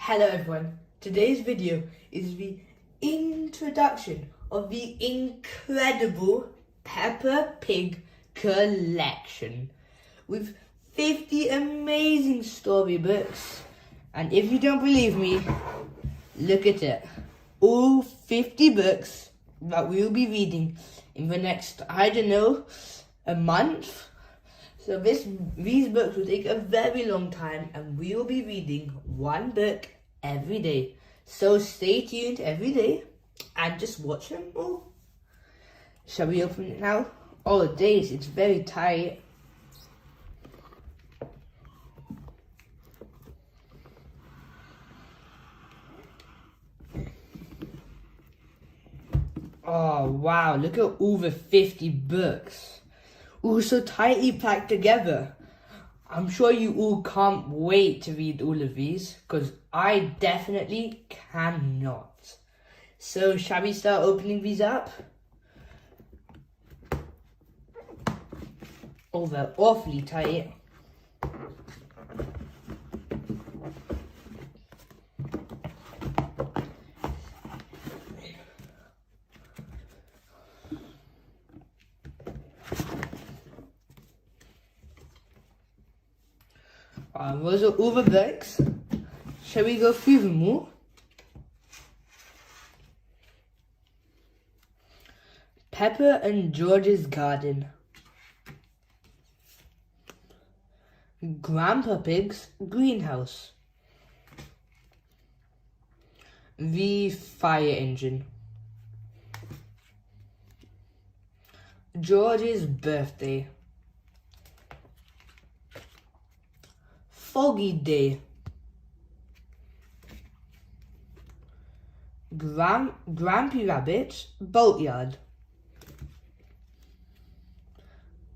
Hello everyone, today's video is the introduction of the Incredible Peppa Pig Collection with 50 amazing storybooks, and if you don't believe me, look at it. All 50 books that we'll be reading in the next, a month. So these books will take a very long time, and we will be reading one book every day. So stay tuned every day and just watch them all. Shall we open it now? Oh days, it's very tight. Oh wow, look at all the 50 books. All so tightly packed together. I'm sure you all can't wait to read all of these, because I definitely cannot. So shall we start opening these up? Oh, they're awfully tight. Those are all the books. Shall we go through them all? Peppa and George's Garden. Grandpa Pig's Greenhouse. The Fire Engine. George's Birthday. Foggy Day. Grampy Rabbit's Boatyard.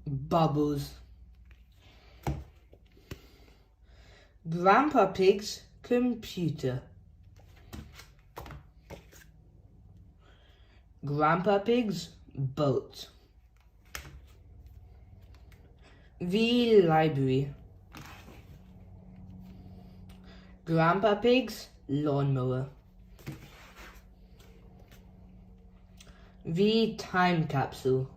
Bubbles. Grandpa Pig's Computer. Grandpa Pig's Boat. The Library. Grandpa Pig's Lawnmower. The Time Capsule.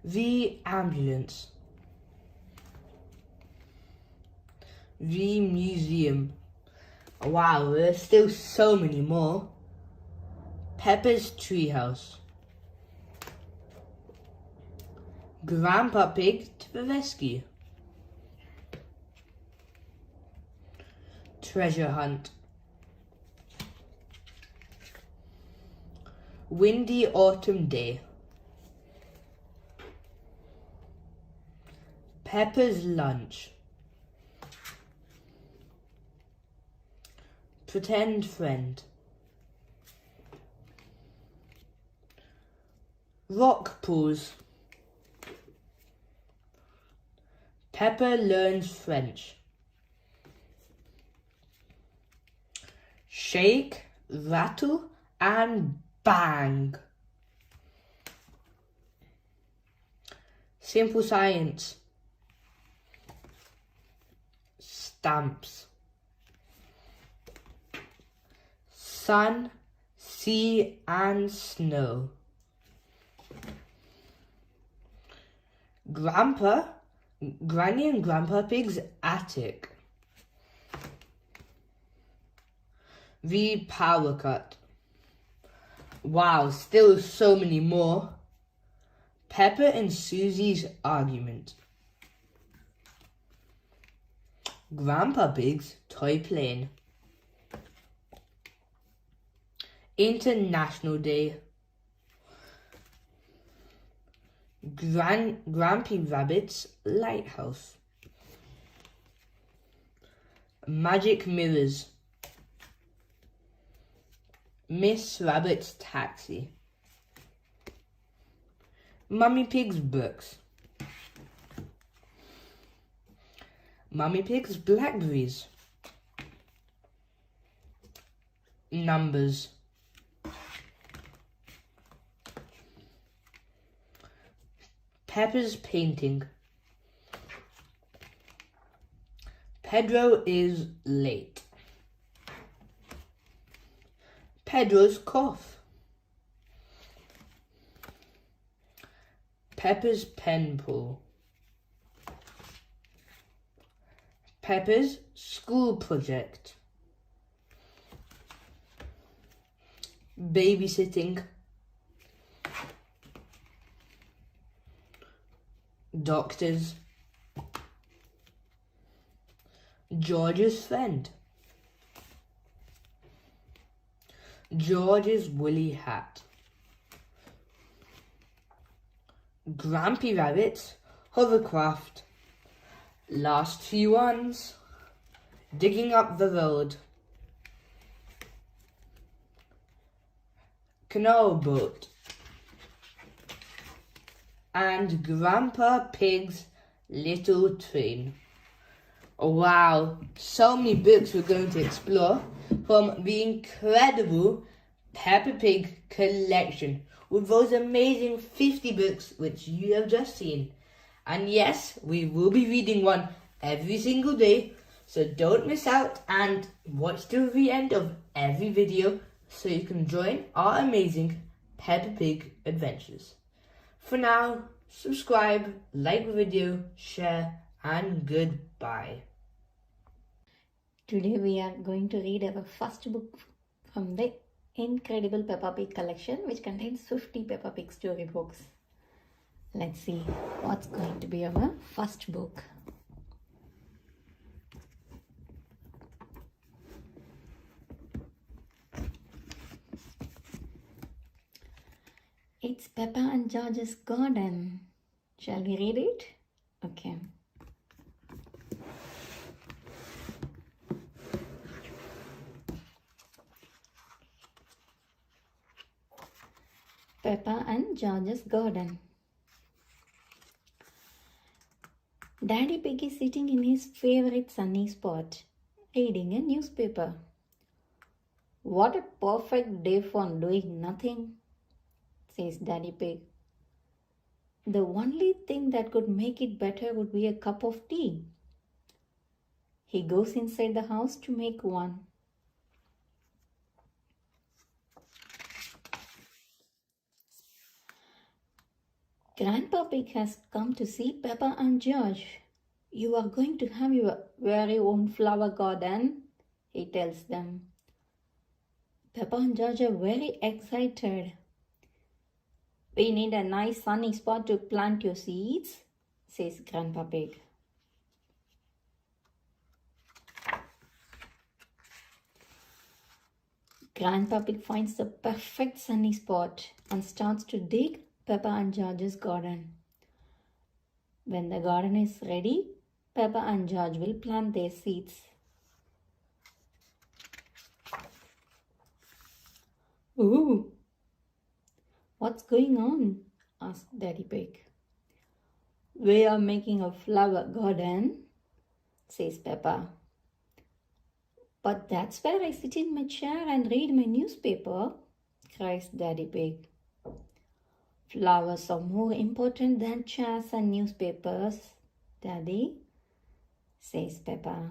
The Ambulance. The Museum. Wow, there's still so many more. Peppa's Treehouse. Grandpa Pig to the Rescue. Treasure Hunt. Windy Autumn Day. Peppa's Lunch. Pretend Friend. Rock Pools. Peppa Learns French. Shake, rattle, and bang. Simple Science. Stamps. Sun, sea, and snow. Granny and Grandpa Pig's Attic. The Power Cut. Wow, still so many more. Peppa and Susie's Argument. Grandpa Pig's Toy Plane. International Day. Grampy Rabbit's Lighthouse. Magic Mirrors. Miss Rabbit's Taxi. Mummy Pig's Books. Mummy Pig's Blackberries. Numbers. Peppa's Painting. Pedro is late. Pedro's cough. Peppa's penpal. Peppa's school project. Babysitting. Doctors. George's friend. George's woolly hat. Grampy Rabbit's hovercraft. Last few ones. Digging up the road. Canal boat. And Grandpa Pig's little train. Oh, wow, so many books we're going to explore from the Incredible Peppa Pig Collection with those amazing 50 books which you have just seen. And yes, we will be reading one every single day, so don't miss out and watch till the end of every video so you can join our amazing Peppa Pig adventures. For now, subscribe, like the video, share, and goodbye. Today we are going to read our first book from the Incredible Peppa Pig Collection, which contains 50 Peppa Pig storybooks. Let's see what's going to be our first book. It's Peppa and George's garden. Shall we read it? Okay. Peppa and George's garden. Daddy Pig is sitting in his favorite sunny spot, reading a newspaper. What a perfect day for doing nothing, says Daddy Pig. The only thing that could make it better would be a cup of tea. He goes inside the house to make one. Grandpa Pig has come to see Peppa and George. You are going to have your very own flower garden, he tells them. Peppa and George are very excited. We need a nice sunny spot to plant your seeds, says Grandpa Pig. Grandpa Pig finds the perfect sunny spot and starts to dig Peppa and George's garden. When the garden is ready, Peppa and George will plant their seeds. Ooh! What's going on? Asked Daddy Pig. We are making a flower garden, says Peppa. But that's where I sit in my chair and read my newspaper, cries Daddy Pig. Flowers are more important than chairs and newspapers, Daddy, says Peppa.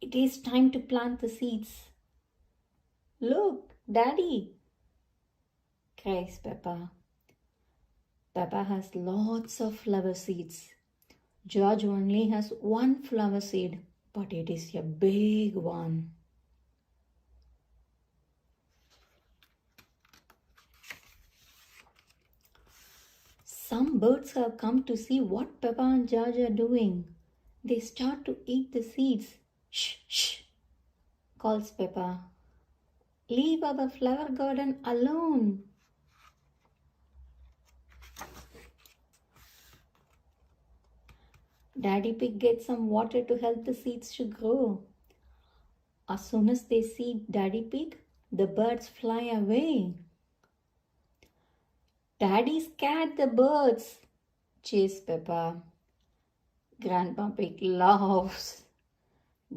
It is time to plant the seeds. Look, Daddy, cries Peppa. Peppa has lots of flower seeds. George only has one flower seed, but it is a big one. Some birds have come to see what Peppa and George are doing. They start to eat the seeds. Shh, shh, calls Peppa. Leave our flower garden alone. Daddy Pig gets some water to help the seeds to grow. As soon as they see Daddy Pig, the birds fly away. Daddy scared the birds, cheers Peppa. Grandpa Pig laughs.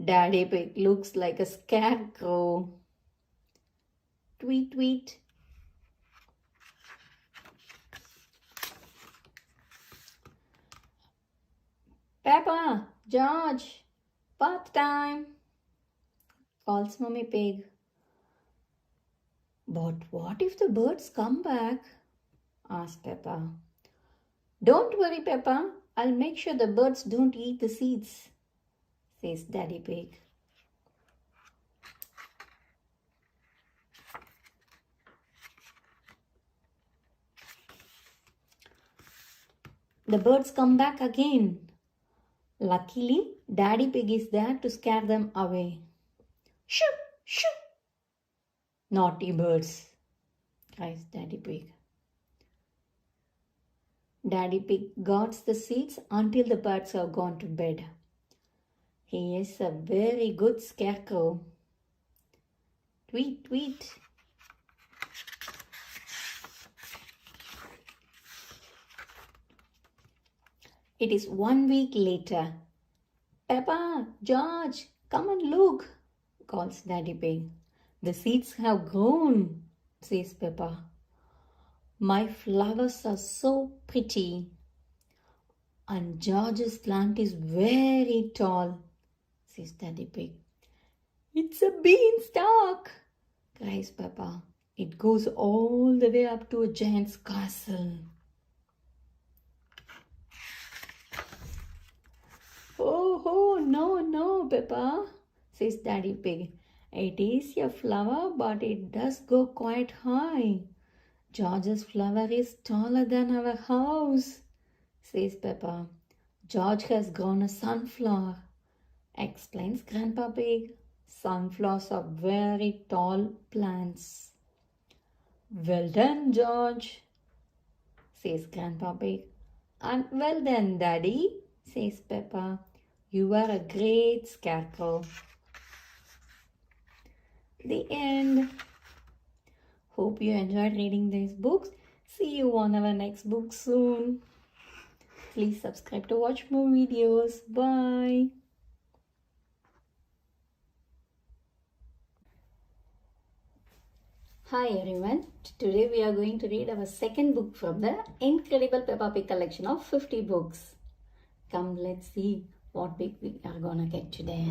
Daddy Pig looks like a scarecrow. Tweet, tweet. Peppa, George, bath time, calls Mummy Pig. But what if the birds come back? Asked Peppa. Don't worry, Peppa. I'll make sure the birds don't eat the seeds, says Daddy Pig. The birds come back again. Luckily, Daddy Pig is there to scare them away. Shoo! Shoo! Naughty birds, cries Daddy Pig. Daddy Pig guards the seeds until the birds have gone to bed. He is a very good scarecrow. Tweet, tweet. It is 1 week later. Peppa, George, come and look, calls Daddy Pig. The seeds have grown, says Peppa. My flowers are so pretty. And George's plant is very tall, says Daddy Pig. It's a beanstalk, cries Peppa. It goes all the way up to a giant's castle. Oh, no, Peppa, says Daddy Pig. It is a flower, but it does go quite high. George's flower is taller than our house, says Peppa. George has grown a sunflower, explains Grandpa Pig. Sunflowers are very tall plants. Well done, George, says Grandpa Pig. And well done, Daddy, says Peppa. You are a great scarecrow. The end. Hope you enjoyed reading these books. See you on our next book soon. Please subscribe to watch more videos. Bye. Hi everyone. Today we are going to read our second book from the Incredible Peppa Pig Collection of 50 books. Come, let's see what book we are gonna get today.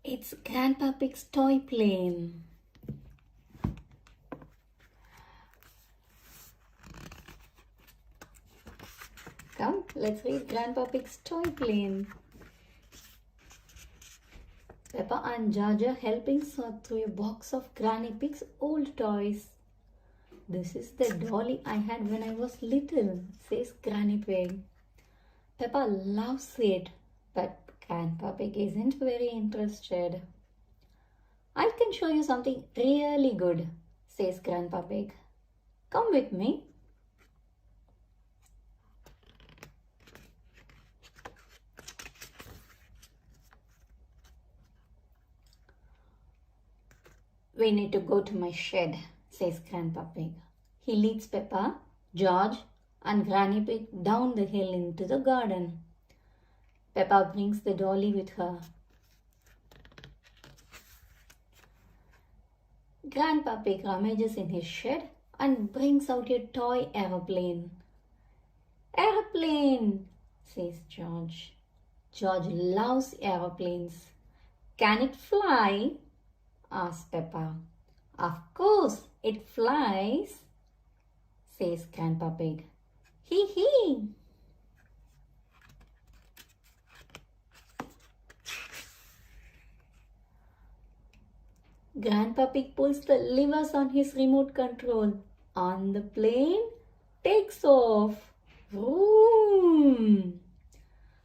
It's Grandpa Pig's toy plane. Come, let's read Grandpa Pig's toy plane. Peppa and George are helping sort through a box of Granny Pig's old toys. This is the dolly I had when I was little, says Granny Pig. Peppa loves it, but Grandpa Pig isn't very interested. I can show you something really good, says Grandpa Pig. Come with me. We need to go to my shed, says Grandpa Pig. He leads Peppa, George, and Granny Pig down the hill into the garden. Peppa brings the dolly with her. Grandpa Pig rummages in his shed and brings out a toy aeroplane. Aeroplane, says George. George loves aeroplanes. Can it fly? Asks Peppa. Of course, it flies, says Grandpa Pig. Hee hee. Grandpa Pig pulls the levers on his remote control and the plane takes off. Vroom!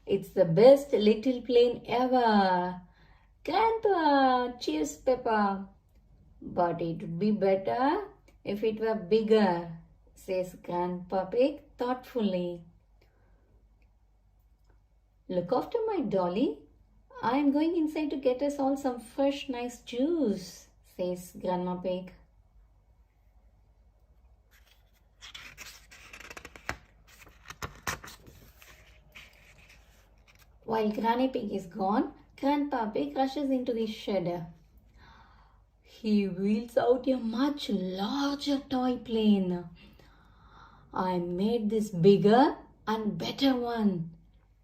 It's the best little plane ever. Grandpa, cheers Peppa. But it would be better if it were bigger, says Grandpa Pig thoughtfully. Look after my dolly. I am going inside to get us all some fresh, nice juice, says Grandma Pig. While Granny Pig is gone, Grandpa Pig rushes into the shed. He wheels out a much larger toy plane. I made this bigger and better one,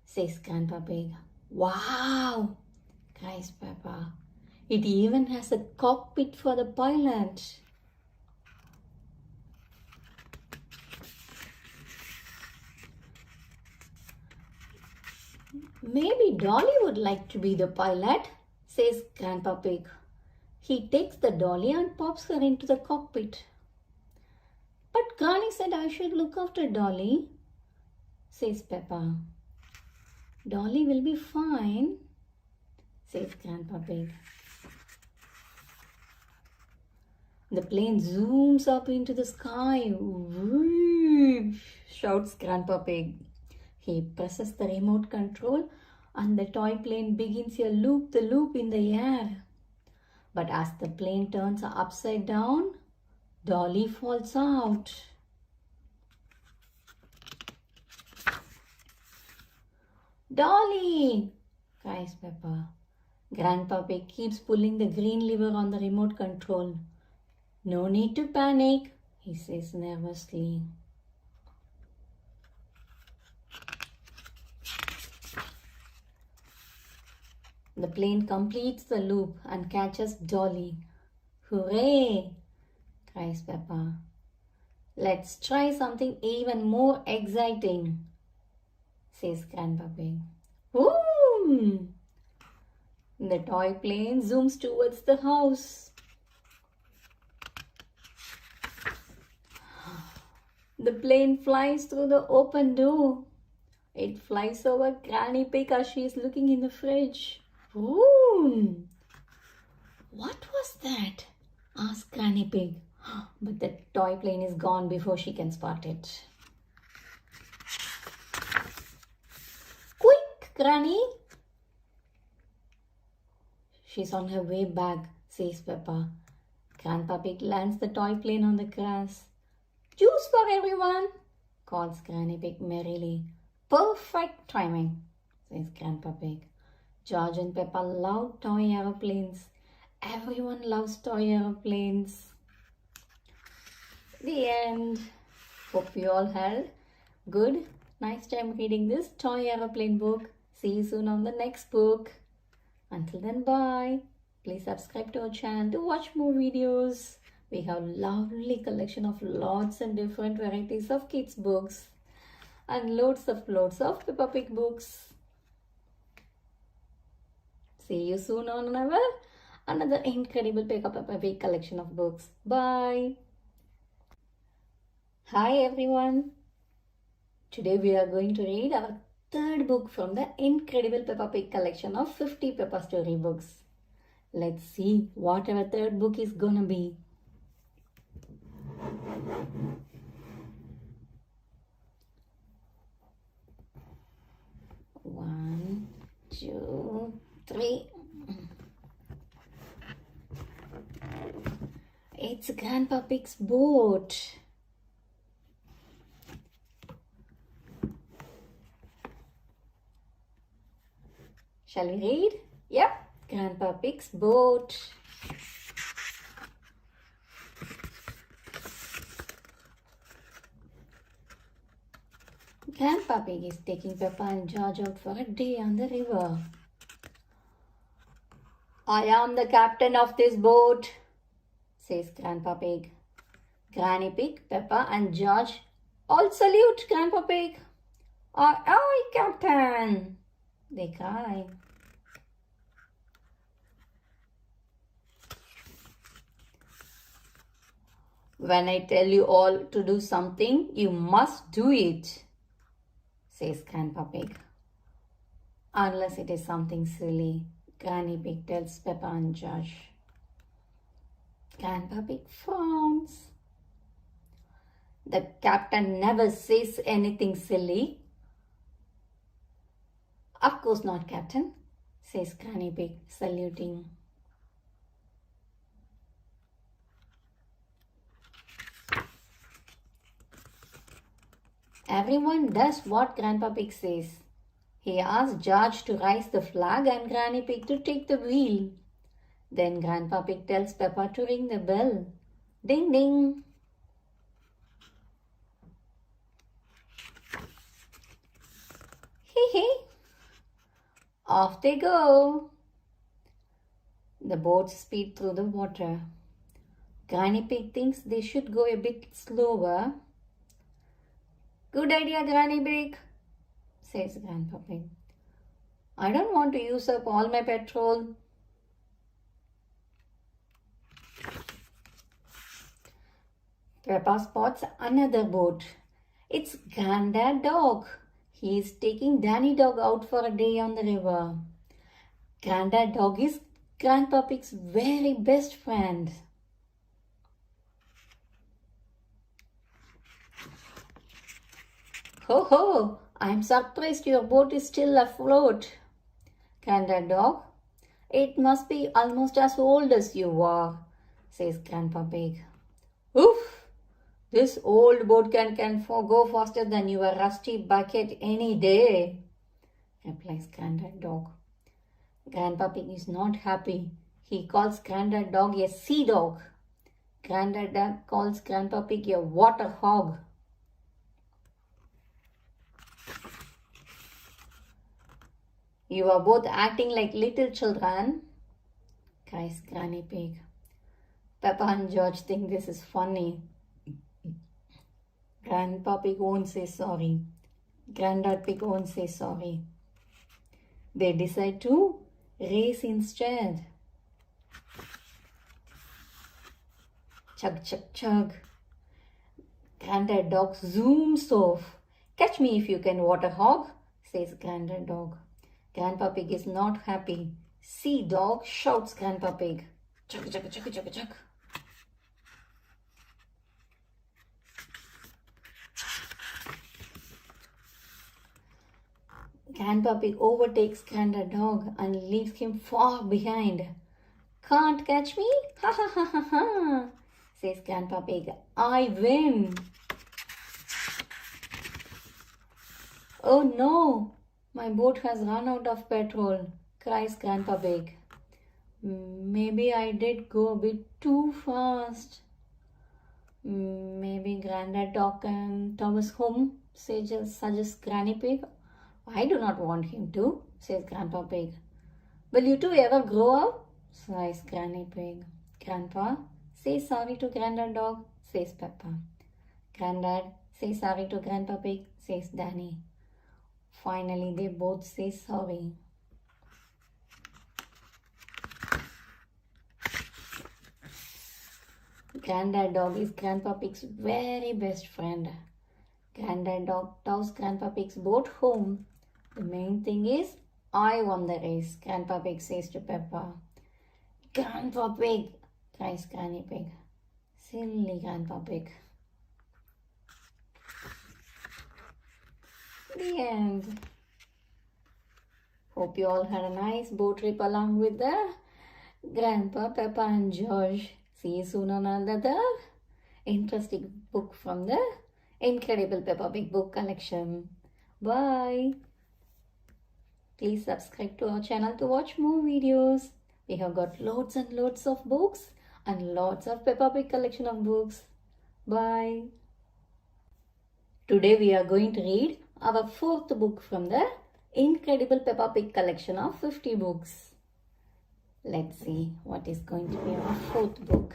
says Grandpa Pig. Wow, cries Peppa. It even has a cockpit for the pilot. Maybe Dolly would like to be the pilot, says Grandpa Pig. He takes the dolly and pops her into the cockpit. But Granny said I should look after Dolly, says Peppa. Dolly will be fine, says Grandpa Pig. The plane zooms up into the sky. Whoosh, shouts Grandpa Pig. He presses the remote control and the toy plane begins a loop-the-loop in the air. But as the plane turns upside down, Dolly falls out. Dolly, cries Peppa. Grandpa Pig keeps pulling the green lever on the remote control. No need to panic, he says nervously. The plane completes the loop and catches Dolly. Hooray! Cries Peppa. Let's try something even more exciting, says Grandpa Pig. Woo! The toy plane zooms towards the house. The plane flies through the open door. It flies over Granny Pig as she is looking in the fridge. Ooh! What was that? Asked Granny Pig. But the toy plane is gone before she can spot it. Quick, Granny! She's on her way back, says Peppa. Grandpa Pig lands the toy plane on the grass. Juice for everyone, calls Granny Pig merrily. Perfect timing, says Grandpa Pig. George and Peppa love toy aeroplanes. Everyone loves toy aeroplanes. The end. Hope you all had good, nice time reading this toy aeroplane book. See you soon on the next book. Until then, bye. Please subscribe to our channel to watch more videos. We have lovely collection of lots and different varieties of kids books and loads of Peppa Pig books. See you soon on another Incredible Peppa Pig collection of books. Bye. Hi everyone. Today we are going to read our third book from the Incredible Peppa Pig collection of 50 Peppa story books. Let's see what our third book is gonna be. One, two, three. It's Grandpa Pig's boat. Shall we read? Yep, Grandpa Pig's boat. Grandpa Pig is taking Peppa and George out for a day on the river. I am the captain of this boat, says Grandpa Pig. Granny Pig, Peppa and George all salute Grandpa Pig. Aye, aye, Captain, they cry. When I tell you all to do something, you must do it, says Grandpa Pig. Unless it is something silly, Granny Pig tells Peppa and George. Grandpa Pig frowns. The captain never says anything silly. Of course not, Captain, says Granny Pig, saluting. Everyone does what Grandpa Pig says. He asked George to raise the flag and Granny Pig to take the wheel. Then Grandpa Pig tells Peppa to ring the bell. Ding ding. Hee hee. Off they go. The boats speed through the water. Granny Pig thinks they should go a bit slower. Good idea, Granny Pig, says Grandpa Pig. I don't want to use up all my petrol. Peppa spots another boat. It's Grandad Dog. He is taking Danny Dog out for a day on the river. Grandad Dog is Grandpa Pig's very best friend. Ho ho! I'm surprised your boat is still afloat. Grandad Dog, it must be almost as old as you are, says Grandpa Pig. Oof! This old boat can go faster than your rusty bucket any day, replies Grandad Dog. Grandpa Pig is not happy. He calls Grandad Dog a sea dog. Grandad Dog calls Grandpa Pig a water hog. You are both acting like little children, cries Granny Pig. Peppa and George think this is funny. Grandpa Pig won't say sorry. Grandad Pig won't say sorry. They decide to race instead. Chug, chug, chug. Grandad Dog zooms off. Catch me if you can, water hog, says Grandad Dog. Grandpa Pig is not happy. See, dog, shouts Grandpa Pig. Chug, chug, chug, chug, chug. Grandpa Pig overtakes Grandad Dog and leaves him far behind. Can't catch me? Ha ha ha ha ha, says Grandpa Pig. I win. Oh no, my boat has run out of petrol, cries Grandpa Pig. Maybe I did go a bit too fast. Maybe Grandad Dog can tow us home, suggests Granny Pig. I do not want him to, says Grandpa Pig. Will you two ever grow up? Sighs Granny Pig. Grandpa, say sorry to Grandad Dog, says Peppa. Grandad, say sorry to Grandpa Pig, says Danny. Finally, they both say sorry. Grandad Dog is Grandpa Pig's very best friend. Grandad Dog tows Grandpa Pig's boat home. The main thing is, I won the race, Grandpa Pig says to Peppa. Grandpa Pig, cries Granny Pig. Silly Grandpa Pig. The end. Hope you all had a nice boat trip along with the Grandpa, Peppa and George. See you soon on another interesting book from the Incredible Peppa Pig Book Collection. Bye. Please subscribe to our channel to watch more videos. We have got loads and loads of books and lots of Peppa Pig collection of books. Bye. Today we are going to read our fourth book from the Incredible Peppa Pig collection of 50 books. Let's see what is going to be our fourth book.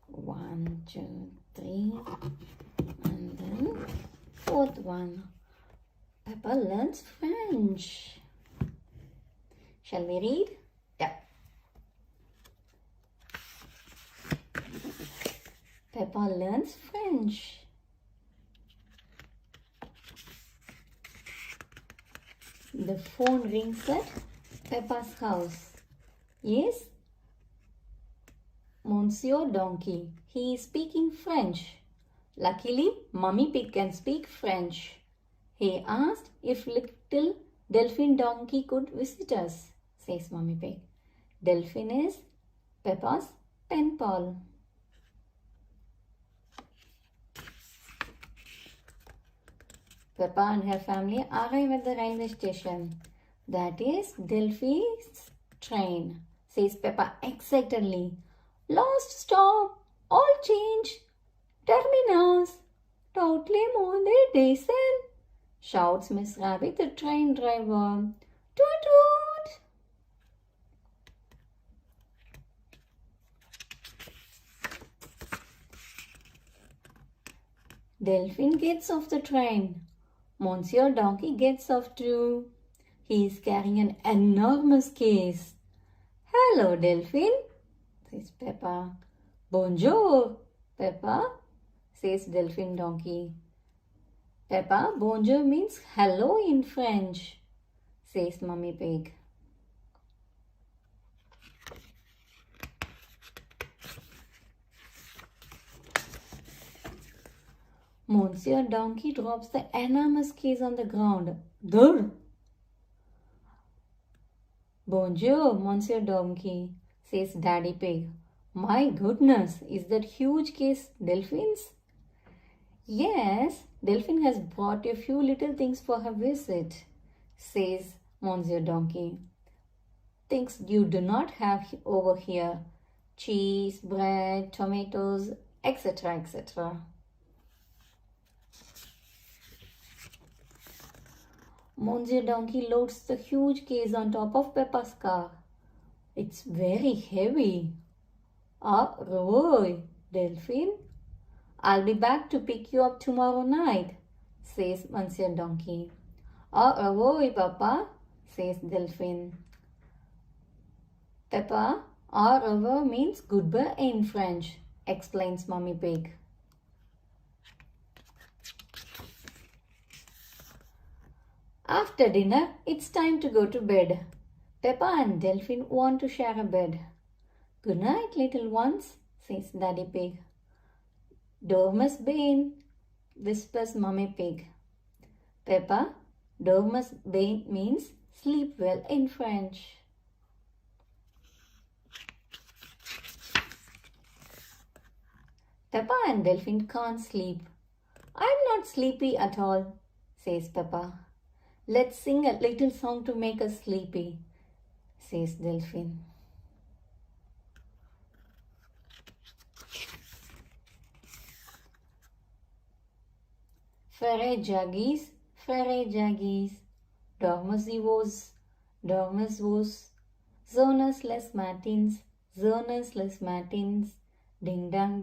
One, two, three, and then fourth one. Peppa learns French. Shall we read? Yeah. Peppa learns French. The phone rings at Peppa's house. Yes? Monsieur Donkey. He is speaking French. Luckily, Mummy Pig can speak French. He asked if little Delphine Donkey could visit us, says Mummy Pig. Delphine is Peppa's penpal. Peppa and her family arrive at the railway station. That is Delphi's train, says Peppa excitedly. Last stop, all change, terminus, totally more than decent, shouts Miss Rabbit, the train driver. Toot toot! Delphine gets off the train. Monsieur Donkey gets off too. He is carrying an enormous case. Hello, Delphine, says Peppa. Bonjour, Peppa, says Delphine Donkey. Peppa, bonjour means hello in French, says Mummy Pig. Monsieur Donkey drops the enormous case on the ground. Durr! Bonjour, Monsieur Donkey, says Daddy Pig. My goodness, is that huge case Delphine's? Yes, Delphine has brought a few little things for her visit, says Monsieur Donkey. Things you do not have over here. Cheese, bread, tomatoes, etc., etc. Monsieur Donkey loads the huge case on top of Peppa's car. It's very heavy. Au revoir, Delphine. I'll be back to pick you up tomorrow night, says Monsieur Donkey. Au revoir, Papa, says Delphine. Peppa, au revoir means goodbye in French, explains Mummy Pig. After dinner, it's time to go to bed. Peppa and Delphine want to share a bed. Good night, little ones, says Daddy Pig. Dormus Bane, whispers Mummy Pig. Peppa, Dormus Bane means sleep well in French. Peppa and Delphine can't sleep. I'm not sleepy at all, says Peppa. Let's sing a little song to make us sleepy, says Delphine. Frère Jaggies, dormus vos, zones les matins, ding dang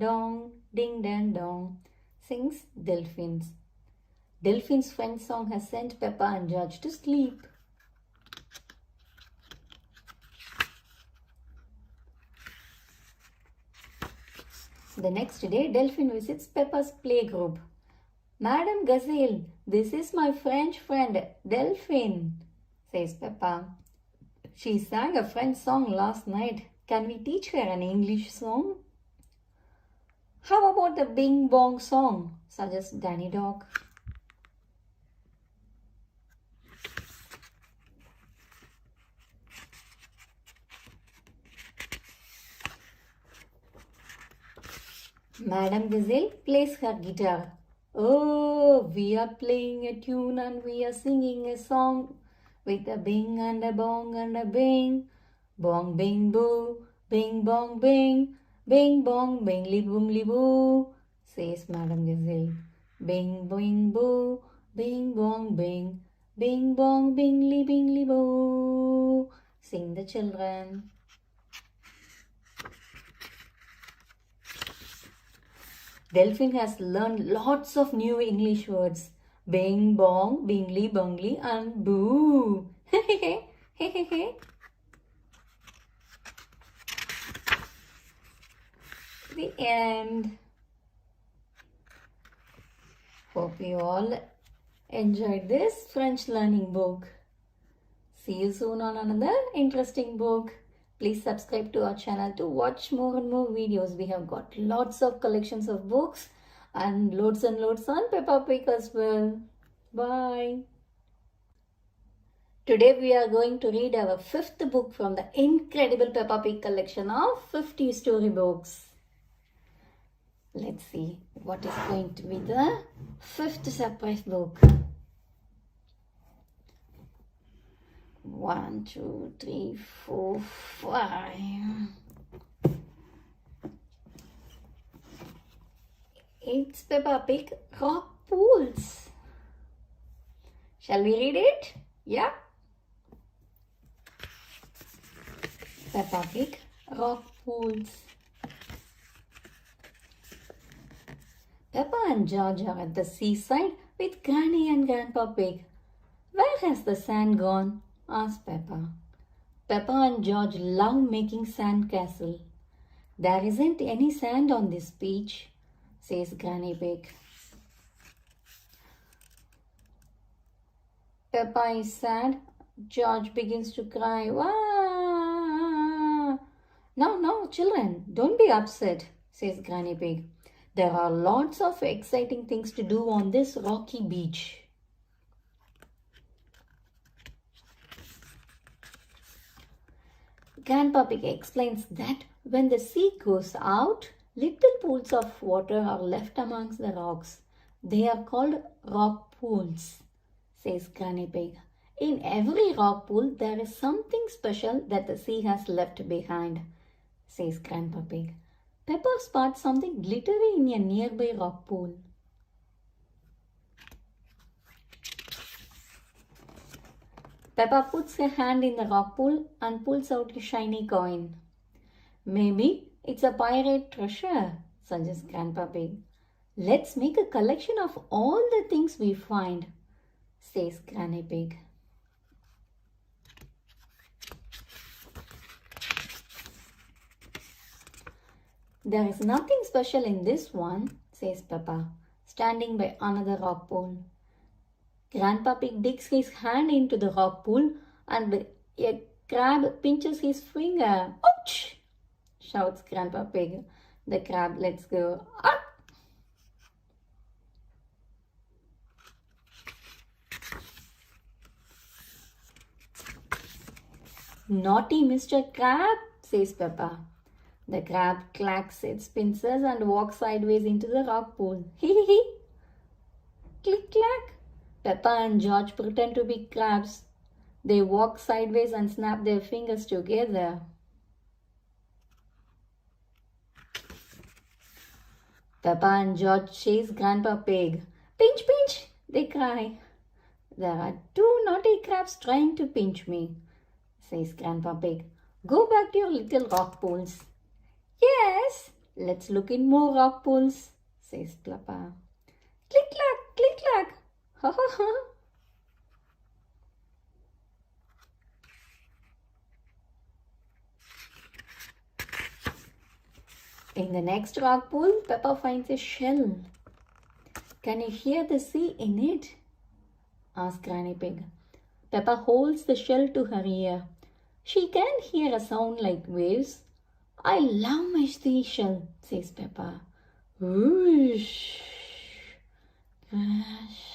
dong, sings Delphine. Delphine's friend song has sent Peppa and George to sleep. The next day, Delphine visits Peppa's playgroup. Madame Gazelle, this is my French friend, Delphine, says Peppa. She sang a French song last night. Can we teach her an English song? How about the Bing Bong song, suggests Danny Dog. Madame Gazelle plays her guitar. Oh, we are playing a tune and we are singing a song with a bing and a bong and a bing. Bong bing boo, bing bong bing, bing bong bing li boom li boo, says Madame Gazelle. Bing bing boo, bing bong bing, bing bong bing li boo, sing the children. Delphine has learned lots of new English words. Bing, bong, bingly, bungly and boo. The end. Hope you all enjoyed this French learning book. See you soon on another interesting book. Please subscribe to our channel to watch more and more videos. We have got lots of collections of books and loads on Peppa Pig as well. Bye. Today we are going to read our 5th book from the Incredible Peppa Pig Collection of 50 storybooks. Let's see what is going to be the 5th surprise book. 1, 2, 3, 4, 5. It's Peppa Pig Rock Pools. Shall we read it? Yeah. Peppa Pig Rock Pools. Peppa and George are at the seaside with Granny and Grandpa Pig. Where has the sand gone? Asked Peppa. Peppa and George love making sand castle. There isn't any sand on this beach, says Granny Pig. Peppa is sad. George begins to cry. Wah! No, children, don't be upset, says Granny Pig. There are lots of exciting things to do on this rocky beach. Grandpa Pig explains that when the sea goes out, little pools of water are left amongst the rocks. They are called rock pools, says Granny Pig. In every rock pool, there is something special that the sea has left behind, says Grandpa Pig. Peppa spots something glittery in a nearby rock pool. Peppa puts her hand in the rock pool and pulls out a shiny coin. Maybe it's a pirate treasure, suggests Grandpa Pig. Let's make a collection of all the things we find, says Granny Pig. There is nothing special in this one, says Peppa, standing by another rock pool. Grandpa Pig digs his hand into the rock pool and a crab pinches his finger. Ouch! Shouts Grandpa Pig. The crab lets go. Ah! Naughty Mr. Crab, says Peppa. The crab clacks its pincers and walks sideways into the rock pool. Hee hee hee. Click clack. Peppa and George pretend to be crabs. They walk sideways and snap their fingers together. Peppa and George chase Grandpa Pig. Pinch, pinch, they cry. There are 2 naughty crabs trying to pinch me, says Grandpa Pig. Go back to your little rock pools. Yes, let's look in more rock pools, says Peppa. Click clack, click clack. Ha ha ha. In the next rock pool, Peppa finds a shell. Can you hear the sea in it? Asks Granny Pig. Peppa holds the shell to her ear. She can hear a sound like waves. I love my seashell, says Peppa. Whoosh. Crash.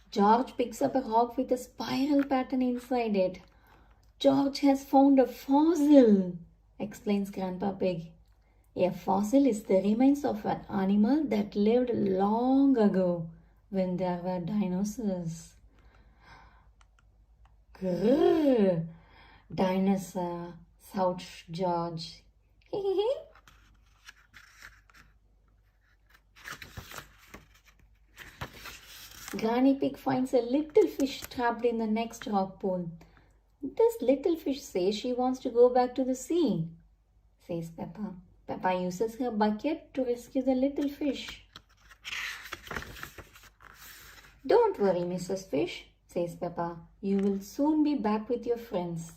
George picks up a rock with a spiral pattern inside it. George has found a fossil, explains Grandpa Pig. A fossil is the remains of an animal that lived long ago when there were dinosaurs. Grrr, dinosaur, shouts George. Granny Pig finds a little fish trapped in the next rock pool. This little fish says she wants to go back to the sea, says Peppa. Peppa uses her bucket to rescue the little fish. Don't worry, Mrs. Fish, says Peppa. You will soon be back with your friends.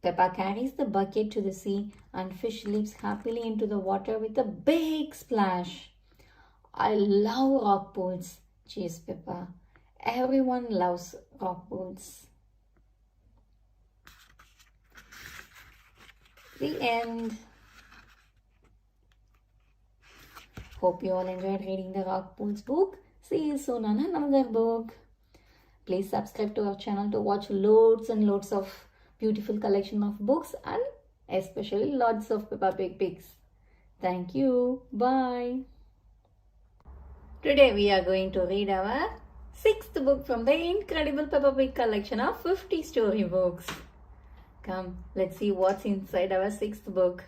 Peppa carries the bucket to the sea and fish leaps happily into the water with a big splash. I love rock pools, cheers Peppa. Everyone loves rock pools. The end. Hope you all enjoyed reading the Rock Pools book. See you soon on another book. Please subscribe to our channel to watch loads and loads of beautiful collection of books and especially lots of Peppa Pig pics. Thank you. Bye. Today we are going to read our 6th book from the Incredible Peppa Pig Collection of 50 storybooks. Come, let's see what's inside our 6th book.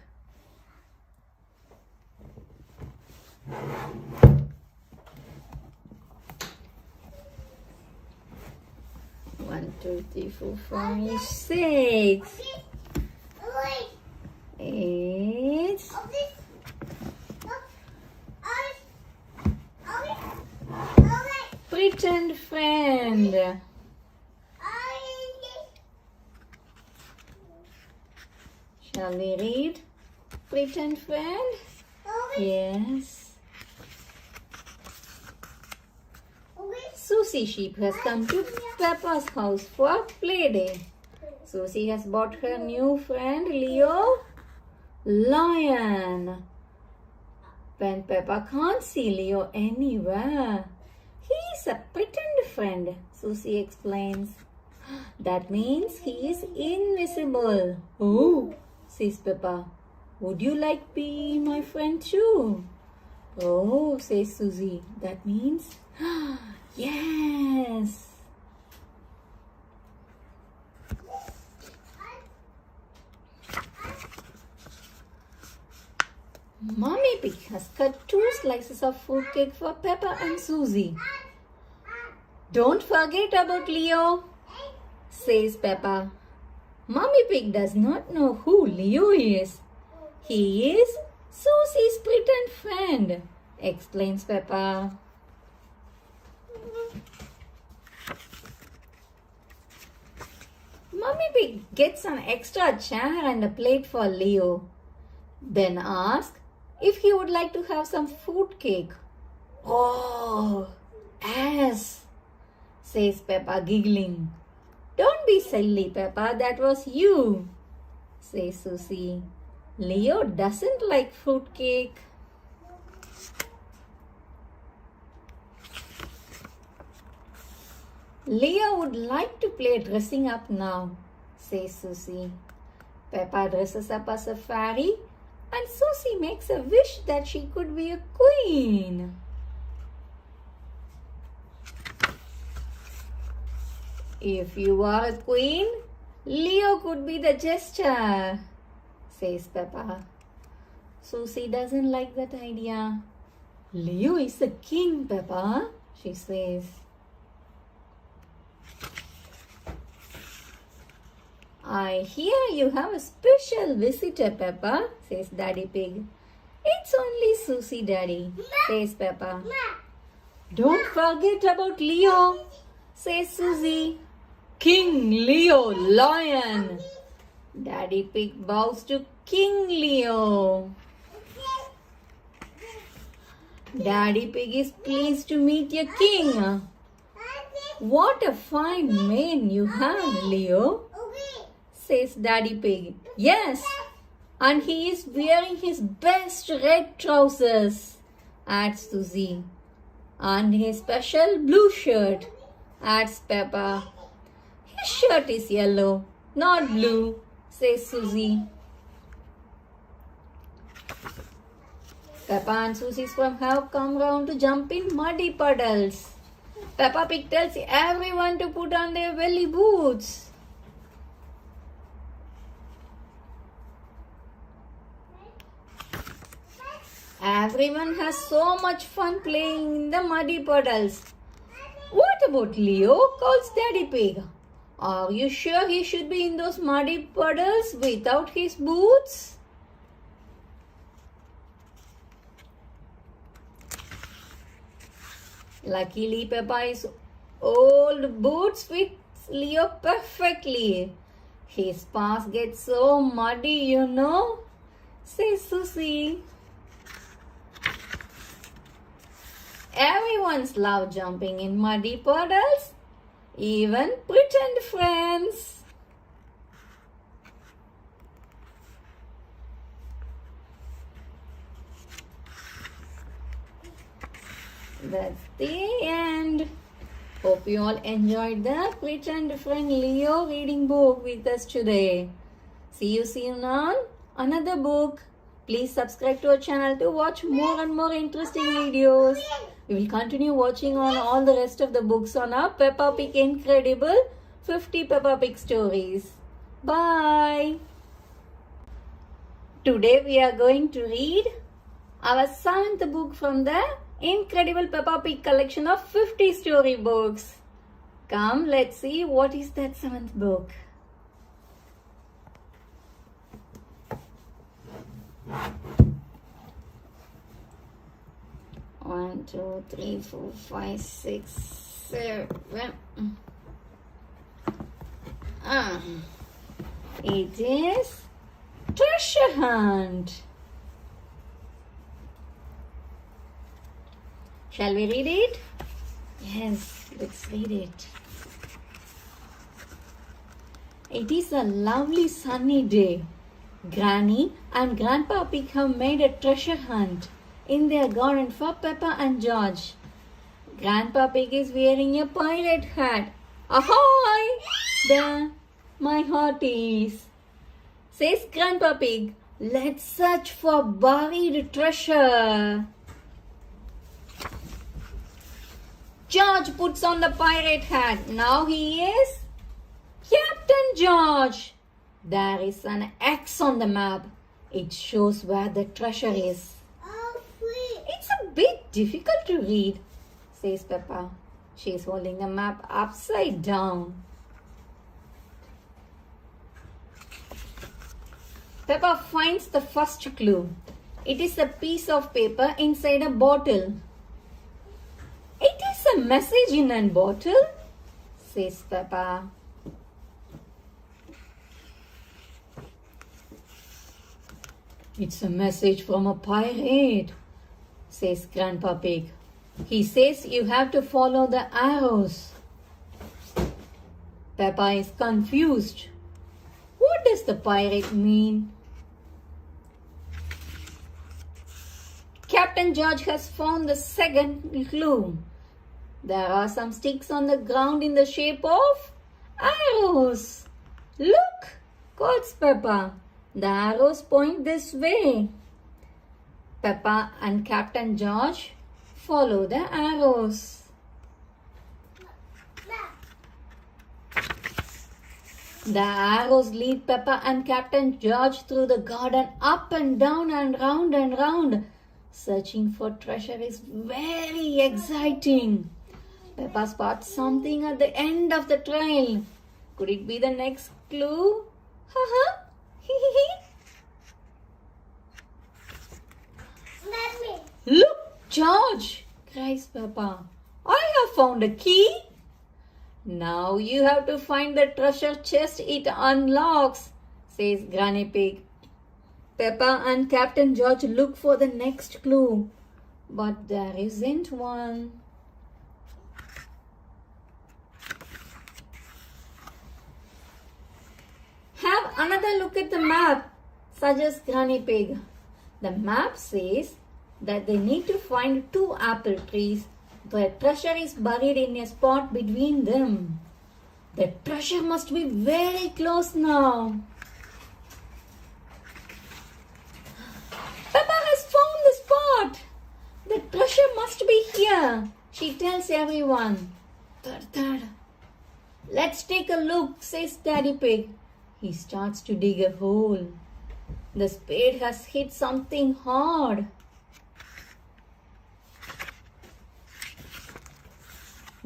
One, two, three, 4, 5, 6. 8. Pretend friend. Shall we read Pretend friend? Yes. Susie Sheep has come to Peppa's house for a play day. Susie has bought her new friend Leo Lion. When Peppa can't see Leo anywhere, he's a pretend friend, Susie explains. That means he is invisible. Oh, says Peppa. Would you like be my friend too? Oh, says Susie. That means yes. Mommy Pig has cut 2 slices of fruitcake for Peppa and Susie. Don't forget about Leo, says Peppa. Mommy Pig does not know who Leo is. He is Susie's pretend friend, explains Peppa. Mommy Pig gets an extra chair and a plate for Leo. Then asks if he would like to have some fruitcake. Oh, yes, says Peppa, giggling. Don't be silly, Peppa, that was you, says Susie. Leo doesn't like fruitcake. Leo would like to play dressing up now, says Susie. Peppa dresses up as a fairy and Susie makes a wish that she could be a queen. If you are a queen, Leo could be the jester, says Peppa. Susie doesn't like that idea. Leo is a king, Peppa, she says. I hear you have a special visitor, Peppa, says Daddy Pig. It's only Susie, Daddy, says Peppa. Don't forget about Leo, says Susie. King Leo Lion. Daddy Pig bows to King Leo. Daddy Pig is pleased to meet your king. What a fine mane you have, Leo, says Daddy Pig. Yes, and he is wearing his best red trousers, adds Susie. And his special blue shirt, adds Peppa. His shirt is yellow, not blue, says Susie. Peppa and Susie's friend have come round to jump in muddy puddles. Peppa Pig tells everyone to put on their belly boots. Everyone has so much fun playing in the muddy puddles. What about Leo? Calls Daddy Pig. Are you sure he should be in those muddy puddles without his boots? Luckily, Peppa's old boots fit Leo perfectly. His paws get so muddy, you know, says Susie. Everyone's love jumping in muddy puddles, even pretend friends. That's the end. Hope you all enjoyed the Pretend Friend Leo reading book with us today. See you soon on another book. Please subscribe to our channel to watch more and more interesting videos. We will continue watching on all the rest of the books on our Peppa Pig Incredible 50 Peppa Pig stories. Bye! Today we are going to read our 7th book from the Incredible Peppa Pig Collection of 50 storybooks. Come, let's see what is that 7th book. One, two, three, 4, 5, 6, 7. It is Treasure Hunt. Shall we read it? Yes, let's read it. It is a lovely sunny day. Granny and Grandpa Pig have made a treasure hunt in their garden for Peppa and George. Grandpa Pig is wearing a pirate hat. Ahoy! There, my hearties, says Grandpa Pig. Let's search for buried treasure. George puts on the pirate hat. Now he is Captain George. There is an X on the map. It shows where the treasure is. It's a bit difficult to read, says Peppa. She is holding the map upside down. Peppa finds the first clue. It is a piece of paper inside a bottle. It is a message in a bottle, says Peppa. It's a message from a pirate, says Grandpa Pig. He says you have to follow the arrows. Peppa is confused. What does the pirate mean? Captain George has found the second clue. There are some sticks on the ground in the shape of arrows. Look, quotes Peppa. The arrows point this way. Peppa and Captain George follow the arrows. The arrows lead Peppa and Captain George through the garden, up and down and round and round. Searching for treasure is very exciting. Peppa spots something at the end of the trail. Could it be the next clue? Haha. Look, George, cries Peppa. I have found a key. Now you have to find the treasure chest it unlocks, says Granny Pig. Peppa and Captain George look for the next clue, but there isn't one. Have another look at the map, suggests Granny Pig. The map says that they need to find 2 apple trees. The treasure is buried in a spot between them. The treasure must be very close now. Peppa has found the spot. The treasure must be here, she tells everyone. Third. Let's take a look, says Daddy Pig. He starts to dig a hole. The spade has hit something hard.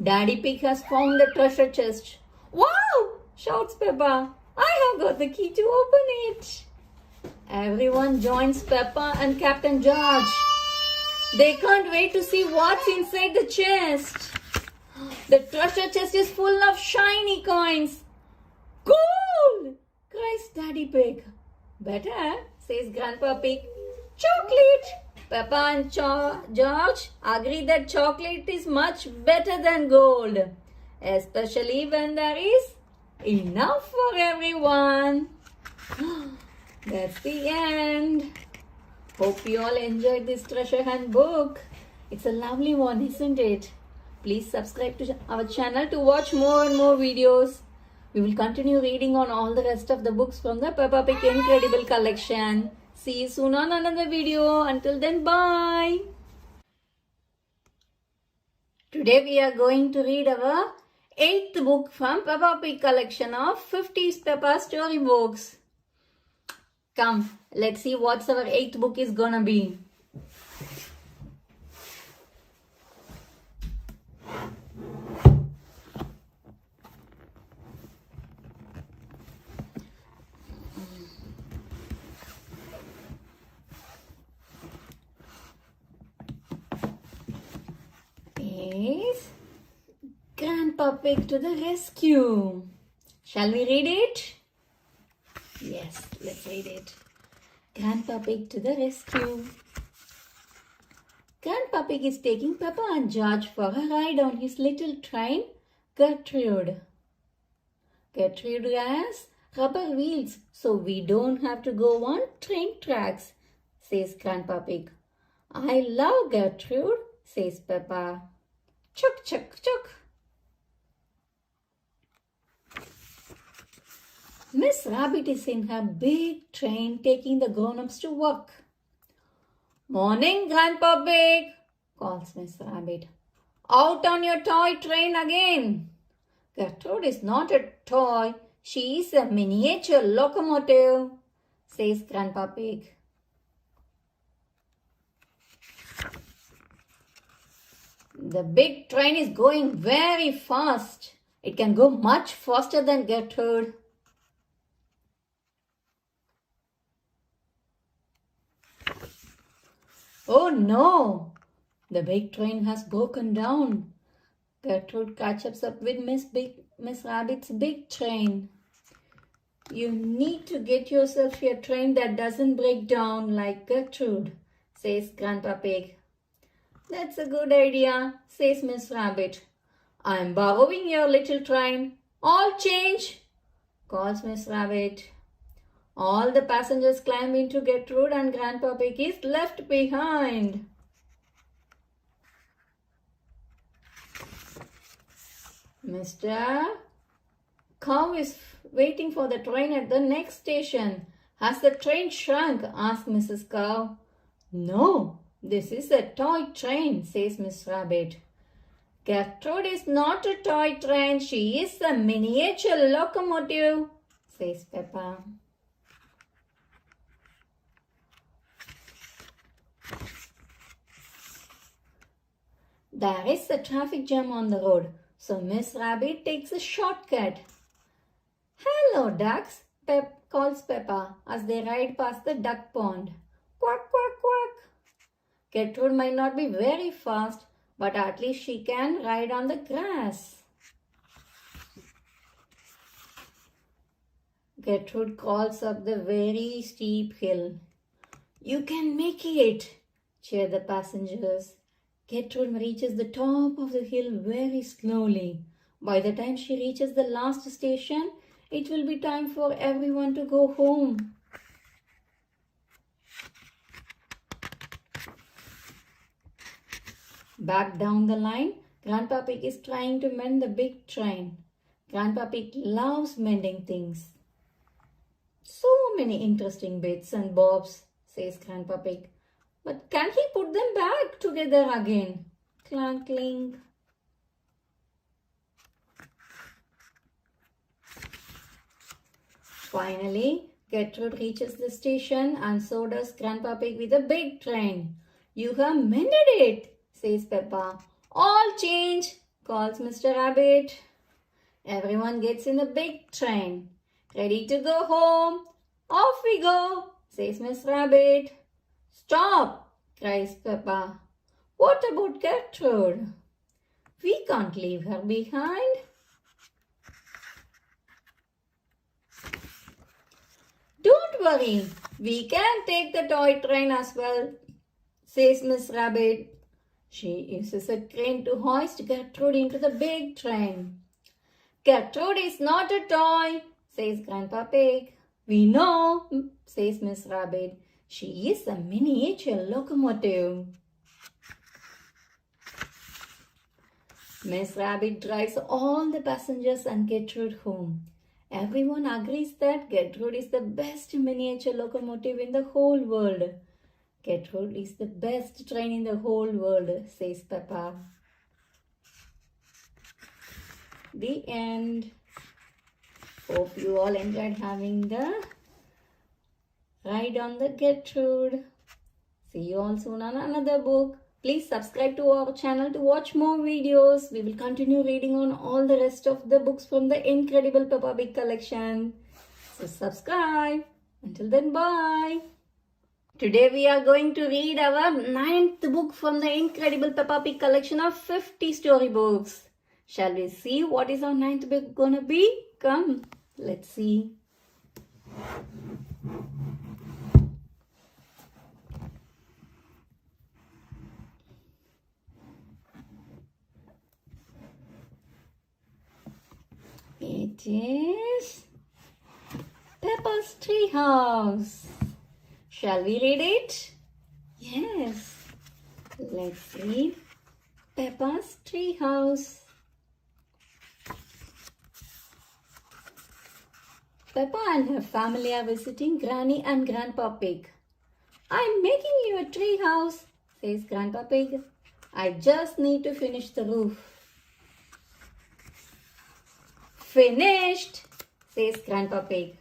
Daddy Pig has found the treasure chest. Wow! Shouts Peppa. I have got the key to open it. Everyone joins Peppa and Captain George. They can't wait to see what's inside the chest. The treasure chest is full of shiny coins. Gold! Cries Daddy Pig. Better, says Grandpa Pig. Chocolate! Peppa and George agree that chocolate is much better than gold, especially when there is enough for everyone. That's the end. Hope you all enjoyed this treasure hunt book. It's a lovely one, isn't it? Please subscribe to our channel to watch more and more videos. We will continue reading on all the rest of the books from the Peppa Pig Incredible Collection. See you soon on another video. Until then, bye. Today we are going to read our 8th book from Peppa Pig Collection of 50 Peppa storybooks. Come, let's see what's our 8th book is gonna be. Is Grandpa Pig to the rescue. Shall we read it? Yes, let's read it. Grandpa Pig to the rescue. Grandpa Pig is taking Peppa and George for a ride on his little train, Gertrude. Gertrude has rubber wheels, so we don't have to go on train tracks, says Grandpa Pig. I love Gertrude, says Peppa. Chuk, chuk, chuk. Miss Rabbit is in her big train taking the grown-ups to work. Morning, Grandpa Pig, calls Miss Rabbit. Out on your toy train again. Gertrude is not a toy. She is a miniature locomotive, says Grandpa Pig. The big train is going very fast. It can go much faster than Gertrude. Oh no! The big train has broken down. Gertrude catches up with Miss Rabbit's big train. You need to get yourself a train that doesn't break down like Gertrude, says Grandpa Pig. That's a good idea, says Miss Rabbit. I'm borrowing your little train. All change, calls Miss Rabbit. All the passengers climb into Gertrude and Grandpa Pig is left behind. Mr. Cow is waiting for the train at the next station. Has the train shrunk? Asks Mrs. Cow. No, this is a toy train, says Miss Rabbit. Gertrude is not a toy train. She is a miniature locomotive, says Peppa. There is a traffic jam on the road, so Miss Rabbit takes a shortcut. Hello, ducks, calls Peppa as they ride past the duck pond. Quack, quack, quack. Gertrude might not be very fast, but at least she can ride on the grass. Gertrude crawls up the very steep hill. You can make it, cheer the passengers. Gertrude reaches the top of the hill very slowly. By the time she reaches the last station, it will be time for everyone to go home. Back down the line, Grandpa Pig is trying to mend the big train. Grandpa Pig loves mending things. So many interesting bits and bobs, says Grandpa Pig. But can he put them back together again? Clank, clink. Finally, Gertrude reaches the station and so does Grandpa Pig with a big train. You have mended it, says Peppa. All change, calls Mr. Rabbit. Everyone gets in the big train. Ready to go home. Off we go, says Miss Rabbit. Stop, cries Peppa. What about Gertrude? We can't leave her behind. Don't worry, we can take the toy train as well, says Miss Rabbit. She uses a crane to hoist Gertrude into the big train. Gertrude is not a toy, says Grandpa Pig. We know, says Miss Rabbit. She is a miniature locomotive. Miss Rabbit drives all the passengers and Gertrude home. Everyone agrees that Gertrude is the best miniature locomotive in the whole world. Gertrude is the best train in the whole world, says Peppa. The end. Hope you all enjoyed having the ride on the Gertrude. See you all soon on another book. Please subscribe to our channel to watch more videos. We will continue reading on all the rest of the books from the Incredible Peppa Pig Collection. So subscribe. Until then, bye. Today we are going to read our 9th book from the Incredible Peppa Pig Collection of 50 storybooks. Shall we see what is our 9th book gonna be? Come, let's see. It is Peppa's Treehouse. Shall we read it? Yes. Let's read Peppa's Treehouse. Peppa and her family are visiting Granny and Grandpa Pig. I'm making you a treehouse, says Grandpa Pig. I just need to finish the roof. Finished, says Grandpa Pig.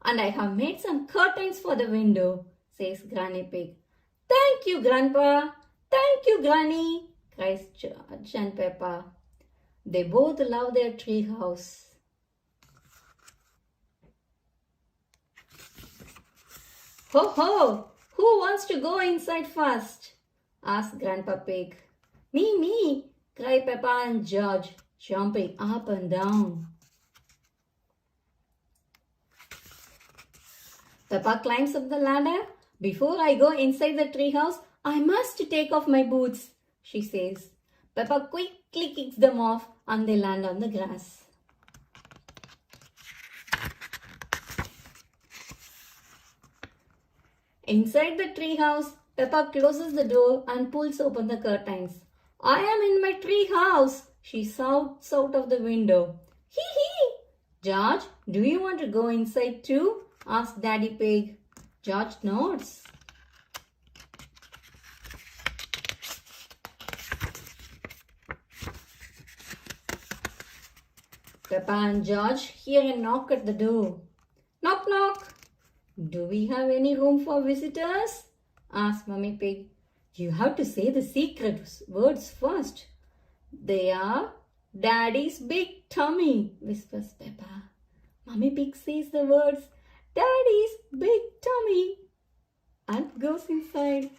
And I have made some curtains for the window, says Granny Pig. Thank you, Grandpa. Thank you, Granny, cries George and Peppa. They both love their tree house. Ho ho! Who wants to go inside first? Asked Grandpa Pig. Me, cried Peppa and George, jumping up and down. Peppa climbs up the ladder. Before I go inside the treehouse, I must take off my boots, she says. Peppa quickly kicks them off and they land on the grass. Inside the treehouse, Peppa closes the door and pulls open the curtains. I am in my treehouse, she shouts out of the window. Hee hee! George, do you want to go inside too? Asks Daddy Pig. George nods. Peppa and George hear a knock at the door. Knock, knock. Do we have any room for visitors? Asks Mummy Pig. You have to say the secret words first. They are Daddy's big tummy, whispers Peppa. Mummy Pig says the words Daddy's big tummy and goes inside.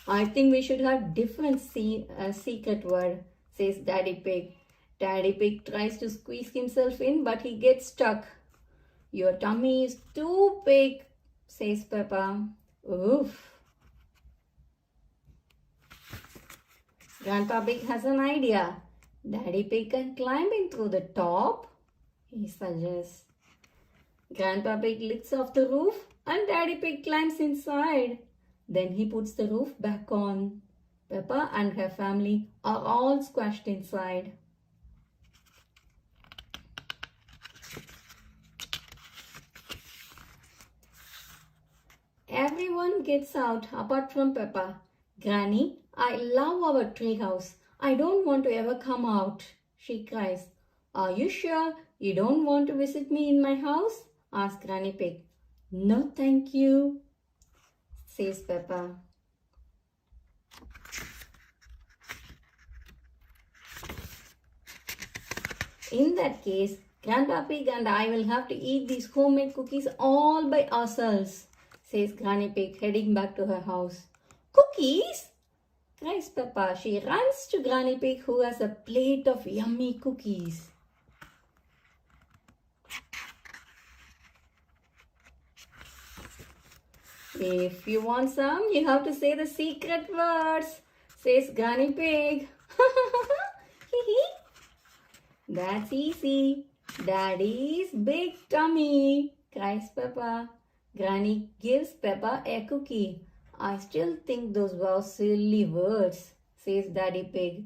I think we should have different secret word, says Daddy Pig. Daddy Pig tries to squeeze himself in, but he gets stuck. Your tummy is too big, says Peppa. Oof. Grandpa Pig has an idea. Daddy Pig can climb in through the top, he suggests. Grandpa Pig lifts off the roof and Daddy Pig climbs inside. Then he puts the roof back on. Peppa and her family are all squashed inside. Everyone gets out apart from Peppa. Granny, I love our treehouse. I don't want to ever come out, she cries. Are you sure you don't want to visit me in my house? Asks Granny Pig. No, thank you, says Peppa. In that case, Grandpa Pig and I will have to eat these homemade cookies all by ourselves, says Granny Pig, heading back to her house. Cookies? Cries Peppa. She runs to Granny Pig, who has a plate of yummy cookies. If you want some, you have to say the secret words, says Granny Pig. That's easy. Daddy's big tummy, cries Peppa. Granny gives Peppa a cookie. I still think those were silly words, says Daddy Pig,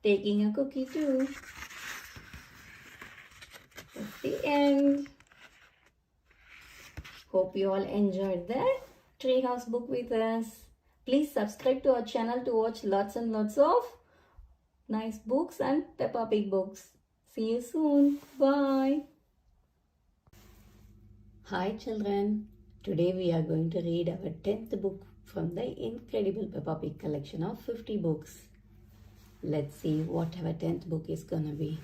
taking a cookie too. That's the end. Hope you all enjoyed the Treehouse book with us. Please subscribe to our channel to watch lots and lots of nice books and Peppa Pig books. See you soon. Bye. Hi children. Today we are going to read our 10th book from the Incredible Peppa Pig collection of 50 books. Let's see what our 10th book is gonna be.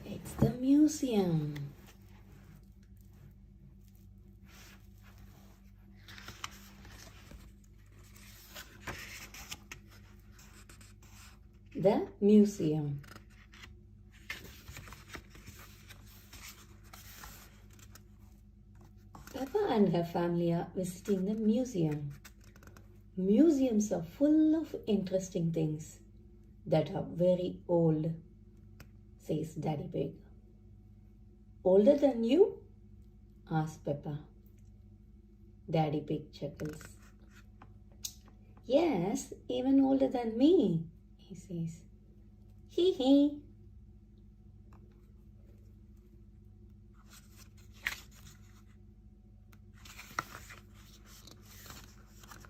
It's the museum. The museum. Peppa and her family are visiting the museum. Museums are full of interesting things that are very old, says Daddy Pig. Older than you? asks Peppa. Daddy Pig chuckles. Yes, even older than me, he says. Hee hee.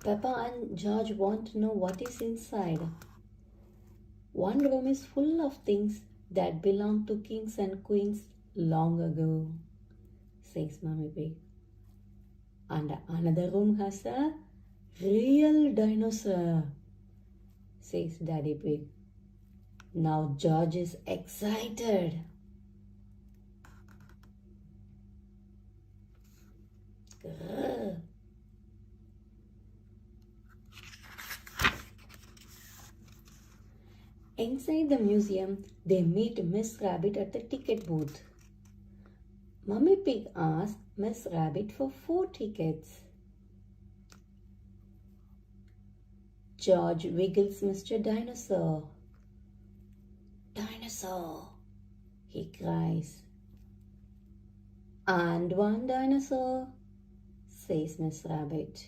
Peppa and George want to know what is inside. One room is full of things that belonged to kings and queens long ago, says Mummy Pig. And another room has a real dinosaur, says Daddy Pig. Now George is excited. Grrr. Inside the museum, they meet Miss Rabbit at the ticket booth. Mummy Pig asks Miss Rabbit for 4 tickets. George wiggles Mr. Dinosaur. Dinosaur, he cries. And 1 dinosaur, says Miss Rabbit.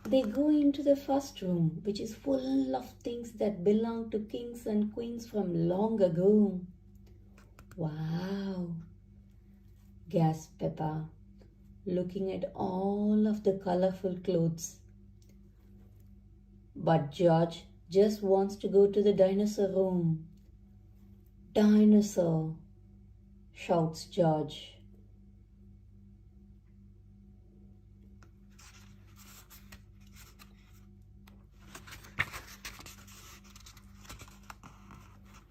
They go into the first room, which is full of things that belong to kings and queens from long ago. Wow, gasped Peppa, looking at all of the colorful clothes. But George just wants to go to the dinosaur room. Dinosaur, shouts George.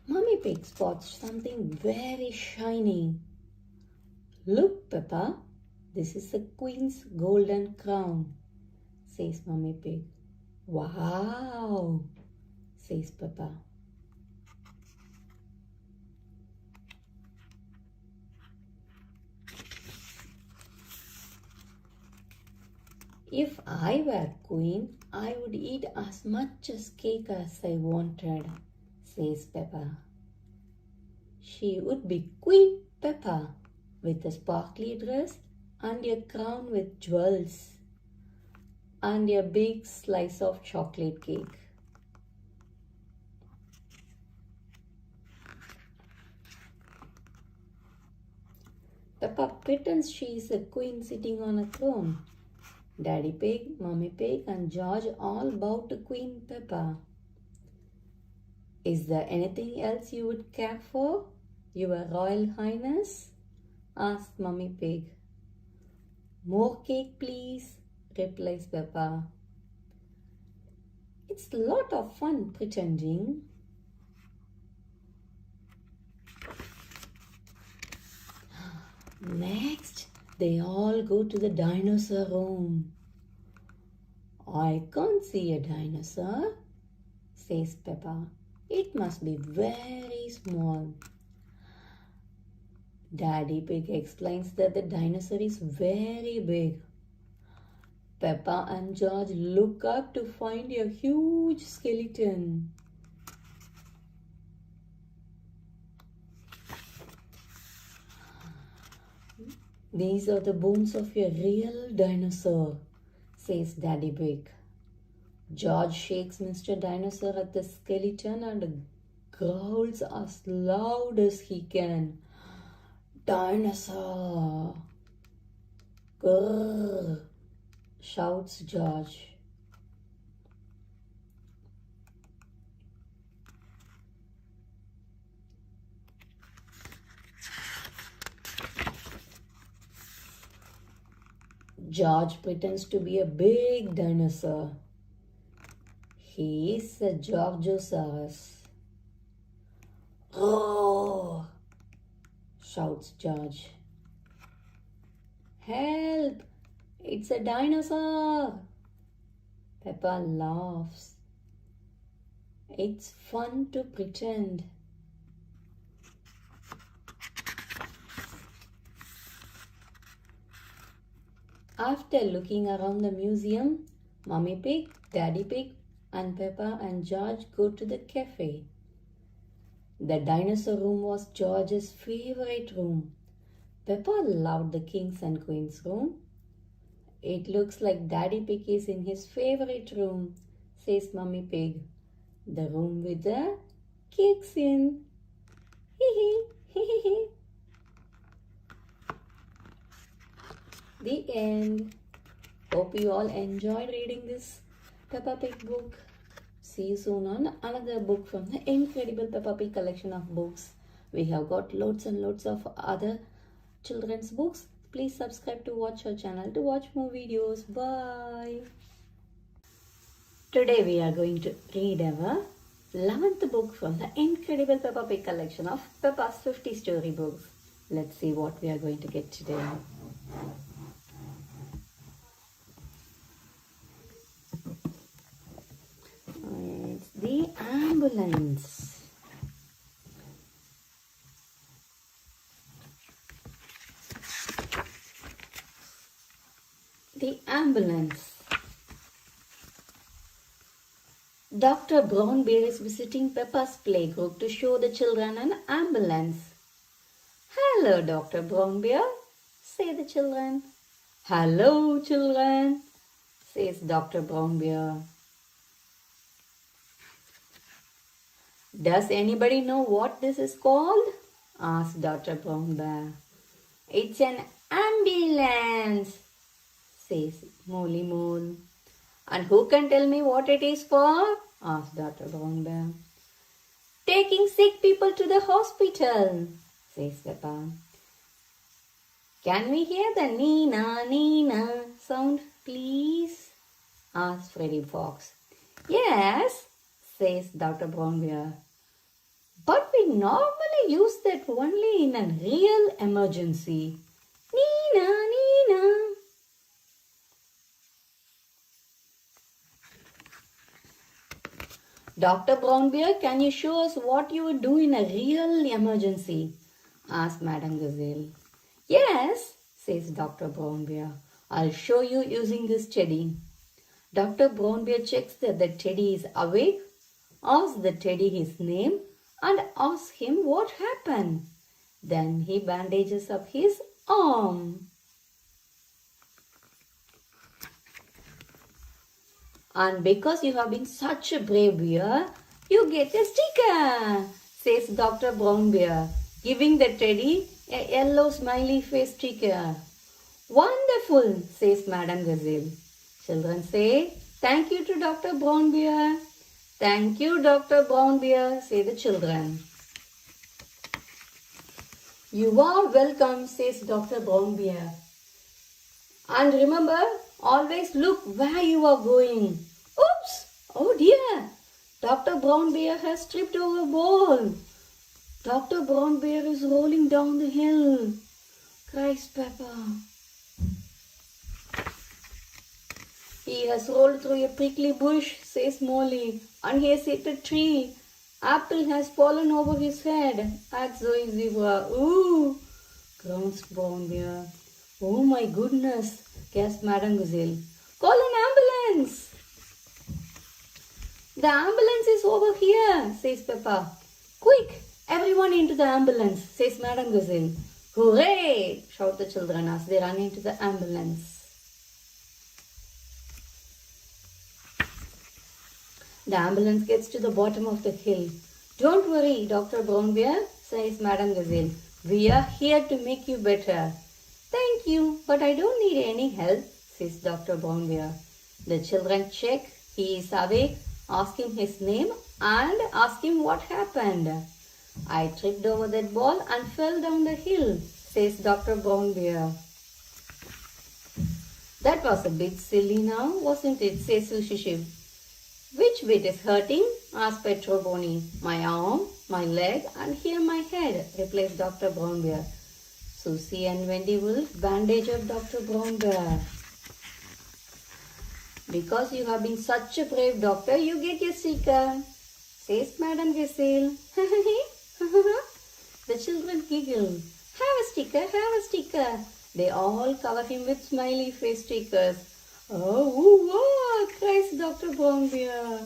Mummy Pig spots something very shiny. Look, Peppa, this is the Queen's golden crown, says Mummy Pig. Wow, says Peppa. If I were queen, I would eat as much as cake as I wanted, says Peppa. She would be Queen Peppa with a sparkly dress and a crown with jewels and a big slice of chocolate cake. Peppa pretends she is a queen sitting on a throne. Daddy Pig, Mummy Pig and George all bow to Queen Peppa. Is there anything else you would care for, Your Royal Highness? asked Mummy Pig. More cake, please, replies Peppa. It's a lot of fun pretending. Next, they all go to the dinosaur room. I can't see a dinosaur, says Peppa. It must be very small. Daddy Pig explains that the dinosaur is very big. Peppa and George look up to find a huge skeleton. These are the bones of a real dinosaur, says Daddy Pig. George shakes Mr. Dinosaur at the skeleton and growls as loud as he can. Dinosaur! Grrr! Shouts George. George pretends to be a big dinosaur. He is a Georgosaurus. Roar! Shouts George. Help! It's a dinosaur! Peppa laughs. It's fun to pretend. After looking around the museum, Mummy Pig, Daddy Pig, and Peppa and George go to the cafe. The dinosaur room was George's favorite room. Peppa loved the kings and queens room. It looks like Daddy Pig is in his favorite room, says Mummy Pig. The room with the cakes in. Hee hee hee hee hee. The end. Hope you all enjoyed reading this Peppa Pig book. See you soon on another book from the Incredible Peppa Pig collection of books. We have got loads and loads of other children's books. Please subscribe to watch our channel to watch more videos. Bye. Today we are going to read our 11th book from the Incredible Peppa Pig collection of Peppa's 50 storybooks. Let's see what we are going to get today. It's the ambulance. The ambulance. Dr. Brownbear is visiting Peppa's playgroup to show the children an ambulance. Hello, Dr. Brownbear, say the children. Hello, children, says Dr. Brownbear. Does anybody know what this is called? Asked Dr. Brownbear. It's an ambulance, says Molly Mole. And who can tell me what it is for? Asked Dr. Brownbear. Taking sick people to the hospital, says Peppa. Can we hear the Nina, Nina sound, please? Asked Freddy Fox. Yes, says Dr. Brownbear. But we normally use that only in a real emergency. Nina, Nina. Dr. Brownbear, can you show us what you would do in a real emergency? Asked Madame Gazelle. Yes, says Dr. Brownbear. I'll show you using this teddy. Dr. Brownbear checks that the teddy is awake, asks the teddy his name, and asks him what happened. Then he bandages up his arm. And because you have been such a brave bear, you get a sticker, says Dr. Brownbear, giving the teddy a yellow smiley face sticker. Wonderful, says Madame Gazelle. Children say, thank you to Dr. Brownbear. Thank you, Dr. Brownbear, say the children. You are welcome, says Dr. Brownbear. And remember, always look where you are going. Oops! Oh dear! Dr. Brownbear has tripped over a ball. Dr. Brownbear is rolling down the hill, cries Peppa. He has rolled through a prickly bush, says Molly, and he has hit a tree. Apple has fallen over his head, adds Zoe Zebra. Ooh, groans Brownbear. Oh my goodness, gasped Madame Gazelle. Call an ambulance. The ambulance is over here, says Peppa. Quick, everyone into the ambulance, says Madame Gazelle. Hooray! Shout the children as they run into the ambulance. The ambulance gets to the bottom of the hill. Don't worry, Dr. Brown Bear, says Madame Gazelle. We are here to make you better. Thank you, but I don't need any help, says Dr. Brown Bear. The children check. He is awake, ask him his name and ask him what happened. I tripped over that ball and fell down the hill, says Dr. Brown Bear. That was a bit silly now, wasn't it, says Sushi. Which bit is hurting? asked Pedro Bonnie. My arm, my leg, and here my head, replies Dr. Brown Bear. Susie and Wendy Wolf bandage up Dr. Brown Bear. Because you have been such a brave doctor, you get your sticker, says Madame Gazelle. The children giggle. Have a sticker, have a sticker. They all cover him with smiley face stickers. Oh, wow, cries Dr. Brown Bear.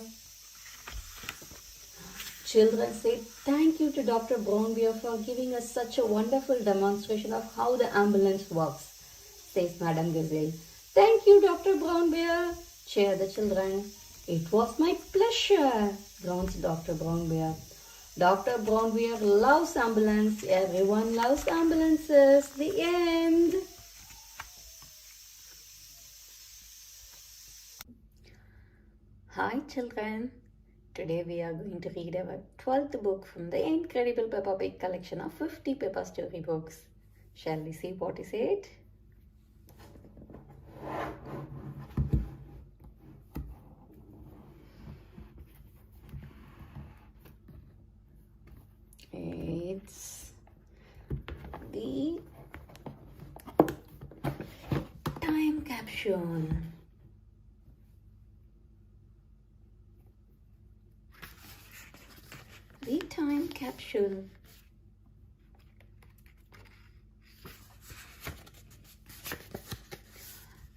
Children say thank you to Dr. Brown Bear for giving us such a wonderful demonstration of how the ambulance works, says Madame Gazelle. Thank you, Dr. Brown Bear, cheer the children. It was my pleasure, groans Dr. Brown Bear. Dr. Brown Bear loves ambulance. Everyone loves ambulances. The end. Hi children. Today we are going to read our 12th book from the Incredible Peppa Pig Collection of 50 Peppa storybooks. Shall we see what is it? It's the time capsule. The time capsule.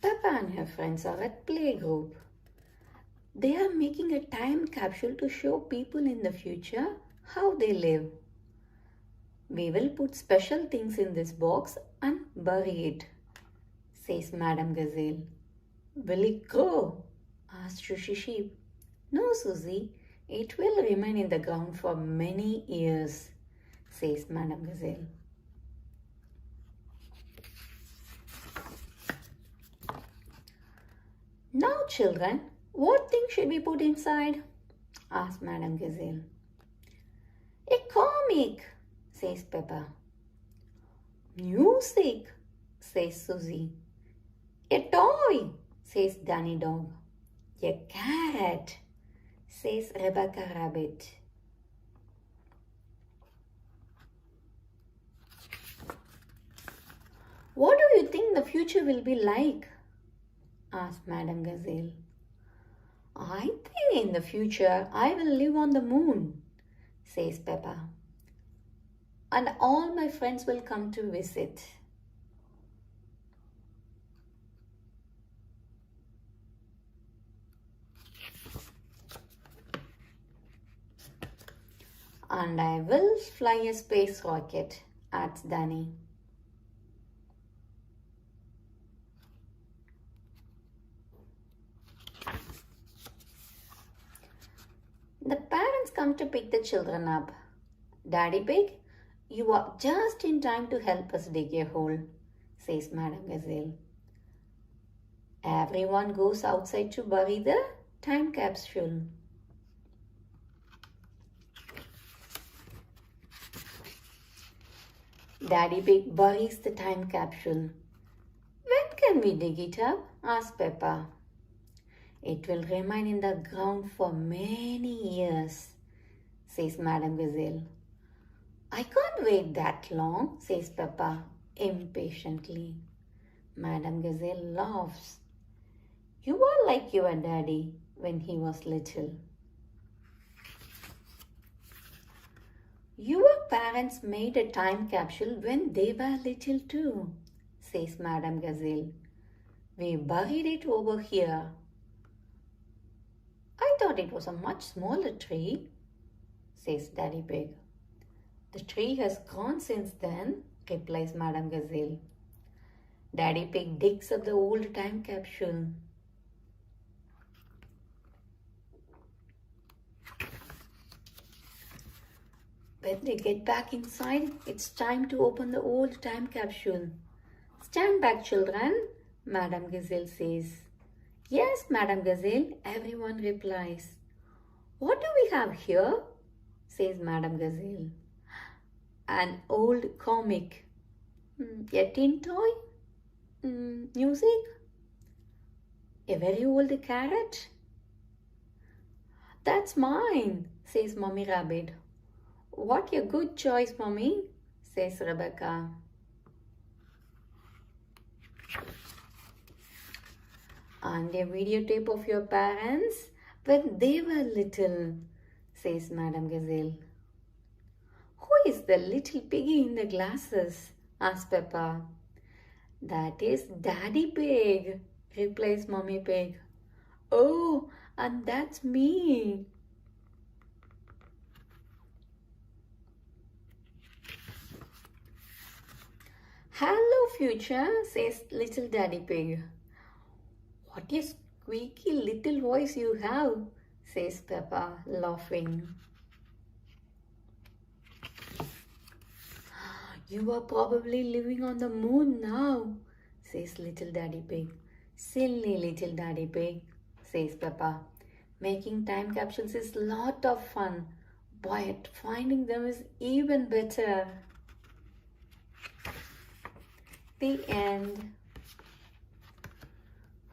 Peppa and her friends are at playgroup. They are making a time capsule to show people in the future how they live. We will put special things in this box and bury it, says Madame Gazelle. Will it grow? asked Sushi Sheep. No, Susie. It will remain in the ground for many years, says Madame Gazelle. Now, children, what thing should we put inside? asked Madame Gazelle. A comic, says Peppa. Music, says Susie. A toy, says Danny Dog. A cat, says Rebecca Rabbit. What do you think the future will be like? asked Madame Gazelle. I think in the future I will live on the moon, says Peppa. And all my friends will come to visit. And I will fly a space rocket, adds Danny. The parents come to pick the children up. Daddy Pig, you are just in time to help us dig a hole, says Madame Gazelle. Everyone goes outside to bury the time capsule. Daddy Pig buries the time capsule. When can we dig it up? asks Peppa. It will remain in the ground for many years, says Madame Gazelle. I can't wait that long, says Peppa impatiently. Madame Gazelle laughs. You are like your daddy when he was little. Your parents made a time capsule when they were little too, says Madame Gazelle. We buried it over here. I thought it was a much smaller tree, says Daddy Pig. The tree has gone since then, replies Madam Gazelle. Daddy Pig digs up the old time capsule. When they get back inside, it's time to open the old time capsule. Stand back, children, Madam Gazelle says. Yes, Madam Gazelle, everyone replies. What do we have here? Says Madam Gazelle. An old comic. A tin toy? Music? A very old carrot? That's mine, says Mummy Rabbit. What a good choice, Mummy, says Rebecca. And a videotape of your parents when they were little, says Madam Gazelle. Who is the little piggy in the glasses? Asks Peppa. That is Daddy Pig, replies Mummy Pig. Oh, and that's me. Hello, future, says little Daddy Pig. What a squeaky little voice you have, says Peppa, laughing. You are probably living on the moon now, says little Daddy Pig. Silly little Daddy Pig, says Peppa. Making time capsules is a lot of fun, but finding them is even better. The end.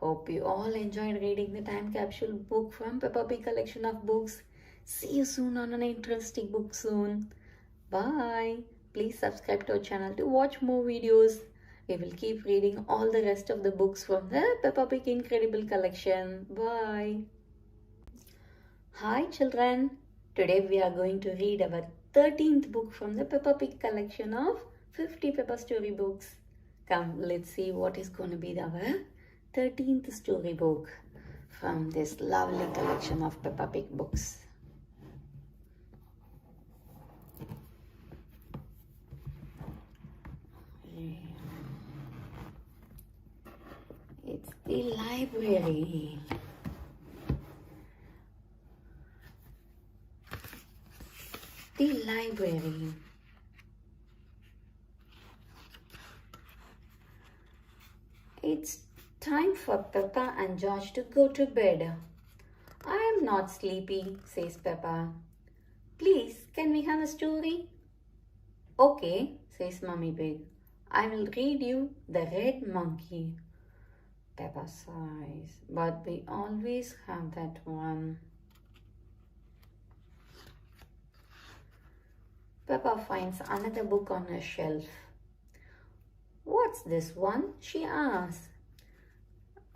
Hope you all enjoyed reading the time capsule book from Peppa Pig Collection of Books. See you soon on an interesting book soon. Bye. Please subscribe to our channel to watch more videos. We will keep reading all the rest of the books from the Peppa Pig Incredible Collection. Bye. Hi children. Today we are going to read our 13th book from the Peppa Pig Collection of 50 Peppa storybooks. Come, let's see what is going to be our 13th storybook from this lovely collection of Peppa Pig books. It's the library. The library. It's time for Peppa and George to go to bed. I am not sleepy, says Peppa. Please, can we have a story? Okay, says Mummy Pig. I will read you The Red Monkey. Peppa sighs, but we always have that one. Peppa finds another book on her shelf. What's this one? She asks.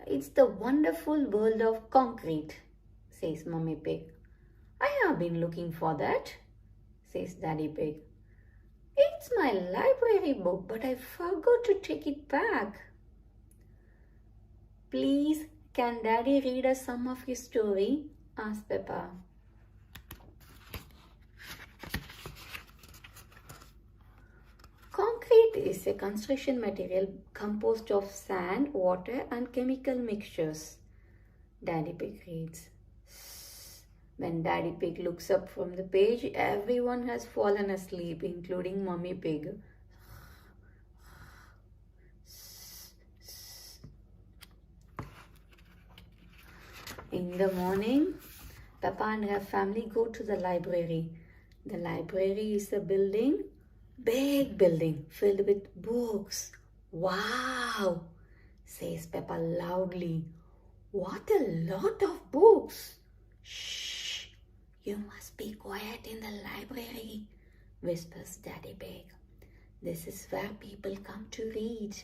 It's The Wonderful World of Concrete, says Mummy Pig. I have been looking for that, says Daddy Pig. It's my library book, but I forgot to take it back. Please, can Daddy read us some of his story? Asks Peppa. Concrete is a construction material composed of sand, water and chemical mixtures. Daddy Pig reads. When Daddy Pig looks up from the page, everyone has fallen asleep, including Mummy Pig. In the morning, Peppa and her family go to the library. The library is a building, big building filled with books. Wow, says Peppa loudly. What a lot of books. Shh, you must be quiet in the library, whispers Daddy Pig. This is where people come to read.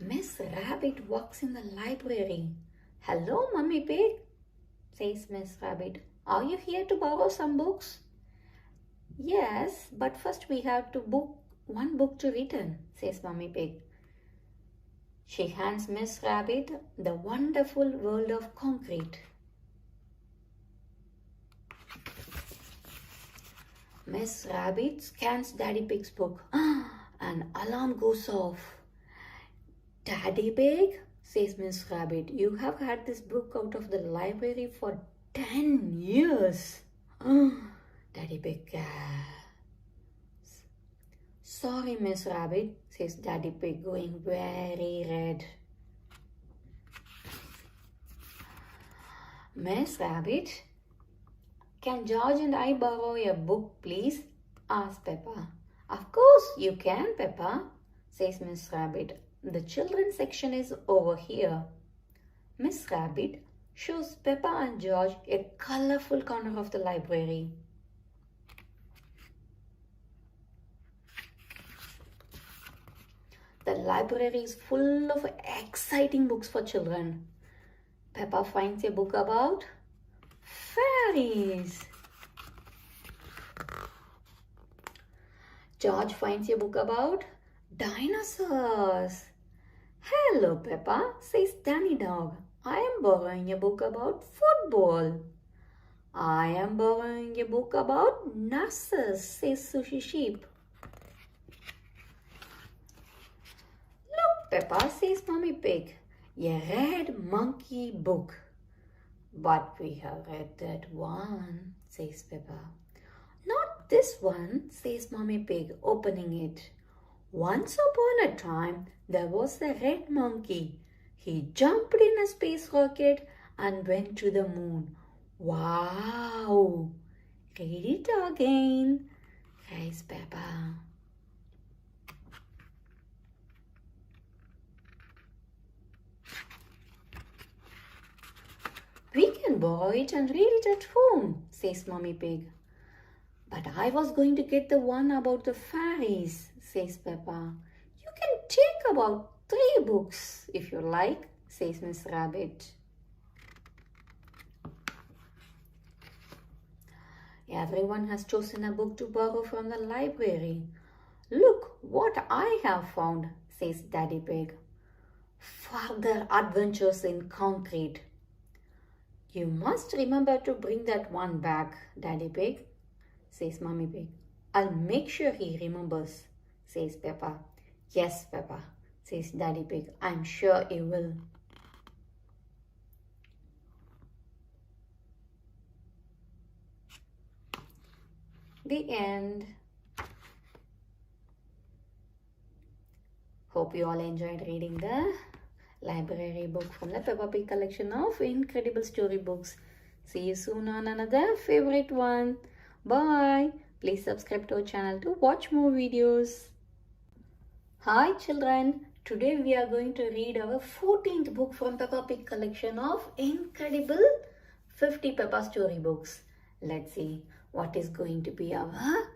Miss Rabbit walks in the library. Hello, Mummy Pig, says Miss Rabbit. Are you here to borrow some books? Yes, but first we have to book one book to return, says Mummy Pig. She hands Miss Rabbit The Wonderful World of Concrete. Miss Rabbit scans Daddy Pig's book. An alarm goes off. Daddy Pig, says Miss Rabbit, you have had this book out of the library for 10 years. Daddy Pig gasps. Sorry, Miss Rabbit, says Daddy Pig, going very red. Miss Rabbit, can George and I borrow a book, please? Asks Peppa. Of course you can, Peppa, says Miss Rabbit. The children's section is over here. Miss Rabbit shows Peppa and George a colorful corner of the library. The library is full of exciting books for children. Peppa finds a book about fairies. George finds a book about dinosaurs. Hello, Peppa, says Danny Dog. I am borrowing a book about football. I am borrowing a book about nurses, says Sushi Sheep. Look, Peppa, says Mummy Pig, a red monkey book. But we have read that one, says Peppa. Not this one, says Mummy Pig, opening it. Once upon a time, there was a red monkey. He jumped in a space rocket and went to the moon. Wow! Read it again, cries Peppa. We can borrow it and read it at home, says Mummy Pig. But I was going to get the one about the fairies, says Peppa. You can take about 3 books if you like, says Miss Rabbit. Everyone has chosen a book to borrow from the library. Look what I have found, says Daddy Pig. Further Adventures in Concrete. You must remember to bring that one back, Daddy Pig, says Mummy Pig. I'll make sure he remembers, says Peppa. Yes, Peppa, says Daddy Pig. I'm sure he will. The end. Hope you all enjoyed reading the library book from the Peppa Pig collection of incredible storybooks. See you soon on another favorite one. Bye. Please subscribe to our channel to watch more videos. Hi children. Today we are going to read our 14th book from Peppa Pig collection of incredible 50 Peppa storybooks. Let's see what is going to be our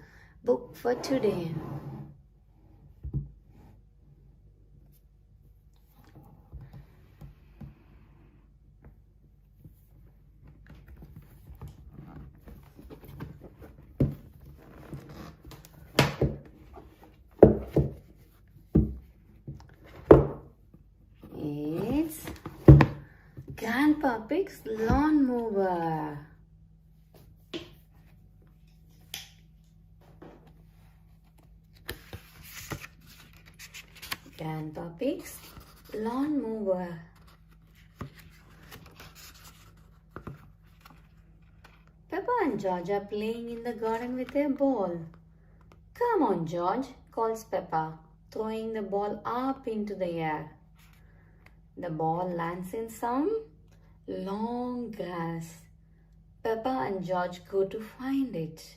book for today. It's Grandpa Pig's lawnmower. Grandpa Pig's lawnmower. Peppa and George are playing in the garden with a ball. Come on, George, calls Peppa, throwing the ball up into the air. The ball lands in some long grass. Peppa and George go to find it.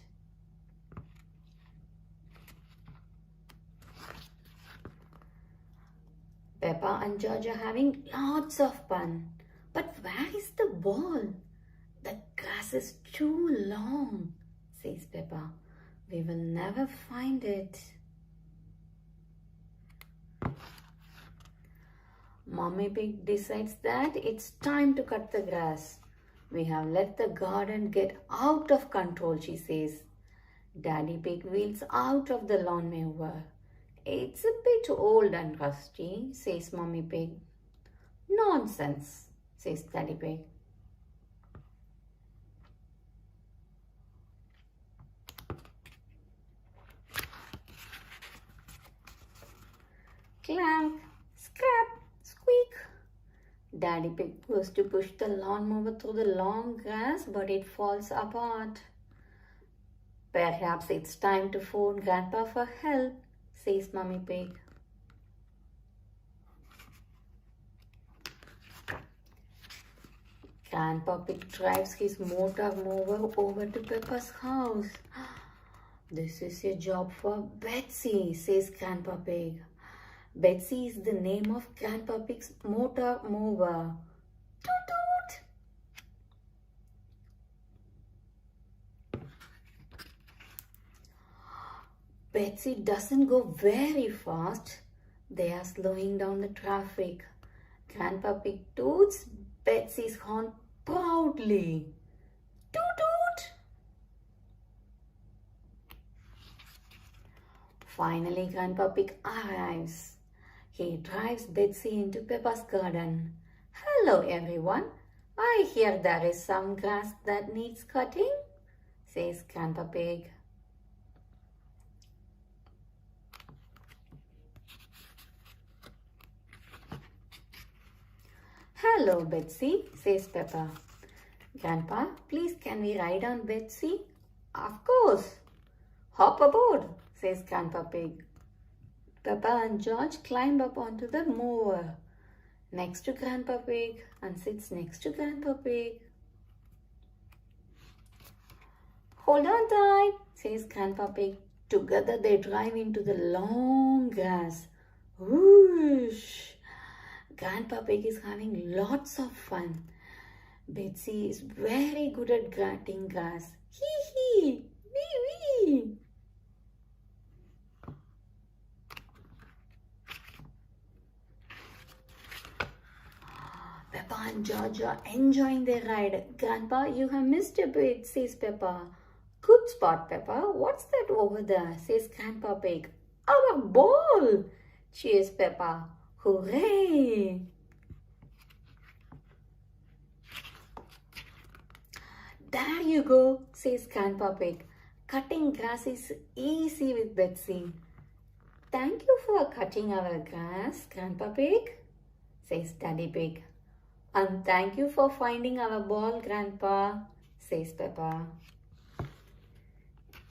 Peppa and George are having lots of fun. But where is the ball? The grass is too long, says Peppa. We will never find it. Mummy Pig decides that it's time to cut the grass. We have let the garden get out of control, she says. Daddy Pig wheels out of the lawnmower. It's a bit old and rusty, says Mummy Pig. Nonsense, says Daddy Pig. Clank, scrap, squeak. Daddy Pig goes to push the lawnmower through the long grass, but it falls apart. Perhaps it's time to phone Grandpa for help, says Mummy Pig. Grandpa Pig drives his motor mower over to Peppa's house. This is a job for Betsy, says Grandpa Pig. Betsy is the name of Grandpa Pig's motor mower. Toot toot! Betsy doesn't go very fast. They are slowing down the traffic. Grandpa Pig toots Betsy's horn proudly. Toot toot! Finally, Grandpa Pig arrives. He drives Betsy into Peppa's garden. Hello, everyone. I hear there is some grass that needs cutting, says Grandpa Pig. Hello, Betsy, says Peppa. Grandpa, please can we ride on Betsy? Of course. Hop aboard, says Grandpa Pig. Peppa and George climb up onto the mower next to Grandpa Pig and sits next to Grandpa Pig. Hold on tight, says Grandpa Pig. Together they drive into the long grass. Whoosh! Grandpa Pig is having lots of fun. Betsy is very good at cutting grass. Hee hee! Wee wee! Peppa and George are enjoying their ride. Grandpa, you have missed a bit, says Peppa. Good spot, Peppa. What's that over there, says Grandpa Pig. Our ball, cheers Peppa. Hooray! There you go, says Grandpa Pig. Cutting grass is easy with Betsy. Thank you for cutting our grass, Grandpa Pig, says Daddy Pig. And thank you for finding our ball, Grandpa, says Peppa.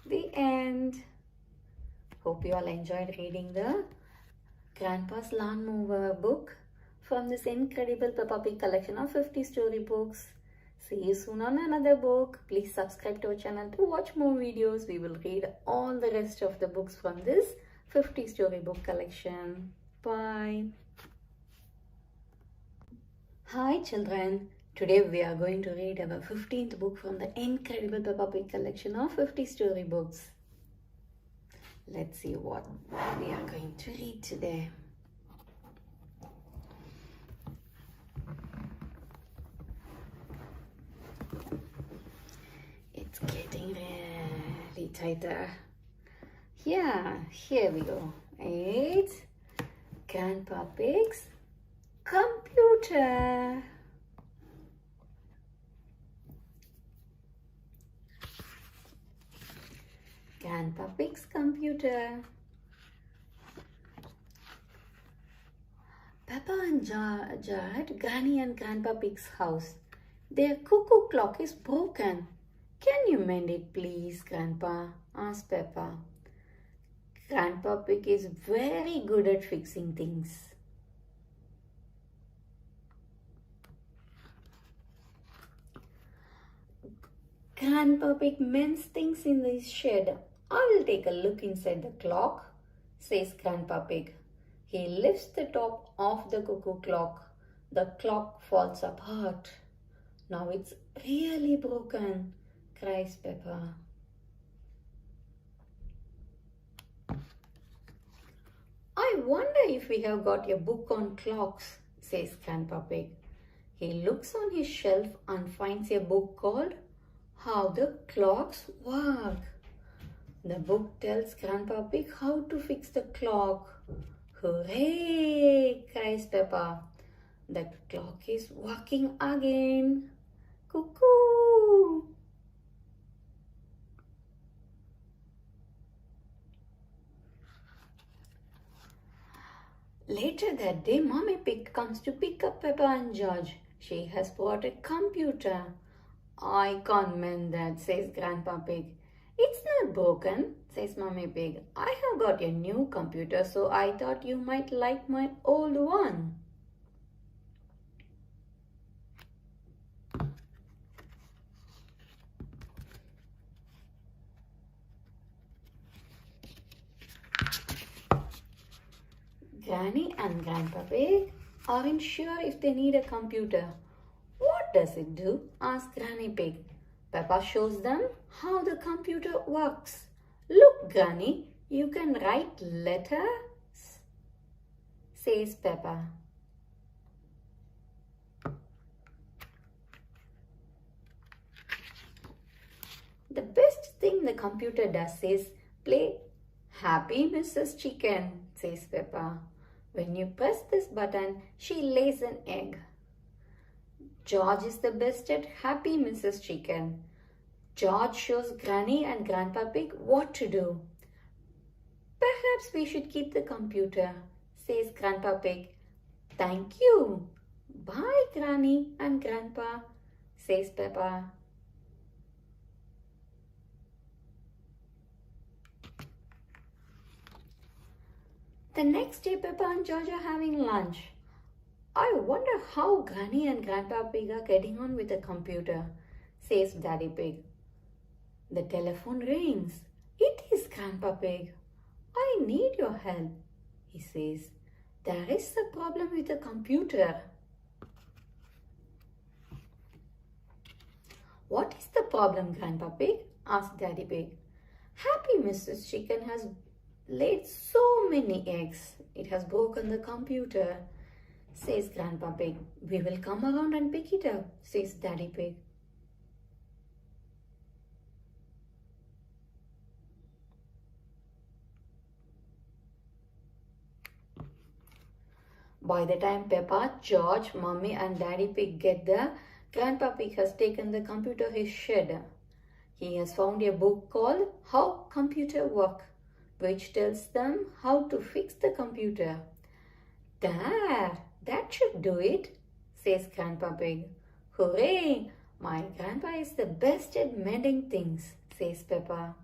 The end. Hope you all enjoyed reading the Grandpa's Lawnmower book from this Incredible Peppa Pig collection of 50 storybooks. See you soon on another book. Please subscribe to our channel to watch more videos. We will read all the rest of the books from this 50 storybook collection. Bye. Hi children. Today we are going to read our 15th book from the Incredible Peppa Pig collection of 50 storybooks. Let's see what we are going to read today. It's getting really tighter. Yeah, here we go. It's Grandpa Pig's computer. Grandpa Pig's computer. Peppa and George are at Granny and Grandpa Pig's house. Their cuckoo clock is broken. Can you mend it please, Grandpa? Asked Peppa. Grandpa Pig is very good at fixing things. Grandpa Pig mends things in his shed. I will take a look inside the clock, says Grandpa Pig. He lifts the top of the cuckoo clock. The clock falls apart. Now it's really broken, cries Peppa. I wonder if we have got a book on clocks, says Grandpa Pig. He looks on his shelf and finds a book called How the Clocks Work. The book tells Grandpa Pig how to fix the clock. Hooray! Cries Peppa. The clock is working again. Cuckoo! Later that day, Mommy Pig comes to pick up Peppa and George. She has brought a computer. I can't mend that, says Grandpa Pig. It's not broken, says Mommy Pig. I have got a new computer, so I thought you might like my old one. Granny and Grandpa Pig aren't sure if they need a computer. What does it do? Asks Granny Pig. Peppa shows them how the computer works. Look, Granny, you can write letters, says Peppa. The best thing the computer does is play Happy Mrs. Chicken, says Peppa. When you press this button, she lays an egg. George is the best at Happy Mrs. Chicken. George shows Granny and Grandpa Pig what to do. Perhaps we should keep the computer, says Grandpa Pig. Thank you. Bye, Granny and Grandpa, says Peppa. The next day, Peppa and George are having lunch. I wonder how Granny and Grandpa Pig are getting on with the computer, says Daddy Pig. The telephone rings. It is Grandpa Pig. I need your help, he says. There is a problem with the computer. What is the problem, Grandpa Pig? Asked Daddy Pig. Happy Mrs. Chicken has laid so many eggs. It has broken the computer, says Grandpa Pig. We will come around and pick it up, says Daddy Pig. By the time Peppa, George, Mummy and Daddy Pig get there, Grandpa Pig has taken the computer to his shed. He has found a book called How Computer Work, which tells them how to fix the computer. There, that should do it, says Grandpa Pig. Hooray! My grandpa is the best at mending things, says Peppa.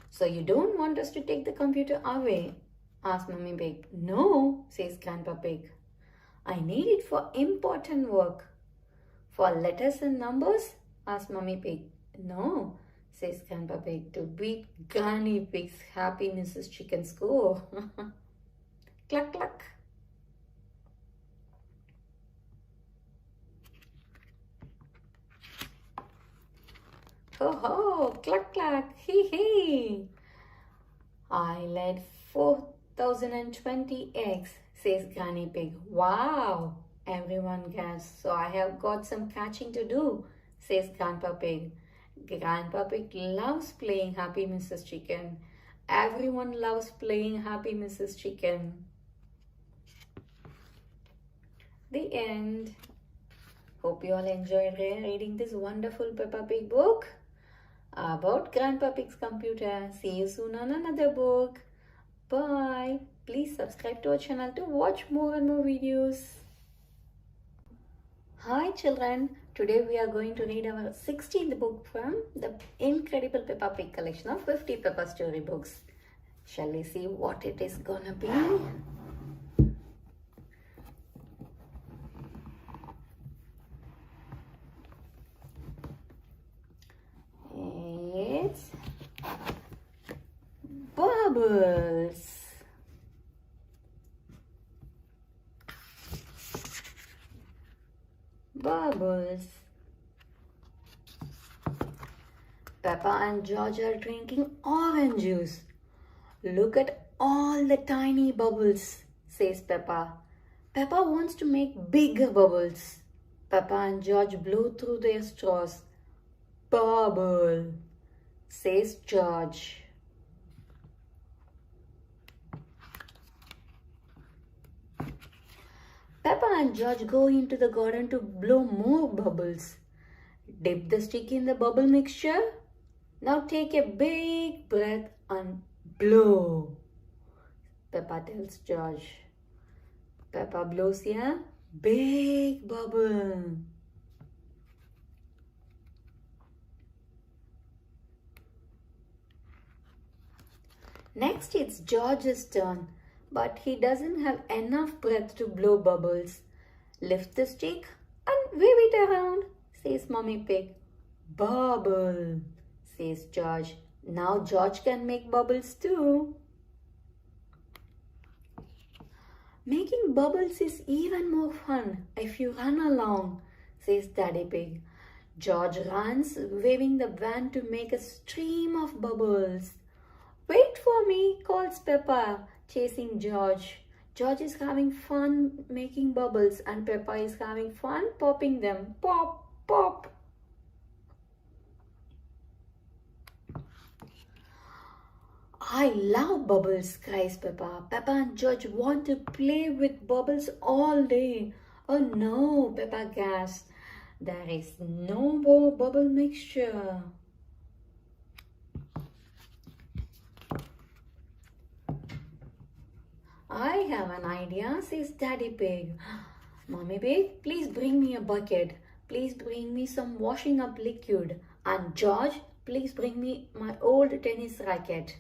So you don't want us to take the computer away? Asks Mummy Pig. No, says Grandpa Pig. I need it for important work. For letters and numbers? Asks Mummy Pig. No, says Grandpa Pig, to beat Granny Pig's Happy Mrs. Chicken score. Cluck cluck. Ho ho, cluck cluck, hee hee. I laid 4,020 eggs, says Granny Pig. Wow, everyone gasps. So I have got some catching to do, says Grandpa Pig. Grandpa Pig loves playing Happy Mrs. Chicken. Everyone loves playing Happy Mrs. Chicken. The end. Hope you all enjoyed reading this wonderful Peppa Pig book about Grandpa Pig's computer. See you soon on another book. Bye. Please subscribe to our channel to watch more and more videos. Hi children. Today we are going to read our 16th book from the Incredible Peppa Pig Collection of 50 Peppa story books. Shall we see what it is gonna be? It's Bubbles. Bubbles. Peppa and George are drinking orange juice. Look at all the tiny bubbles, says Peppa. Peppa wants to make bigger bubbles. Peppa and George blow through their straws. Bubble, says George. Peppa and George go into the garden to blow more bubbles. Dip the stick in the bubble mixture. Now take a big breath and blow. Peppa tells George. Peppa blows a big bubble. Next it's George's turn, but he doesn't have enough breath to blow bubbles. Lift the stick and wave it around, says Mummy Pig. Bubble, says George. Now George can make bubbles too. Making bubbles is even more fun if you run along, says Daddy Pig. George runs, waving the wand to make a stream of bubbles. Wait for me, calls Peppa, chasing George. George is having fun making bubbles and Peppa is having fun popping them. Pop, pop. I love bubbles, cries Peppa. Peppa and George want to play with bubbles all day. Oh no, Peppa gasps. There is no more bubble mixture. I have an idea, says Daddy Pig. Mommy Pig, please bring me a bucket. Please bring me some washing up liquid. And George, please bring me my old tennis racket.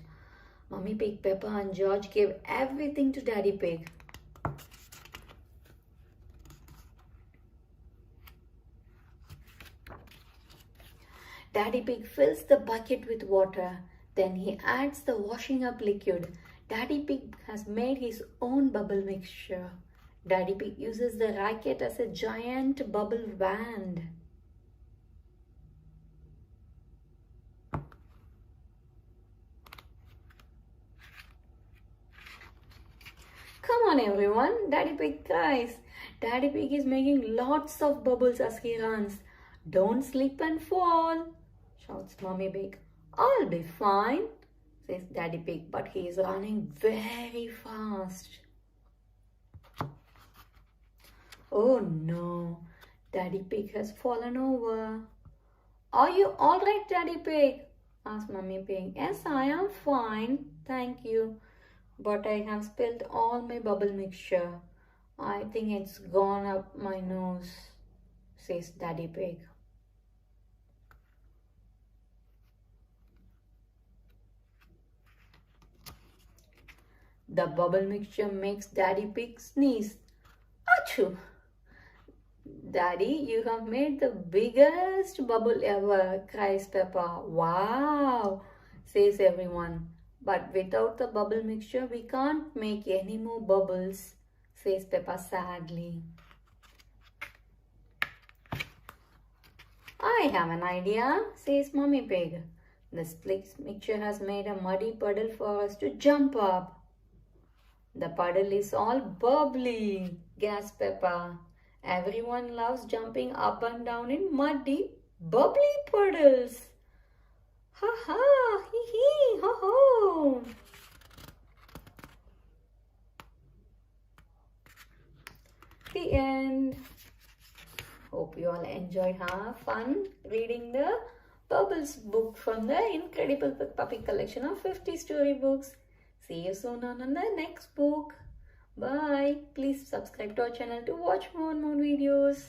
Mommy Pig, Peppa and George gave everything to Daddy Pig. Daddy Pig fills the bucket with water. Then he adds the washing up liquid. Daddy Pig has made his own bubble mixture. Daddy Pig uses the racket as a giant bubble wand. Come on everyone, Daddy Pig cries. Daddy Pig is making lots of bubbles as he runs. Don't slip and fall, shouts Mommy Pig. I'll be fine, says Daddy Pig, but he is running very fast. Oh no, Daddy Pig has fallen over. Are you alright, Daddy Pig? Asked Mommy Pig. Yes, I am fine, thank you. But I have spilled all my bubble mixture. I think it's gone up my nose, says Daddy Pig. The bubble mixture makes Daddy Pig sneeze. Achoo! Daddy, you have made the biggest bubble ever, cries Peppa. Wow, says everyone. But without the bubble mixture, we can't make any more bubbles, says Peppa sadly. I have an idea, says Mommy Pig. The split mixture has made a muddy puddle for us to jump up. The puddle is all bubbly, gasped Peppa. Everyone loves jumping up and down in muddy, bubbly puddles. Ha ha, hee hee, ho ho. The end. Hope you all enjoyed our fun reading the Bubbles book from the Incredible Peppa Pig Collection of 50 storybooks. See you soon on the next book. Bye. Please subscribe to our channel to watch more and more videos.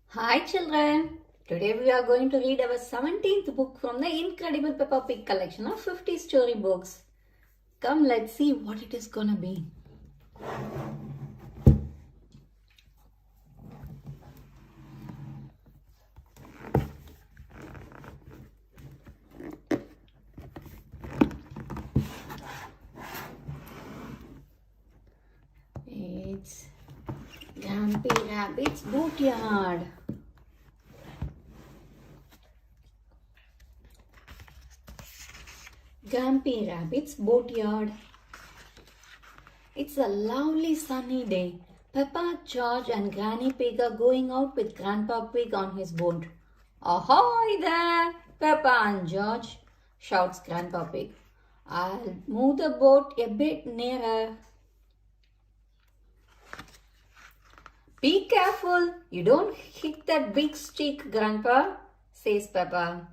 Hi children. Today we are going to read our 17th book from the Incredible Peppa Pig Collection of 50 storybooks. Come, let's see what it is gonna be. It's Grumpy Rabbit's boatyard. Grumpy Rabbit's boatyard. It's a lovely sunny day. Peppa, George and Granny Pig are going out with Grandpa Pig on his boat. Ahoy there, Peppa and George, shouts Grandpa Pig. I'll move the boat a bit nearer. Be careful, you don't hit that big stick, Grandpa, says Peppa.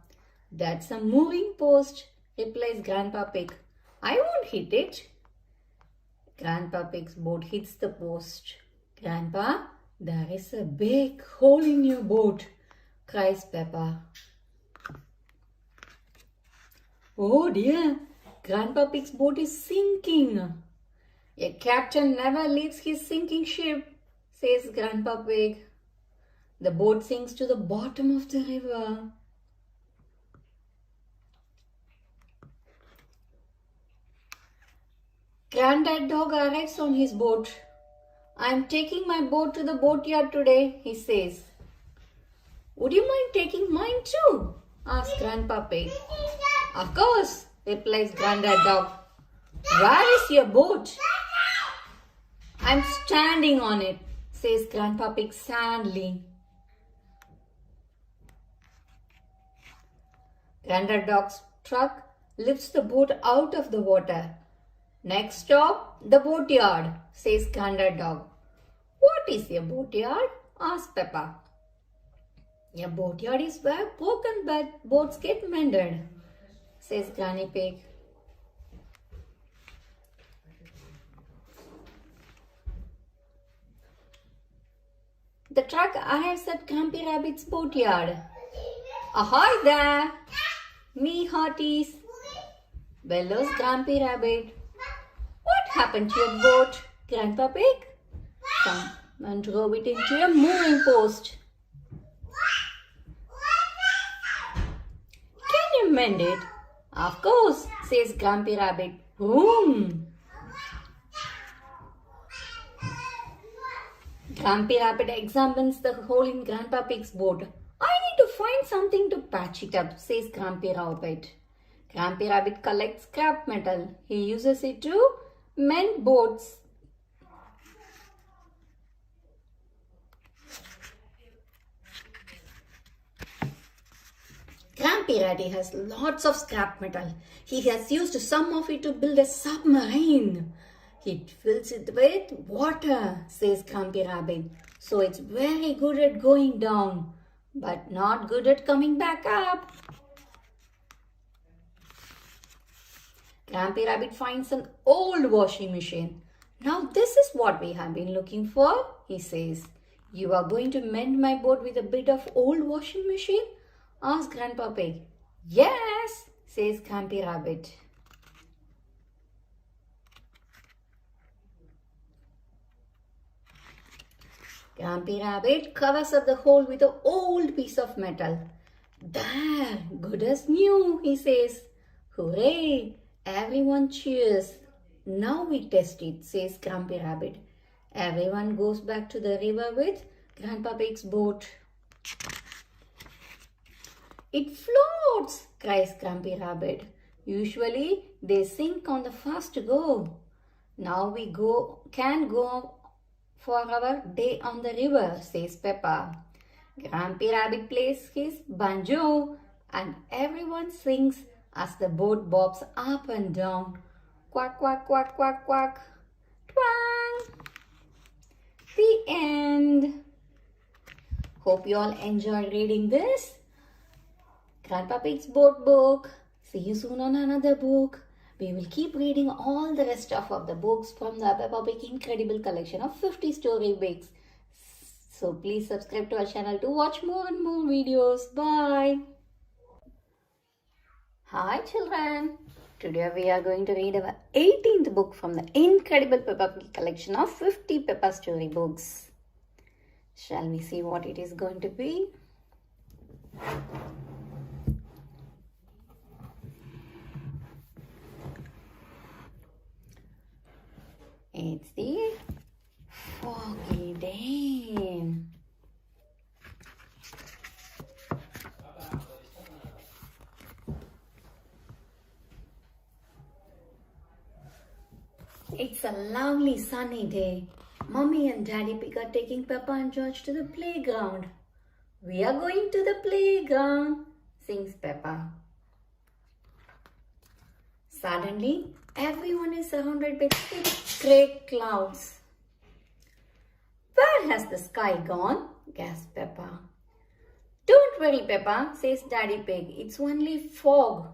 That's a moving post, replies Grandpa Pig. I won't hit it. Grandpa Pig's boat hits the post. Grandpa, there is a big hole in your boat, cries Peppa. Oh dear, Grandpa Pig's boat is sinking. A captain never leaves his sinking ship, says Grandpa Pig. The boat sinks to the bottom of the river. Grandad Dog arrives on his boat. I am taking my boat to the boatyard today, he says. Would you mind taking mine too? Asks Grandpa Pig. Of course, replies Grandad Dog. Where is your boat? I'm standing on it, says Grandpa Pig sadly. Grandad Dog's truck lifts the boat out of the water. Next stop, the boatyard, says Grandad Dog. What is a boatyard? Asks Peppa. A boatyard is where broken boats get mended, says Granny Pig. The truck arrives at Grumpy Rabbit's boatyard. Ahoy there! Me hearties! Bellows Grumpy Rabbit. What happened to your boat, Grandpa Pig? Someone drove it into a moving post. Can you mend it? Of course, says Grumpy Rabbit. Boom! Grumpy Rabbit examines the hole in Grandpa Pig's boat. I need to find something to patch it up, says Grumpy Rabbit. Grumpy Rabbit collects scrap metal. He uses it to mend boats. Grumpy Rabbit has lots of scrap metal. He has used some of it to build a submarine. He fills it with water, says Grumpy Rabbit. So it's very good at going down, but not good at coming back up. Grumpy Rabbit finds an old washing machine. Now this is what we have been looking for, he says. You are going to mend my boat with a bit of old washing machine? Asks Grandpa Pig. Yes, says Grumpy Rabbit. Grumpy Rabbit covers up the hole with an old piece of metal. There, good as new, he says. Hooray! Everyone cheers. Now we test it, says Grumpy Rabbit. Everyone goes back to the river with Grandpa Pig's boat. It floats, cries Grumpy Rabbit. Usually they sink on the first go. Now we can go for our day on the river, says Peppa. Grumpy Rabbit plays his banjo and everyone sings as the boat bobs up and down. Quack, quack, quack, quack, quack. Twang! The end. Hope you all enjoyed reading this Grandpa Pig's boat book. See you soon on another book. We will keep reading all the rest of the books from the Peppa Pig Incredible Collection of 50 story books. So please subscribe to our channel to watch more and more videos. Bye. Hi children. Today we are going to read our 18th book from the Incredible Peppa Pig Collection of 50 Peppa story books. Shall we see what it is going to be? It's the foggy day. It's a lovely sunny day. Mummy and Daddy Pig are taking Peppa and George to the playground. We are going to the playground, sings Peppa. Suddenly, everyone is surrounded by thick grey clouds. Where Where has the sky gone? Gasped Peppa. Don't worry, Peppa, says Daddy Pig. It's only fog.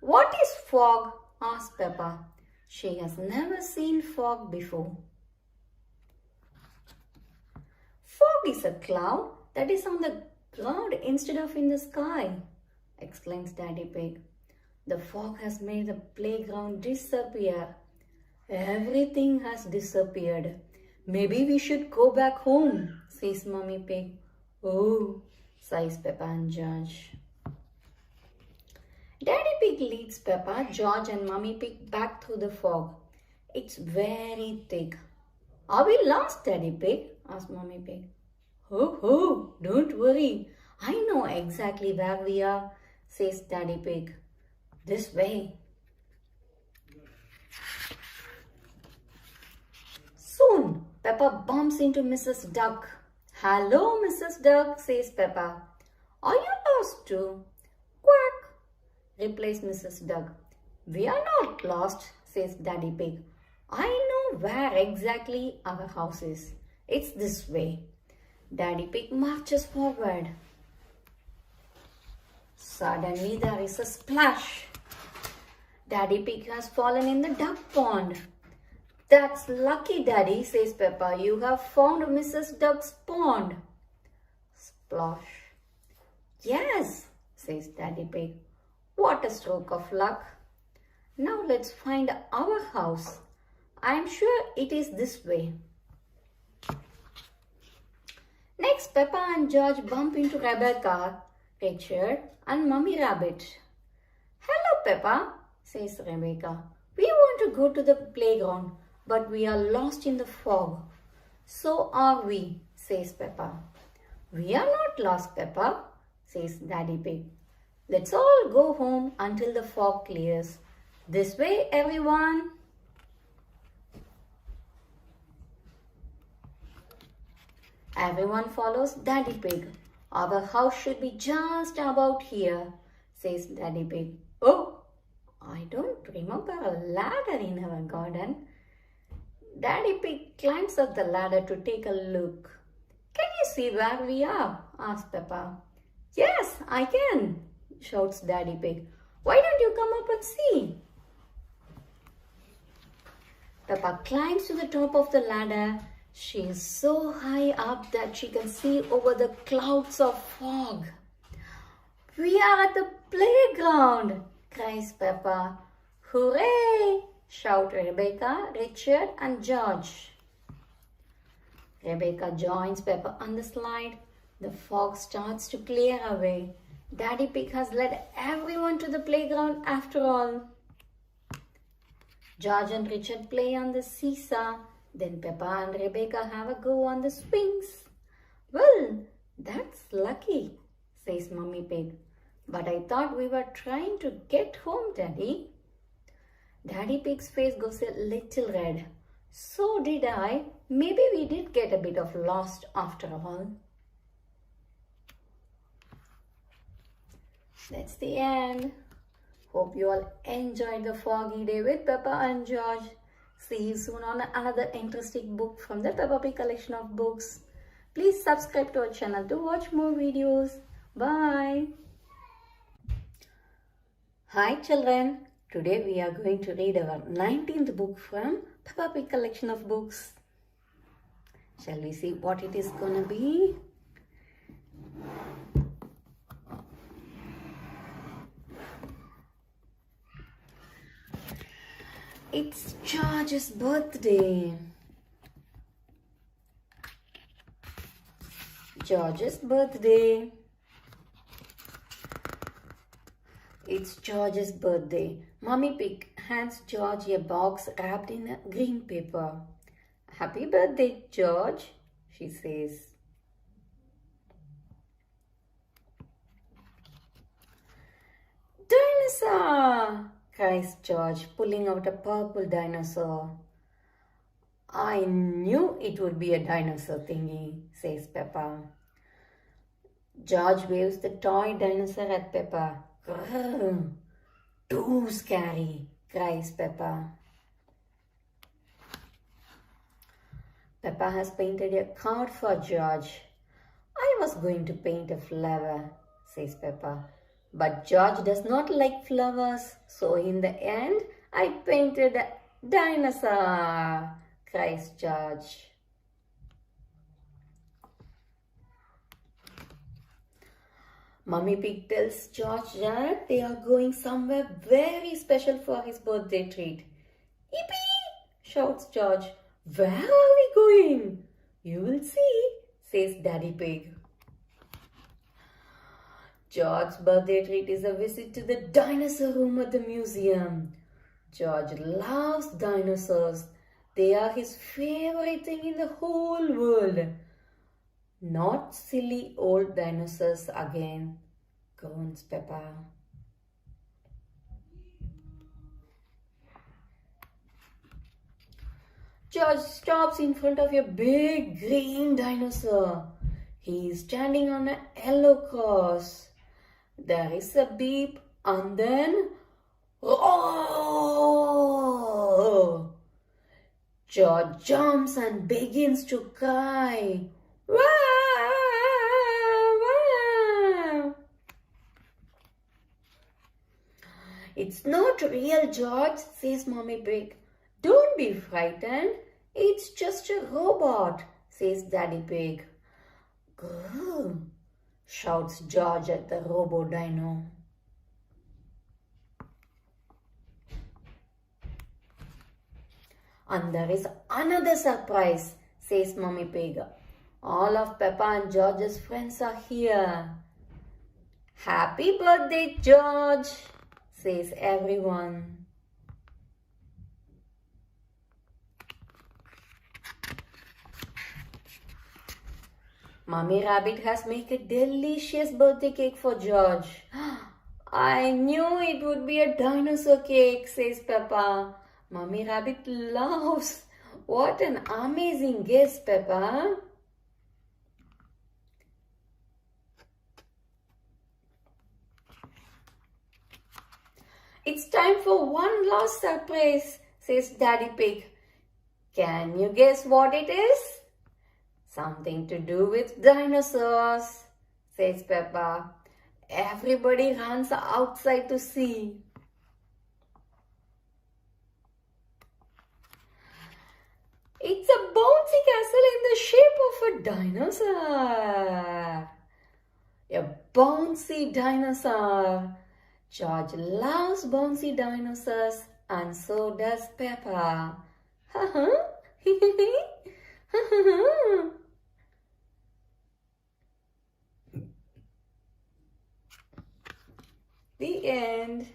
What is fog? Asked Peppa. She has never seen fog before. Fog is a cloud that is on the ground instead of in the sky, exclaims Daddy Pig. The fog has made the playground disappear. Everything has disappeared. Maybe we should go back home, says Mummy Pig. Oh, sighs Peppa and George. Daddy Pig leads Peppa, George and Mummy Pig back through the fog. It's very thick. Are we lost, Daddy Pig? Asked Mummy Pig. Oh, don't worry. I know exactly where we are, says Daddy Pig. This way. Soon, Peppa bumps into Mrs. Duck. Hello, Mrs. Duck, says Peppa. Are you lost too? Quack, replies Mrs. Duck. We are not lost, says Daddy Pig. I know where exactly our house is. It's this way. Daddy Pig marches forward. Suddenly there is a splash. Daddy Pig has fallen in the duck pond. That's lucky, Daddy, says Peppa. You have found Mrs. Duck's pond. Splash. Yes, says Daddy Pig. What a stroke of luck. Now let's find our house. I'm sure it is this way. Next, Peppa and George bump into Rebecca, Richard and Mummy Rabbit. Hello, Peppa, says Rebecca. We want to go to the playground, but we are lost in the fog. So are we, says Peppa. We are not lost, Peppa, says Daddy Pig. Let's all go home until the fog clears. This way, everyone. Everyone follows Daddy Pig. Our house should be just about here, says Daddy Pig. Oh, I don't remember a ladder in our garden. Daddy Pig climbs up the ladder to take a look. Can you see where we are? Asks Peppa. Yes, I can, shouts Daddy Pig. Why don't you come up and see? Peppa climbs to the top of the ladder. She is so high up that she can see over the clouds of fog. We are at the playground, cries Peppa. Hooray! Shout Rebecca, Richard and George. Rebecca joins Peppa on the slide. The fog starts to clear away. Daddy Pig has led everyone to the playground after all. George and Richard play on the seesaw. Then Peppa and Rebecca have a go on the swings. Well, that's lucky, says Mummy Pig. But I thought we were trying to get home, Daddy. Daddy Pig's face goes a little red. So did I. Maybe we did get a bit of lost after all. That's the end. Hope you all enjoyed the foggy day with Peppa and George. See you soon on another interesting book from the Peppa Pig collection of books. Please subscribe to our channel to watch more videos. Bye. Hi children. Today we are going to read our 19th book from Peppa Pig collection of books. Shall we see what it is gonna be? It's George's birthday. George's birthday. It's George's birthday. Mummy Pig hands George a box wrapped in a green paper. Happy birthday, George, she says. Dinosaur! Cries George, pulling out a purple dinosaur. I knew it would be a dinosaur thingy, says Peppa. George waves the toy dinosaur at Peppa. Grrr, too scary, cries Peppa. Peppa has painted a card for George. I was going to paint a flower, says Peppa. But George does not like flowers, so in the end, I painted a dinosaur, cries George. Mummy Pig tells George that they are going somewhere very special for his birthday treat. Yippee! Shouts George. Where are we going? You will see, says Daddy Pig. George's birthday treat is a visit to the dinosaur room at the museum. George loves dinosaurs. They are his favorite thing in the whole world. Not silly old dinosaurs again, groans Peppa. George stops in front of a big green dinosaur. He is standing on a yellow cross. There is a beep and then roar! George jumps and begins to cry. Wah, wah. It's not real, George, says Mommy Pig. Don't be frightened. It's just a robot, says Daddy Pig. Grrr, shouts George at the robo-dino. And there is another surprise, says Mommy Pig. All of Peppa and George's friends are here. Happy birthday, George, says everyone. Mummy Rabbit has made a delicious birthday cake for George. I knew it would be a dinosaur cake, says Peppa. Mummy Rabbit laughs. What an amazing guess, Peppa. It's time for one last surprise, says Daddy Pig. Can you guess what it is? Something to do with dinosaurs, says Peppa. Everybody runs outside to see. It's a bouncy castle in the shape of a dinosaur. A bouncy dinosaur. George loves bouncy dinosaurs and so does Peppa. The end.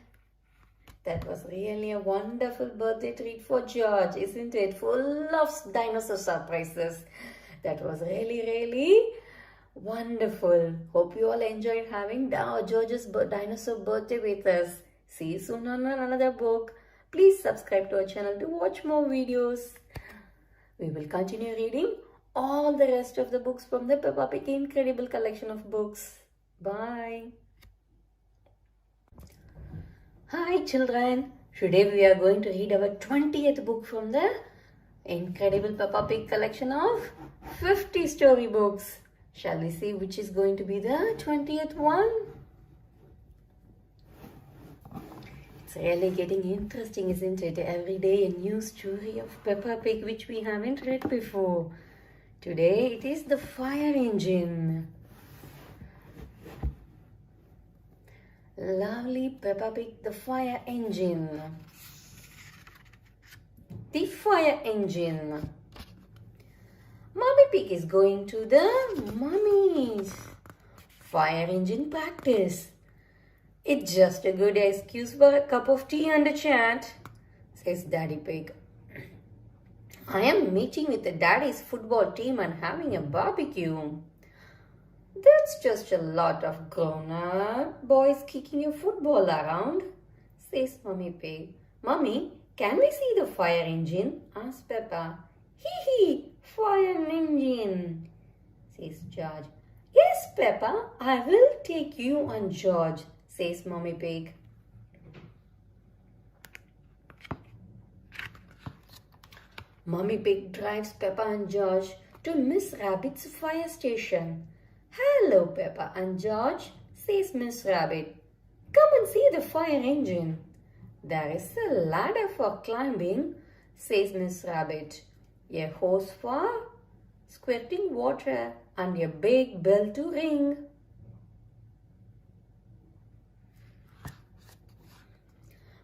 That was really a wonderful birthday treat for George, isn't it? Full of dinosaur surprises. That was really wonderful. Hope you all enjoyed having George's dinosaur birthday with us. See you soon on another book. Please subscribe to our channel to watch more videos. We will continue reading all the rest of the books from the Peppa Pig Incredible Collection of books. Bye. Hi children. Today we are going to read our 20th book from the Incredible Peppa Pig Collection of 50 storybooks. Shall we see which is going to be the 20th one? It's really getting interesting, isn't it? Every day a new story of Peppa Pig which we haven't read before. Today it is the fire engine. Lovely Peppa Pig, the fire engine. The fire engine. Mommy Pig is going to the mummy's fire engine practice. It's just a good excuse for a cup of tea and a chat, says Daddy Pig. I am meeting with the daddy's football team and having a barbecue. That's just a lot of grown-up boys kicking a football around, says Mommy Pig. Mommy, can we see the fire engine? Asks Peppa. Hee, fire engine, says George. Yes, Peppa, I will take you and George, says Mommy Pig. Mummy Pig drives Peppa and George to Miss Rabbit's fire station. Hello, Peppa and George, says Miss Rabbit. Come and see the fire engine. There is a ladder for climbing, says Miss Rabbit. A hose for squirting water and a big bell to ring.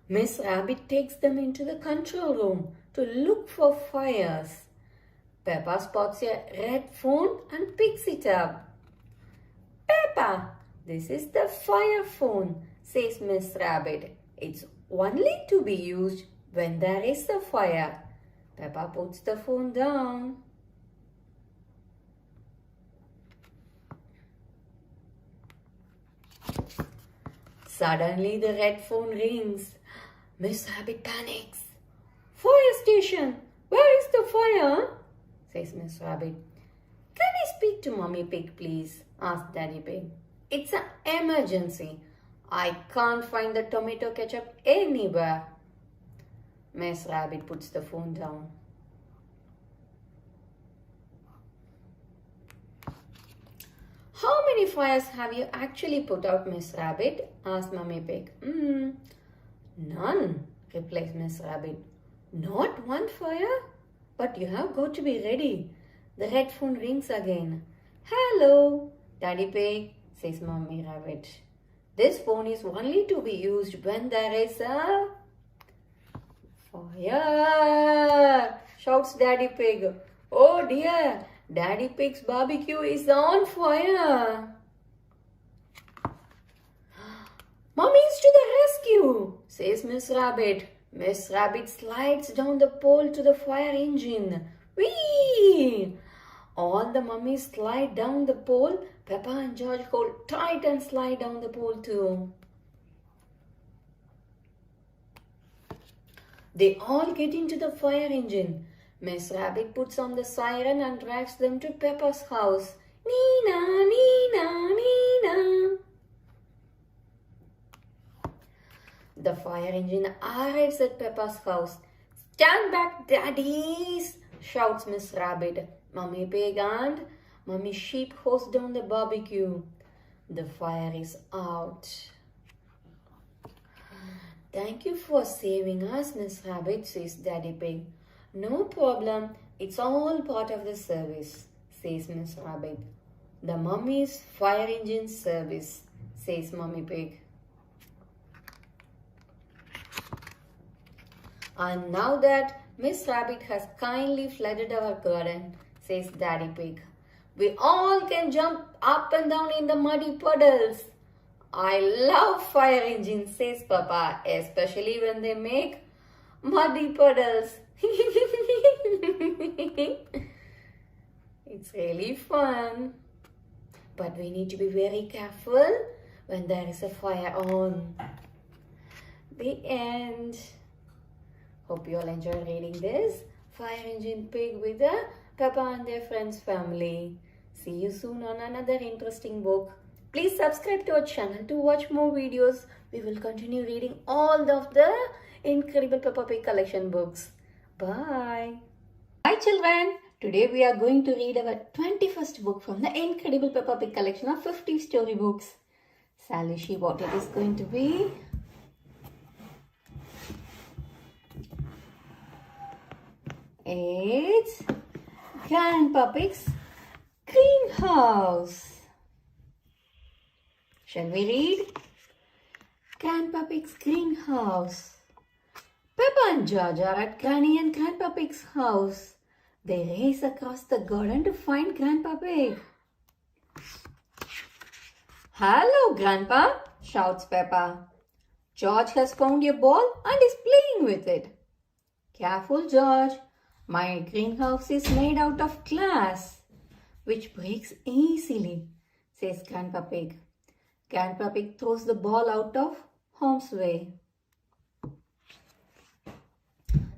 Miss Rabbit takes them into the control room to look for fires. Peppa spots a red phone and picks it up. Peppa, this is the fire phone, says Miss Rabbit. It's only to be used when there is a fire. Peppa puts the phone down. Suddenly the red phone rings. Miss Rabbit panics. Fire station! Where is the fire? Says Miss Rabbit. Can I speak to Mummy Pig, please? Asked Daddy Pig. It's an emergency. I can't find the tomato ketchup anywhere. Miss Rabbit puts the phone down. How many fires have you actually put out, Miss Rabbit? Asked Mummy Pig. None, replies Miss Rabbit. Not one fire? But you have got to be ready. The red phone rings again. Hello, Daddy Pig, says Mummy Rabbit. This phone is only to be used when there is a fire, shouts Daddy Pig. Oh dear, Daddy Pig's barbecue is on fire. Mummy's to the rescue, says Miss Rabbit. Miss Rabbit slides down the pole to the fire engine. Whee! All the mummies slide down the pole. Peppa and George hold tight and slide down the pole too. They all get into the fire engine. Miss Rabbit puts on the siren and drives them to Peppa's house. Nina, Nina, Nina. The fire engine arrives at Peppa's house. Stand back, daddies, shouts Miss Rabbit. Mummy Pig and Mummy Sheep host down the barbecue. The fire is out. Thank you for saving us, Miss Rabbit, says Daddy Pig. No problem, it's all part of the service, says Miss Rabbit. The mummy's fire engine service, says Mummy Pig. And now that Miss Rabbit has kindly flooded our garden, says Daddy Pig, we all can jump up and down in the muddy puddles. I love fire engines, says Papa, especially when they make muddy puddles. It's really fun. But we need to be very careful when there is a fire on. The end. Hope you all enjoy reading this Fire Engine Pig with the Peppa and their Friends family. See you soon on another interesting book. Please subscribe to our channel to watch more videos. We will continue reading all of the Incredible Peppa Pig Collection books. Bye. Hi children. Today we are going to read our 21st book from the Incredible Peppa Pig Collection of 50 storybooks. Shall we see what it is going to be? It's Grandpa Pig's Greenhouse. Shall we read? Grandpa Pig's Greenhouse. Peppa and George are at Granny and Grandpa Pig's house. They race across the garden to find Grandpa Pig. Hello, Grandpa, shouts Peppa. George has found a ball and is playing with it. Careful, George. My greenhouse is made out of glass, which breaks easily, says Grandpa Pig. Grandpa Pig throws the ball out of harm's way.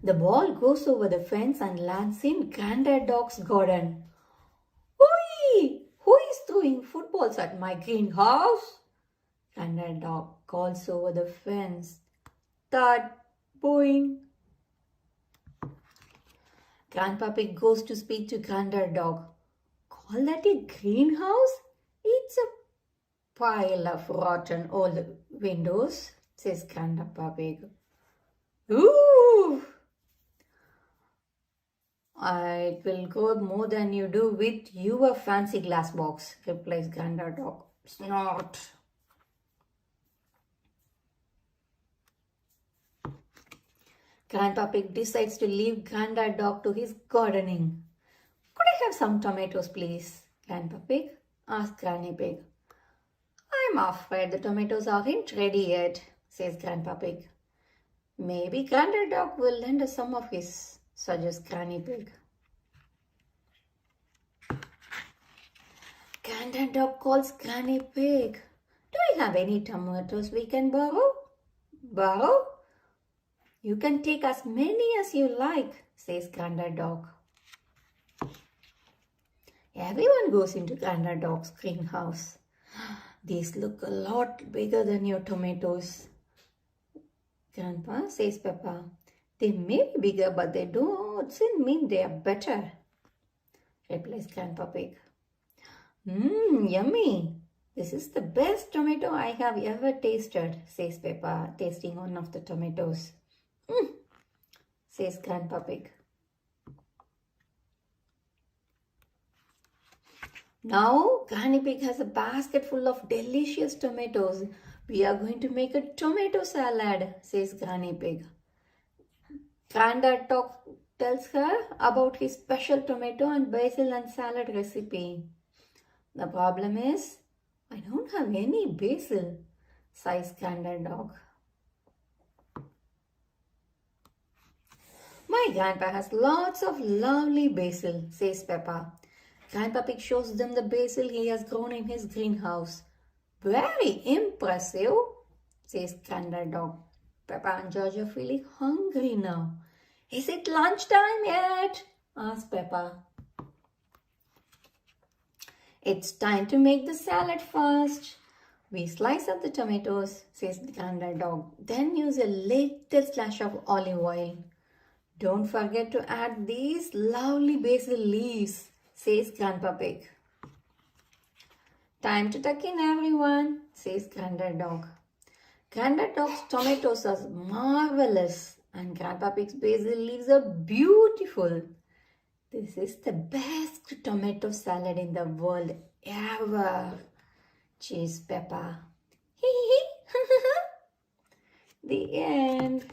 The ball goes over the fence and lands in Grandad Dog's garden. Oi! Who is throwing footballs at my greenhouse? Grandad Dog calls over the fence. Thud! Boing! Grandpa Pig goes to speak to Grandad Dog. Call that a greenhouse? It's a pile of rotten old windows, says Grandpa Pig. Ooh! It will go more than you do with your fancy glass box, replies Grandad Dog. Snort. Grandpa Pig decides to leave Grandad Dog to his gardening. Could I have some tomatoes, please? Grandpa Pig asked Granny Pig. I'm afraid the tomatoes aren't ready yet, says Grandpa Pig. Maybe Grandad Dog will lend us some of his, suggests Granny Pig. Grandad Dog calls Granny Pig. Do you have any tomatoes we can borrow? Borrow? You can take as many as you like, says Grandad Dog. Everyone goes into Grandad Dog's greenhouse. These look a lot bigger than your tomatoes. Grandpa, says Peppa. They may be bigger, but they don't mean they are better, replies Grandpa Pig. Yummy. This is the best tomato I have ever tasted, says Peppa, tasting one of the tomatoes. Says Grandpa Pig. Now, Granny Pig has a basket full of delicious tomatoes. We are going to make a tomato salad, says Granny Pig. Grandad Dog tells her about his special tomato and basil and salad recipe. The problem is, I don't have any basil, sighs Grandad Dog. My grandpa has lots of lovely basil, says Peppa. Grandpa Pig shows them the basil he has grown in his greenhouse. Very impressive, says Grandad Dog. Peppa and George are feeling hungry now. Is it lunchtime yet? asks Peppa. It's time to make the salad first. We slice up the tomatoes, says Grandad Dog. Then use a little splash of olive oil. Don't forget to add these lovely basil leaves, says Grandpa Pig. Time to tuck in, everyone, says Grandad Dog. Grandad Dog's tomatoes are marvelous and Grandpa Pig's basil leaves are beautiful. This is the best tomato salad in the world ever, cheers Peppa. The end.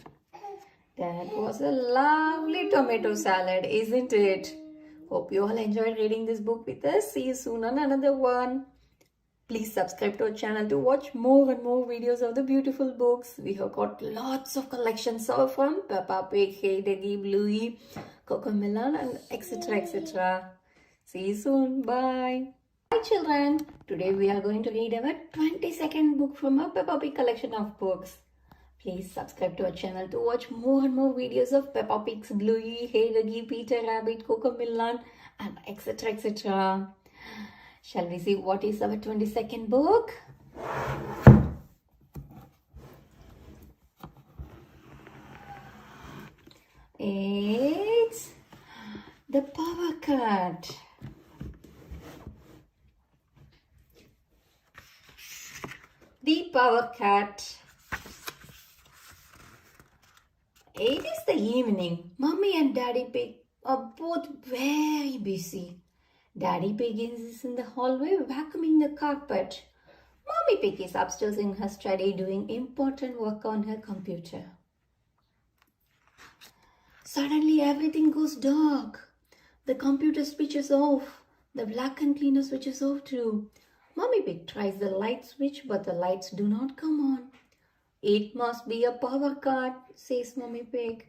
That was a lovely tomato salad, isn't it? Hope you all enjoyed reading this book with us. See you soon on another one. Please subscribe to our channel to watch more and more videos of the beautiful books. We have got lots of collections from Peppa Pig, Hey Doggy, Bluey, Cocomelon, and etc. See you soon. Bye. Hi children. Today we are going to read our 22nd book from our Peppa Pig collection of books. Please subscribe to our channel to watch more and more videos of Peppa Pig's Bluey, Hey Doggy, Peter Rabbit, Cocomelon, and etc. Shall we see what is our 22nd book? It's The Power Cut. The Power Cut. It is the evening. Mummy and Daddy Pig are both very busy. Daddy Pig is in the hallway vacuuming the carpet. Mummy Pig is upstairs in her study doing important work on her computer. Suddenly everything goes dark. The computer switches off. The vacuum cleaner switches off too. Mummy Pig tries the light switch but the lights do not come on. It must be a power cut, says Mummy Pig.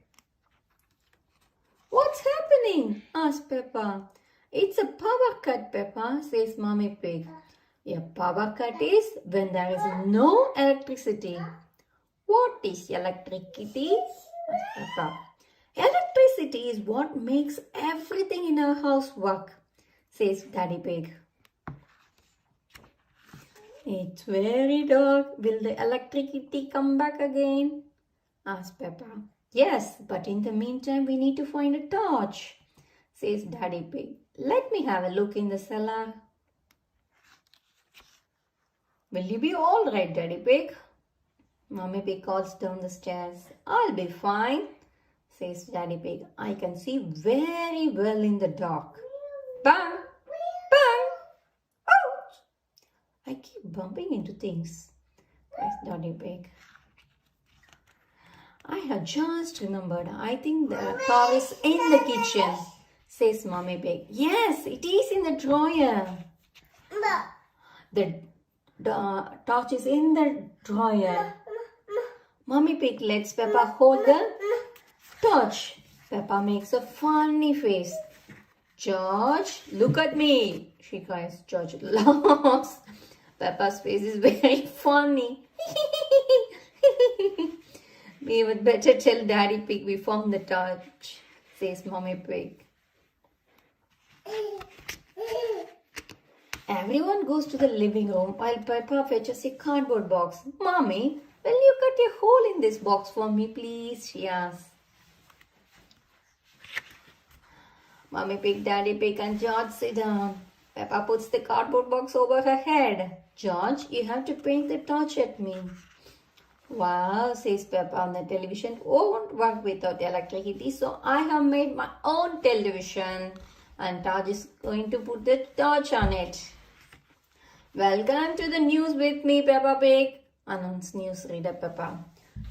What's happening? asks Peppa. It's a power cut, Peppa, says Mummy Pig. A power cut is when there is no electricity. What is electricity? asks Peppa. Electricity is what makes everything in our house work, says Daddy Pig. It's very dark. Will the electricity come back again? asks Peppa. Yes, but in the meantime we need to find a torch. says Daddy Pig. Let me have a look in the cellar. Will you be all right, Daddy Pig? Mommy Pig calls down the stairs. I'll be fine, says Daddy Pig. I can see very well in the dark. Bang! Bang! Ouch! I keep bumping into things, cries Daddy Pig. I have just remembered. I think the car is in the kitchen, says Mommy Pig. Yes, it is in the drawer. The torch is in the drawer. Mommy Pig lets Peppa hold the torch. Peppa makes a funny face. George, look at me, she cries. George laughs. Peppa's face is very funny. We would better tell Daddy Pig we found the torch, says Mommy Pig. Everyone goes to the living room while Peppa fetches a cardboard box. Mommy, will you cut a hole in this box for me, please? She asks. Mommy Pig, Daddy Pig and George sit down. Peppa puts the cardboard box over her head. George, you have to paint the torch at me. Wow, says Peppa on the television. Won't work without electricity, so I have made my own television. And George is going to put the torch on it. Welcome to the news with me, Peppa Pig, announced newsreader Peppa.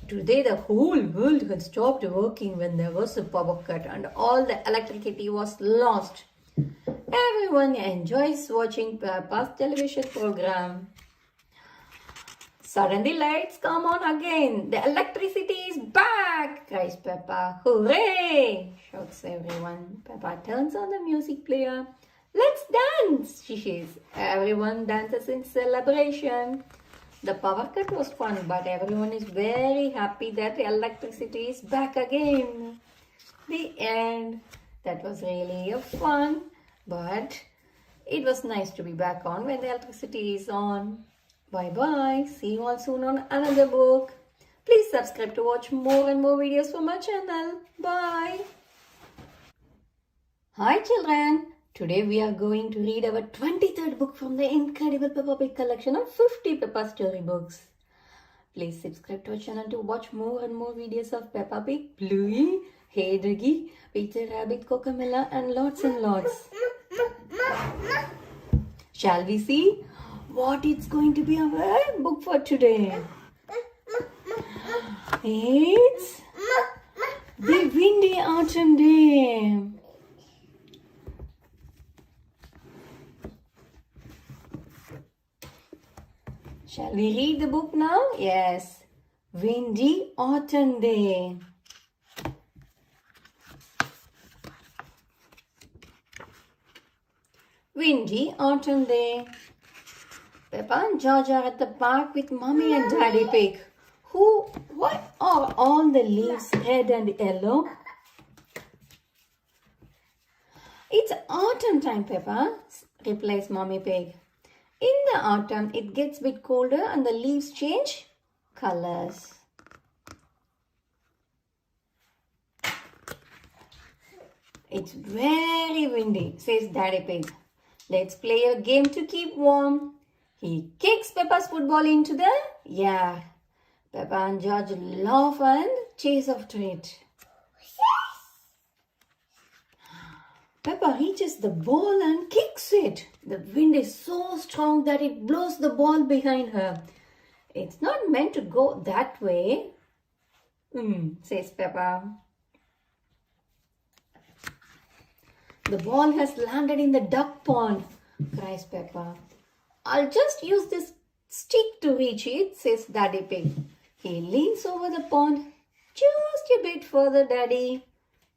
Today the whole world had stopped working when there was a power cut and all the electricity was lost. Everyone enjoys watching Peppa's television program. Suddenly lights come on again. The electricity is back, cries Peppa. Hooray, shouts everyone. Peppa turns on the music player. Let's dance, she says. Everyone dances in celebration. The power cut was fun, but everyone is very happy that the electricity is back again. The end. That was really a fun, but it was nice to be back on when the electricity is on. Bye-bye. See you all soon on another book. Please subscribe to watch more and more videos from my channel. Bye. Hi children. Today we are going to read our 23rd book from the Incredible Peppa Pig Collection of 50 Peppa storybooks. Please subscribe to our channel to watch more and more videos of Peppa Pig, Bluey, Hey Doggy, Peter Rabbit, Cocamilla and lots. Shall we see what it's going to be our book for today? It's The Windy Autumn Day. Shall we read the book now? Yes. Windy Autumn Day. Windy Autumn Day. Peppa and George are at the park with Mommy and Daddy Pig. Why are all the leaves red and yellow? It's autumn time, Peppa, replies Mommy Pig. In the autumn, it gets a bit colder and the leaves change colors. It's very windy, says Daddy Pig. Let's play a game to keep warm. He kicks Peppa's football into the yard. Peppa and George laugh and chase after it. Peppa reaches the ball and kicks it. The wind is so strong that it blows the ball behind her. It's not meant to go that way, says Peppa. The ball has landed in the duck pond, cries Peppa. I'll just use this stick to reach it, says Daddy Pig. He leans over the pond. Just a bit further, Daddy,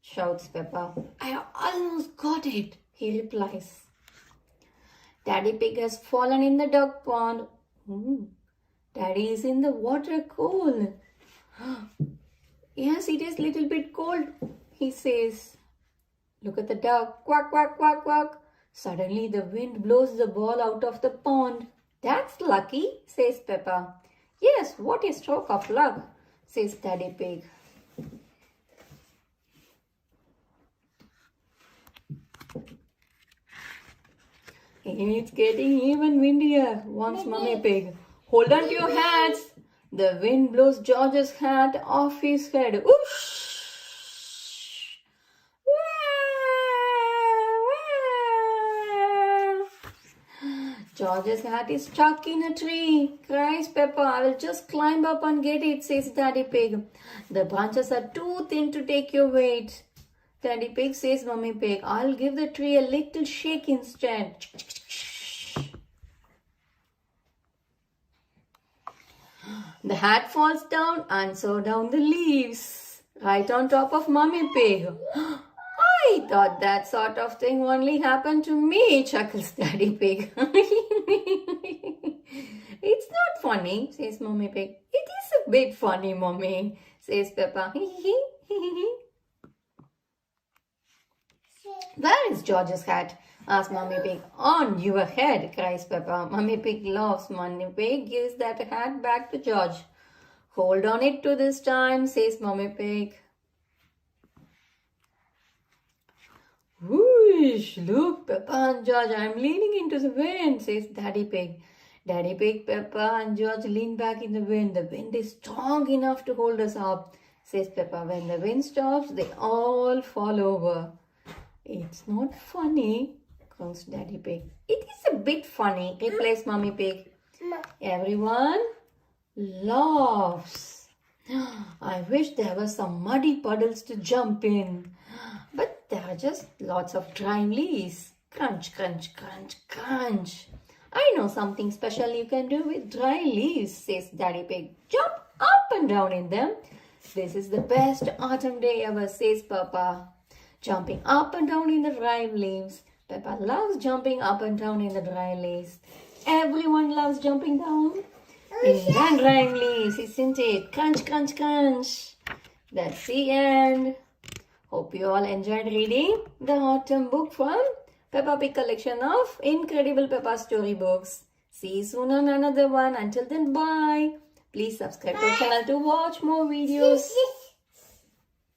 shouts Peppa. I almost got it, he replies. Daddy Pig has fallen in the duck pond. Daddy is in the water cold. Yes, it is a little bit cold, he says. Look at the duck. Quack, quack, quack, quack. Suddenly the wind blows the ball out of the pond. That's lucky, says Peppa. Yes, what a stroke of luck, says Daddy Pig. It's getting even windier, warns Mummy Pig. Hold on to your hats. The wind blows George's hat off his head. Whoosh! George's hat is stuck in a tree, cries Peppa. I will just climb up and get it, says Daddy Pig. The branches are too thin to take your weight. Daddy Pig says Mummy Pig, I'll give the tree a little shake instead. The hat falls down and so down the leaves, right on top of Mummy Pig. I thought that sort of thing only happened to me, chuckles Daddy Pig. It's not funny, says Mummy Pig. It is a bit funny, Mummy, says Peppa. Where is George's hat? Asks Mummy Pig. On your head, cries Peppa. Mummy Pig laughs. Mummy Pig gives that hat back to George. Hold on it to this time, says Mummy Pig. Whoosh! Look, Peppa and George, I'm leaning into the wind, says Daddy Pig. Daddy Pig, Peppa and George lean back in the wind. The wind is strong enough to hold us up, says Peppa. When the wind stops, they all fall over. It's not funny, groans Daddy Pig. It is a bit funny, replies Mummy Pig. Everyone laughs. I wish there were some muddy puddles to jump in. But there are just lots of dry leaves. Crunch, crunch, crunch, crunch. I know something special you can do with dry leaves, says Daddy Pig. Jump up and down in them. This is the best autumn day ever, says Peppa. Jumping up and down in the dry leaves. Peppa loves jumping up and down in the dry leaves. Everyone loves jumping down in the dry leaves, isn't it? Crunch, crunch, crunch. That's the end. Hope you all enjoyed reading the autumn book from Peppa Pig Collection of Incredible Peppa Storybooks. See you soon on another one. Until then, bye. Please subscribe to our channel to watch more videos.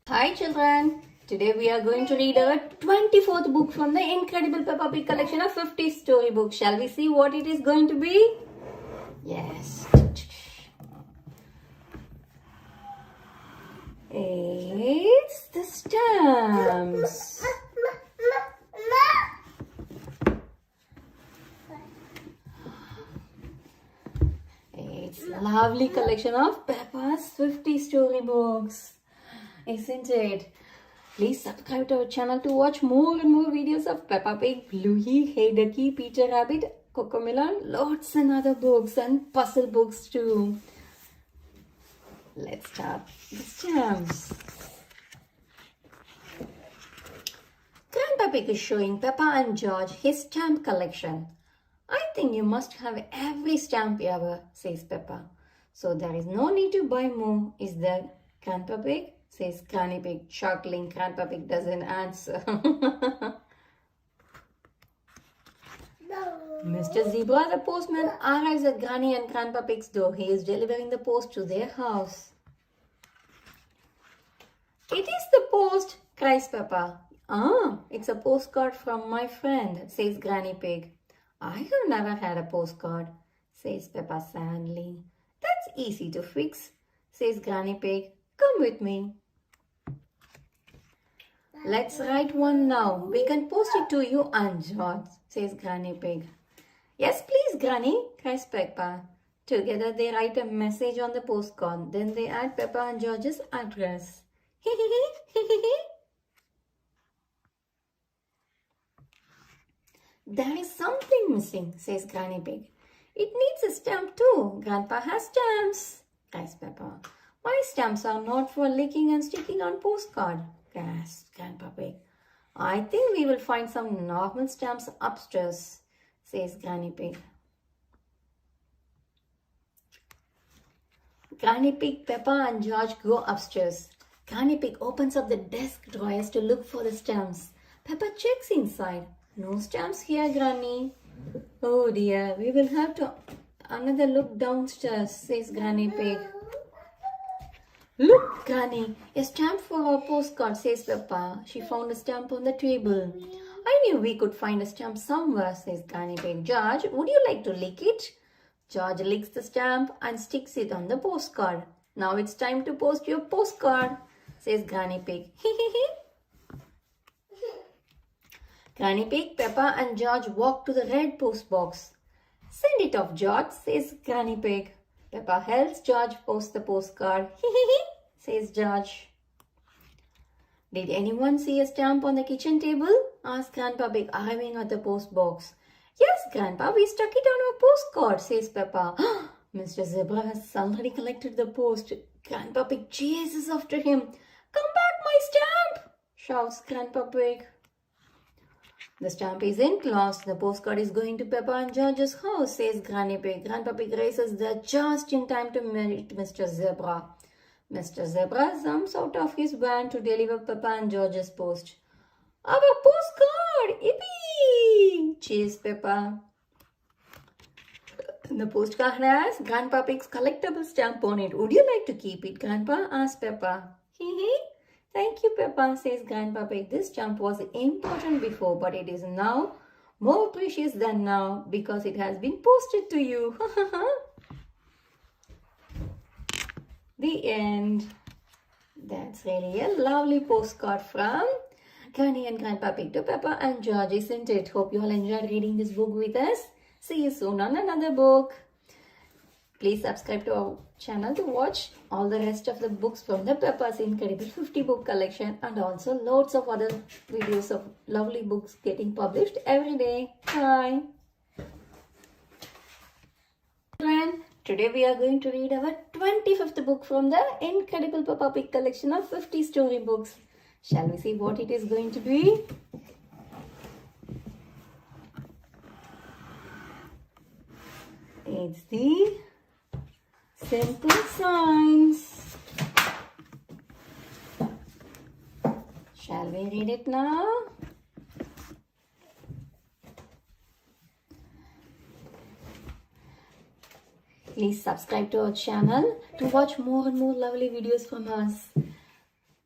Hi children. Today we are going to read our 24th book from the Incredible Peppa Pig Collection of 50 storybooks. Shall we see what it is going to be? Yes. It's the stamps. It's a lovely collection of Peppa's 50 storybooks, isn't it? Please subscribe to our channel to watch more and more videos of Peppa Pig, Bluey, Hey Ducky, Peter Rabbit, Cocomelon, lots and other books and puzzle books too. Let's start the stamps. Grandpa Pig is showing Peppa and George his stamp collection. I think you must have every stamp ever, says Peppa. So there is no need to buy more, is there, Grandpa Pig? Says Granny Pig, chuckling. Grandpa Pig doesn't answer. Mr. Zebra, the postman, arrives at Granny and Grandpa Pig's door. He is delivering the post to their house. It is the post, cries Peppa. Ah, it's a postcard from my friend, says Granny Pig. I have never had a postcard, says Peppa sadly. That's easy to fix, says Granny Pig. Come with me. Let's write one now. We can post it to you and George, says Granny Pig. Yes, please, Granny, cries Peppa. Together they write a message on the postcard. Then they add Peppa and George's address. There is something missing, says Granny Pig. It needs a stamp too. Grandpa has stamps, cries Peppa. My stamps are not for licking and sticking on postcard, gasped Grandpa Pig. I think we will find some normal stamps upstairs, says Granny Pig. Granny Pig, Peppa and George go upstairs. Granny Pig opens up the desk drawers to look for the stamps. Peppa checks inside. No stamps here, Granny. Oh dear, we will have to another look downstairs, says Granny Pig. Look, Granny, a stamp for our postcard, says Peppa. She found a stamp on the table. I knew we could find a stamp somewhere, says Granny Pig. George, would you like to lick it? George licks the stamp and sticks it on the postcard. Now it's time to post your postcard, says Granny Pig. Granny Pig, Peppa and George walk to the red post box. Send it off, George, says Granny Pig. Peppa helps George post the postcard. Says George. Did anyone see a stamp on the kitchen table? Asked Grandpa Pig, arriving at the post box. Yes, Grandpa, we stuck it on our postcard, says Peppa. Mr. Zebra has already collected the post. Grandpa Pig chases after him. Come back, my stamp, shouts Grandpa Pig. The stamp isn't lost. The postcard is going to Peppa and George's house, says Granny Pig. Grandpa Pig races there just in time to meet Mr. Zebra. Mr. Zebra jumps out of his van to deliver Peppa and George's post. Our postcard! Yippee! Cheers, Peppa. The postcard has Grandpa Pig's collectible stamp on it. Would you like to keep it, Grandpa? Asked Peppa. Thank you, Peppa, says Grandpa Pig. This stamp was important before, but it is now more precious than now because it has been posted to you. The end. That's really a lovely postcard from Granny and Grandpa Pig to Peppa and George, isn't it? Hope you all enjoyed reading this book with us. See you soon on another book. Please subscribe to our channel to watch all the rest of the books from the Peppa's Incredible 50 book collection and also loads of other videos of lovely books getting published every day. Bye. Today we are going to read our 25th book from the Incredible Peppa Pig collection of 50 storybooks. Shall we see what it is going to be? It's the Simple Signs. Shall we read it now? Please subscribe to our channel to watch more and more lovely videos from us.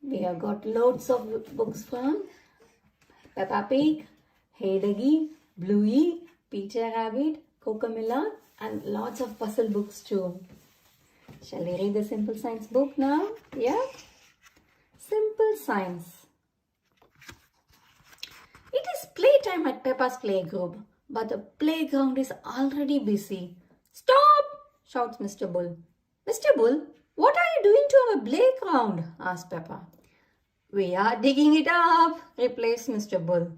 We have got loads of books from Peppa Pig, Hey Doggy, Bluey, Peter Rabbit, Cocamilla, and lots of puzzle books too. Shall we read the Simple Science book now? Yeah? Simple Science. It is playtime at Peppa's playgroup, but the playground is already busy. Stop! Shouts Mr. Bull. Mr. Bull, what are you doing to our playground? Asked Peppa. We are digging it up, replies Mr. Bull.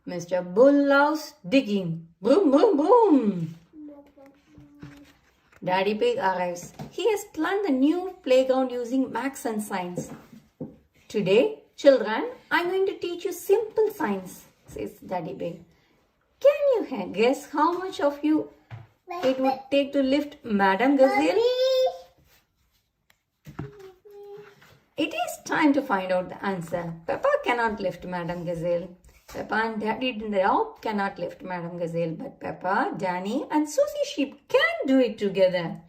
Mr. Bull loves digging. Boom, boom, boom. Daddy Pig arrives. He has planned the new playground using maths and science. Today, children, I'm going to teach you simple science, says Daddy Pig. Can you guess how much of you it would take to lift Madame Gazelle? It is time to find out the answer. Peppa cannot lift Madame Gazelle. Peppa and Daddy Dog cannot lift Madame Gazelle, but Peppa, Danny and Susie Sheep can do it together.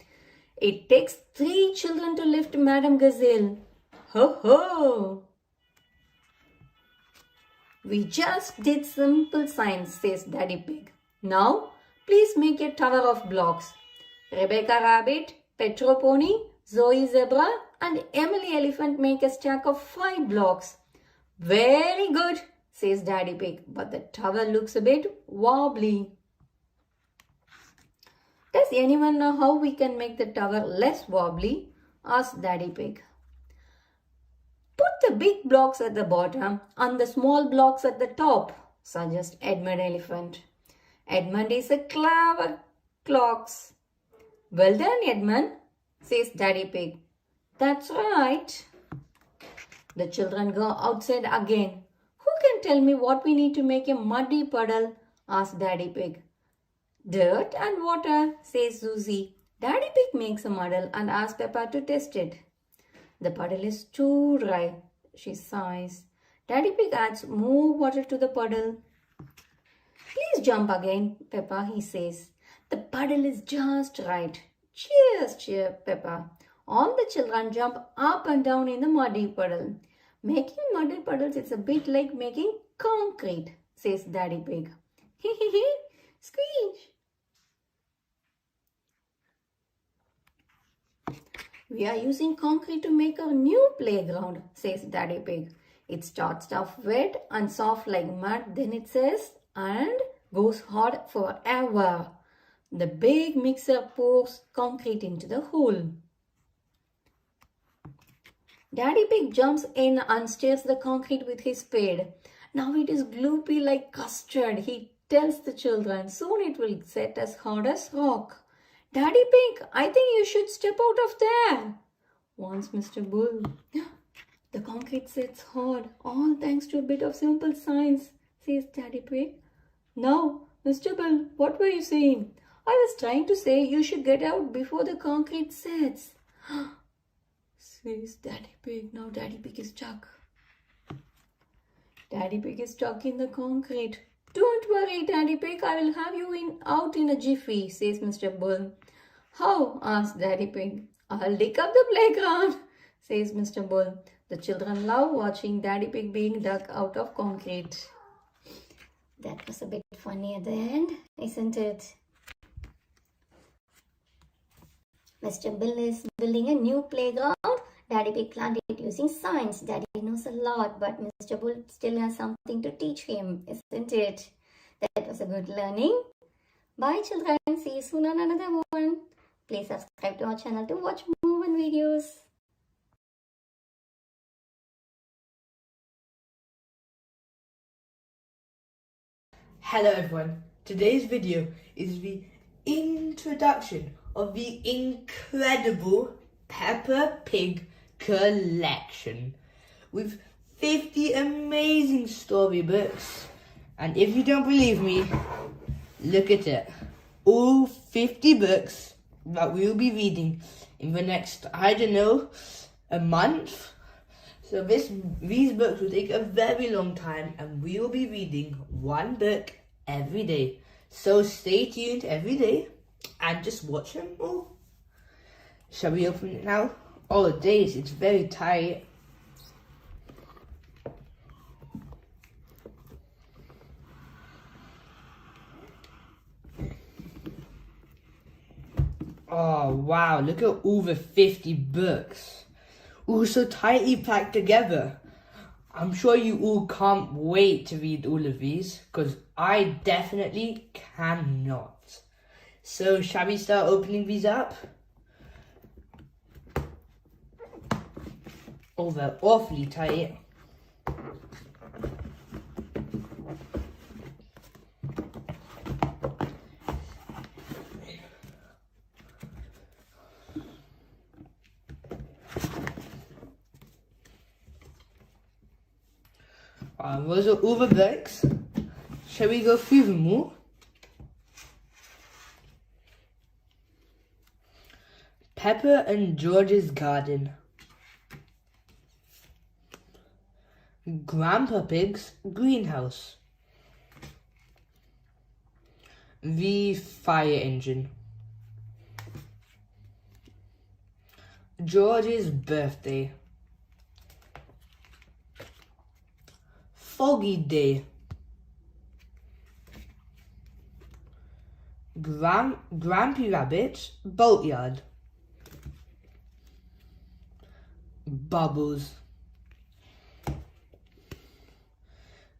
It takes 3 children to lift Madame Gazelle. Ho ho! We just did simple science, says Daddy Pig. Now, please make a tower of blocks. Rebecca Rabbit, Pedro Pony, Zoe Zebra and Emily Elephant make a stack of 5 blocks. Very good, says Daddy Pig, but the tower looks a bit wobbly. Does anyone know how we can make the tower less wobbly? Asked Daddy Pig. Put the big blocks at the bottom and the small blocks at the top, suggests Edmund Elephant. Edmund is a clever clocks. Well done, Edmund, says Daddy Pig. That's right. The children go outside again. Who can tell me what we need to make a muddy puddle? Asked Daddy Pig. Dirt and water, says Susie. Daddy Pig makes a muddle and asks Peppa to test it. The puddle is too dry, she sighs. Daddy Pig adds more water to the puddle. Please jump again, Peppa, he says. The puddle is just right. Cheers, cheer, Peppa. All the children jump up and down in the muddy puddle. Making muddy puddles is a bit like making concrete, says Daddy Pig. Hee hee hee, squeak. We are using concrete to make a new playground, says Daddy Pig. It starts off wet and soft like mud, then it says, and goes hard forever. The big mixer pours concrete into the hole. Daddy Pig jumps in and stirs the concrete with his spade. Now it is gloopy like custard, he tells the children. Soon it will set as hard as rock. Daddy Pig, I think you should step out of there, warns Mr. Bull. The concrete sets hard, all thanks to a bit of simple science, says Daddy Pig. Now, Mr. Bull, what were you saying? I was trying to say you should get out before the concrete sets, says Daddy Pig. Now Daddy Pig is stuck. Daddy Pig is stuck in the concrete. Don't worry, Daddy Pig, I will have you out in a jiffy, says Mr. Bull. How? Asks Daddy Pig. I'll dig up the playground, says Mr. Bull. The children love watching Daddy Pig being dug out of concrete. That was a bit funny at the end, isn't it? Mr. Bull is building a new playground. Daddy Pig planned it using science. Daddy knows a lot, but Mr. Bull still has something to teach him, isn't it? That was a good learning. Bye children, see you soon on another one. Please subscribe to our channel to watch more fun videos. Hello everyone, today's video is the introduction of the Incredible Peppa Pig Collection with 50 amazing storybooks, and if you don't believe me, look at it. All 50 books that we will be reading in the next, I don't know, a month. So these books will take a very long time, and we will be reading one book every day. So stay tuned every day and just watch them all. Shall we open it now? Oh days, it's very tight. Oh wow, look at all the 50 books. All so tightly packed together. I'm sure you all can't wait to read all of these, because I definitely cannot. So shall we start opening these up? Oh, they're awfully tight. Those are all the books. Shall we go through them all? Peppa and George's garden. Grandpa Pig's greenhouse. The fire engine. George's birthday. Foggy day. Grampy Rabbit's boatyard. Bubbles.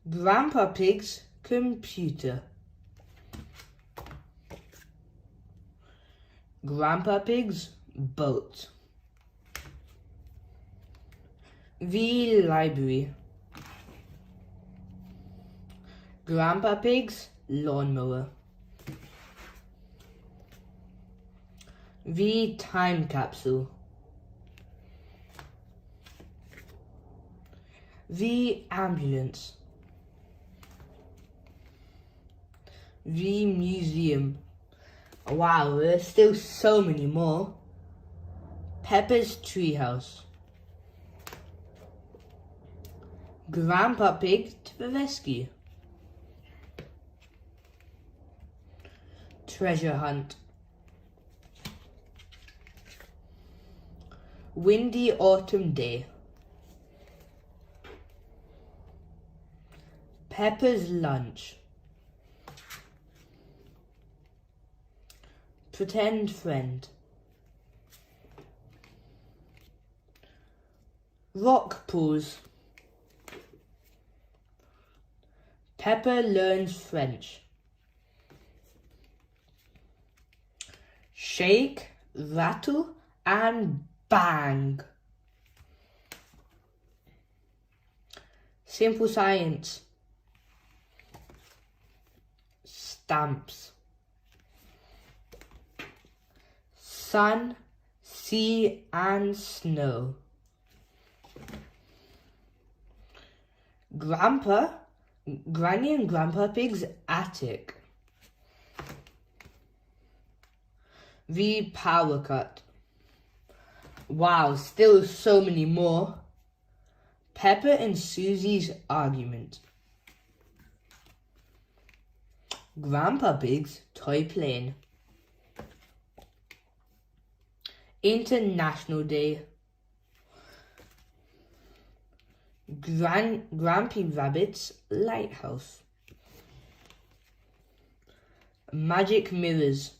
Grandpa Pig's computer. Grandpa Pig's boat. The library. Grandpa Pig's lawnmower. The time capsule. The ambulance. The museum. Wow, there's still so many more. Peppa's treehouse. Grandpa Pig to the rescue. Treasure hunt. Windy autumn day. Peppa's lunch. Pretend friend. Rock pose. Peppa learns French. Shake, rattle, and bang. Simple science. Stamps. Sun, sea, and snow. Granny and Grandpa Pig's attic. The power cut. Wow, still so many more. Peppa and Susie's argument. Grandpa Pig's toy plane. International Day. Grampy Rabbit's lighthouse. Magic mirrors.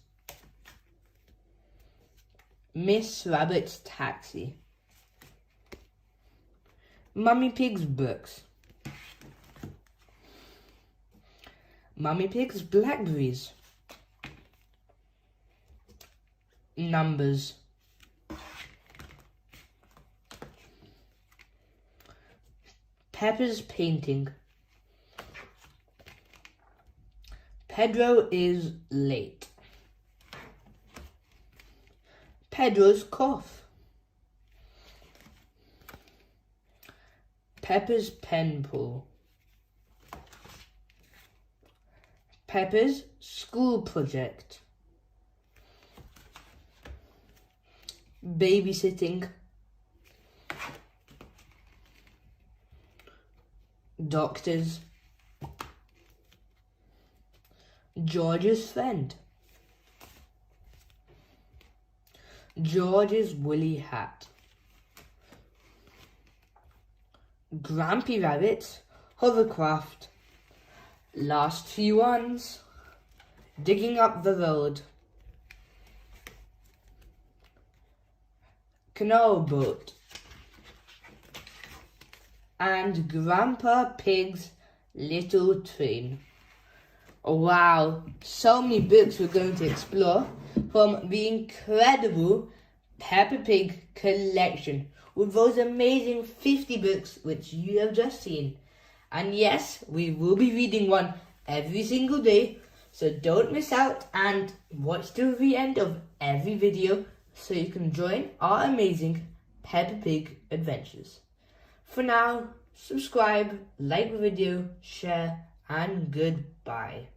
Miss Rabbit's taxi. Mummy Pig's books. Mummy Pig's blackberries. Numbers. Peppa's painting. Pedro is late. Pedro's cough. Peppa's penpal. Peppa's school project. Babysitting. Doctors. George's friend. George's woolly hat. Grampy Rabbit's hovercraft. Last few ones. Digging up the road. Canal boat. And Grandpa Pig's little train. Wow, so many books we're going to explore from the Incredible Peppa Pig Collection with those amazing 50 books which you have just seen. And yes, we will be reading one every single day, so don't miss out and watch till the end of every video so you can join our amazing Peppa Pig adventures. For now, subscribe, like the video, share, and goodbye.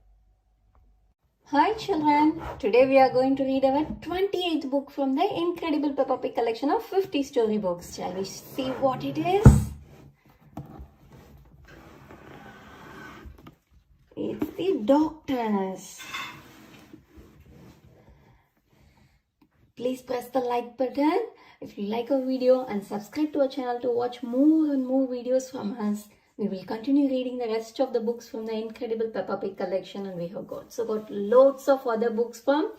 Hi children, today we are going to read our 28th book from the Incredible Peppa Pig collection of 50 storybooks. Shall we see what it is? It's the Doctors. Please press the like button if you like our video and subscribe to our channel to watch more and more videos from us. We will continue reading the rest of the books from the Incredible Peppa Pig collection, and we have got loads of other books from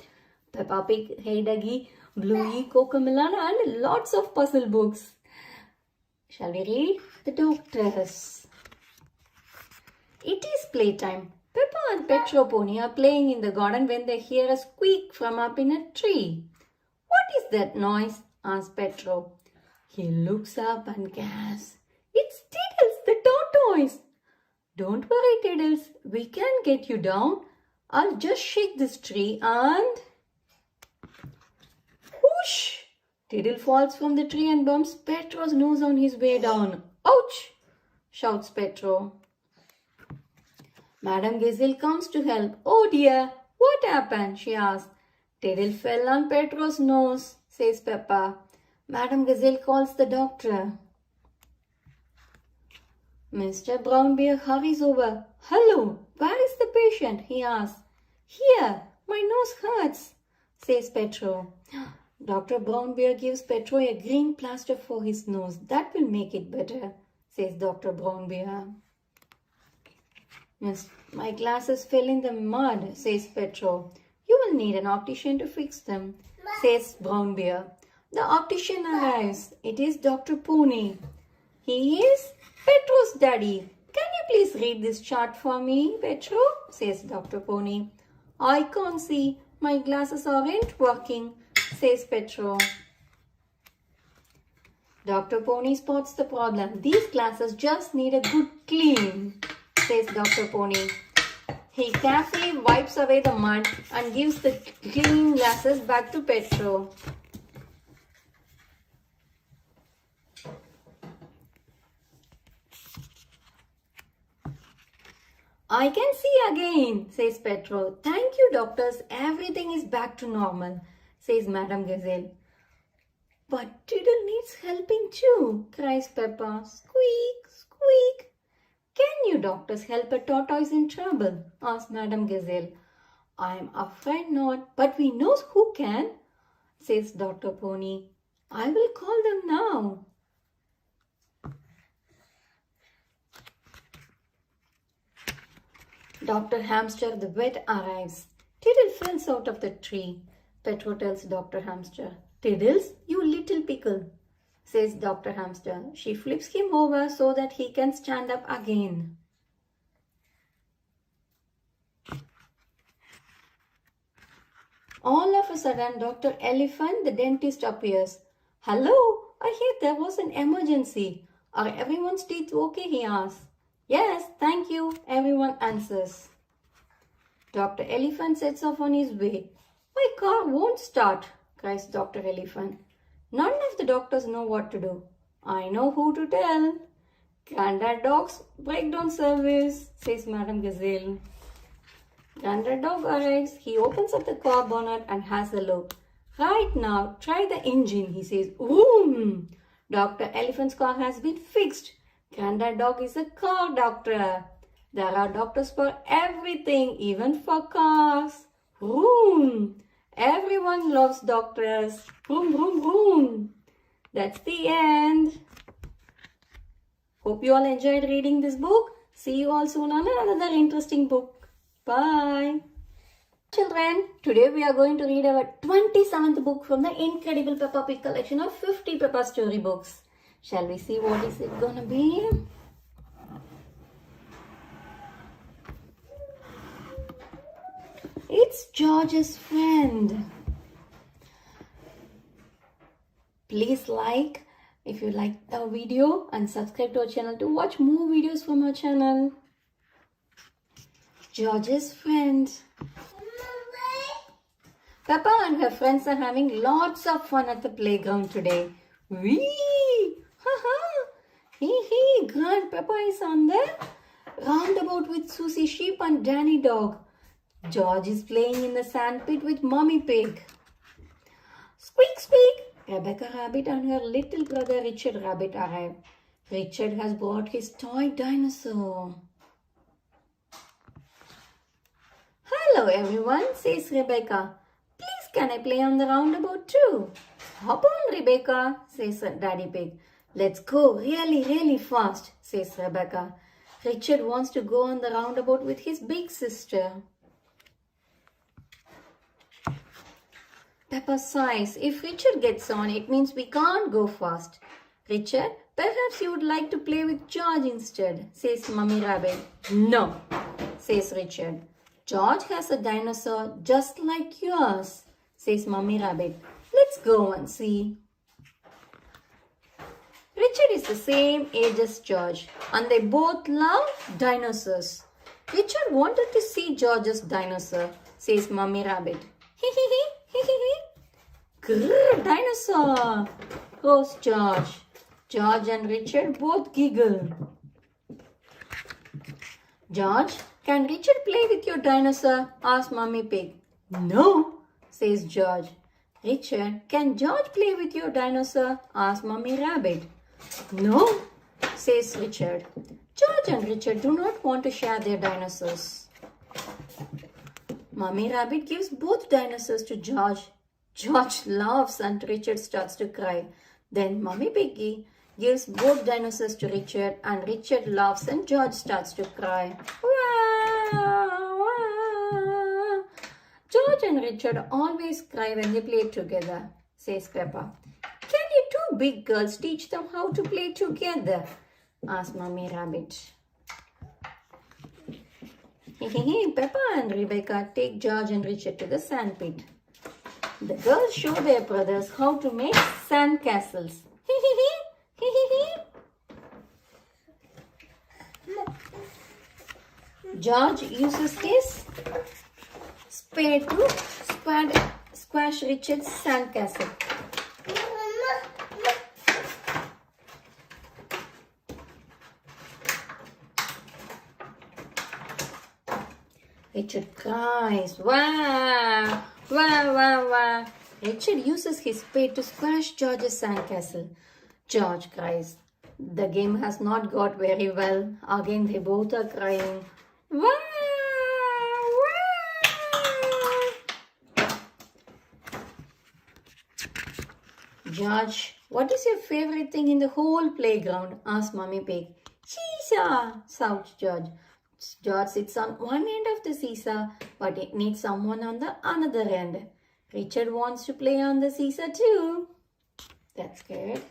Peppa Pig, Hey Duggy, Bluey, Cocomelon, and lots of puzzle books. Shall we read? The Doctors. It is playtime. Peppa and Pedro Pony are playing in the garden when they hear a squeak from up in a tree. What is that noise? Asked Pedro. He looks up and gasps. It's Tiddles, the tortoise. Don't worry, Tiddles. We can get you down. I'll just shake this tree and... Whoosh! Tiddle falls from the tree and bumps Pedro's nose on his way down. Ouch! Shouts Pedro. Madam Gazelle comes to help. Oh dear, what happened? She asked. Tiddle fell on Pedro's nose, says Peppa. Madam Gazelle calls the doctor. Mr. Brown Bear hurries over. Hello, where is the patient? He asks. Here, my nose hurts, says Pedro. Dr. Brown Bear gives Pedro a green plaster for his nose. That will make it better, says Dr. Brown Bear. Miss, my glasses fell in the mud, says Pedro. You will need an optician to fix them, says Brown Bear. The optician arrives. It is Dr. Pony. He is Pedro's daddy. Can you please read this chart for me, Pedro? Says Dr. Pony. I can't see. My glasses aren't working, says Pedro. Dr. Pony spots the problem. These glasses just need a good clean, says Dr. Pony. He carefully wipes away the mud and gives the clean glasses back to Pedro. I can see again, says Pedro. Thank you, doctors. Everything is back to normal, says Madame Gazelle. But Tiddle needs helping too, cries Peppa. Squeak, squeak. Can you doctors help a tortoise in trouble? Asks Madame Gazelle. I'm afraid not, but we know who can, says Dr. Pony. I will call them now. Dr. Hamster the vet arrives. Tiddle falls out of the tree. Pedro tells Dr. Hamster, Tiddles, you little pickle, says Dr. Hamster. She flips him over so that he can stand up again. All of a sudden, Dr. Elephant, the dentist, appears. Hello, I hear there was an emergency. Are everyone's teeth okay? He asks. Yes, thank you, everyone answers. Dr. Elephant sets off on his way. My car won't start, cries Dr. Elephant. None of the doctors know what to do. I know who to tell. Grandad Dog's breakdown service, says Madame Gazelle. Grandad Dog arrives. He opens up the car bonnet and has a look. Right now, try the engine, he says. Vroom! Dr. Elephant's car has been fixed. Grandad Dog is a car doctor. There are doctors for everything, even for cars. Vroom! Everyone loves doctors. Vroom, vroom, vroom. That's the end. Hope you all enjoyed reading this book. See you all soon on another interesting book. Bye. Children, today we are going to read our 27th book from the Incredible Peppa Pig Collection of 50 Peppa storybooks. Shall we see what is it gonna be? It's George's friend. Please like if you like the video and subscribe to our channel to watch more videos from our channel. George's friend. Peppa and her friends are having lots of fun at the playground today. Wee! Ha-ha! Hee-hee! Grandpapa is on the roundabout with Susie Sheep and Danny Dog. George is playing in the sandpit with Mummy Pig. Squeak, squeak! Rebecca Rabbit and her little brother Richard Rabbit arrive. Richard has brought his toy dinosaur. Hello everyone, says Rebecca. Please can I play on the roundabout too? Hop on, Rebecca, says Daddy Pig. Let's go really, really fast, says Rebecca. Richard wants to go on the roundabout with his big sister. Peppa sighs. If Richard gets on, it means we can't go fast. Richard, perhaps you would like to play with George instead, says Mummy Rabbit. No, says Richard. George has a dinosaur just like yours, says Mummy Rabbit. Let's go and see. Richard is the same age as George and they both love dinosaurs. Richard wanted to see George's dinosaur, says Mummy Rabbit. Hee hee hee. Grrr, dinosaur, goes George. George and Richard both giggle. George, can Richard play with your dinosaur? Asks Mummy Pig. No, says George. Richard, can George play with your dinosaur? Asks Mummy Rabbit. No, says Richard. George and Richard do not want to share their dinosaurs. Mummy Rabbit gives both dinosaurs to George. George laughs and Richard starts to cry. Then Mummy Piggy gives both dinosaurs to Richard and Richard laughs and George starts to cry. Hooray! Wah. George and Richard always cry when they play together, says Peppa. Can you two big girls teach them how to play together? Asks Mummy Rabbit. Peppa and Rebecca take George and Richard to the sand pit. The girls show their brothers how to make sand castles. George uses his spade to squash Richard's sand castle. Richard cries, wah, wah, wah, wah. Richard uses his spade to squash George's sandcastle. George cries, the game has not got very well. Again they both are crying, wah, wah. George, what is your favorite thing in the whole playground? Asks Mummy Pig. Seesaw, shouts George. George sits on one end of the seesaw, but it needs someone on the other end. Richard wants to play on the seesaw too. That's good.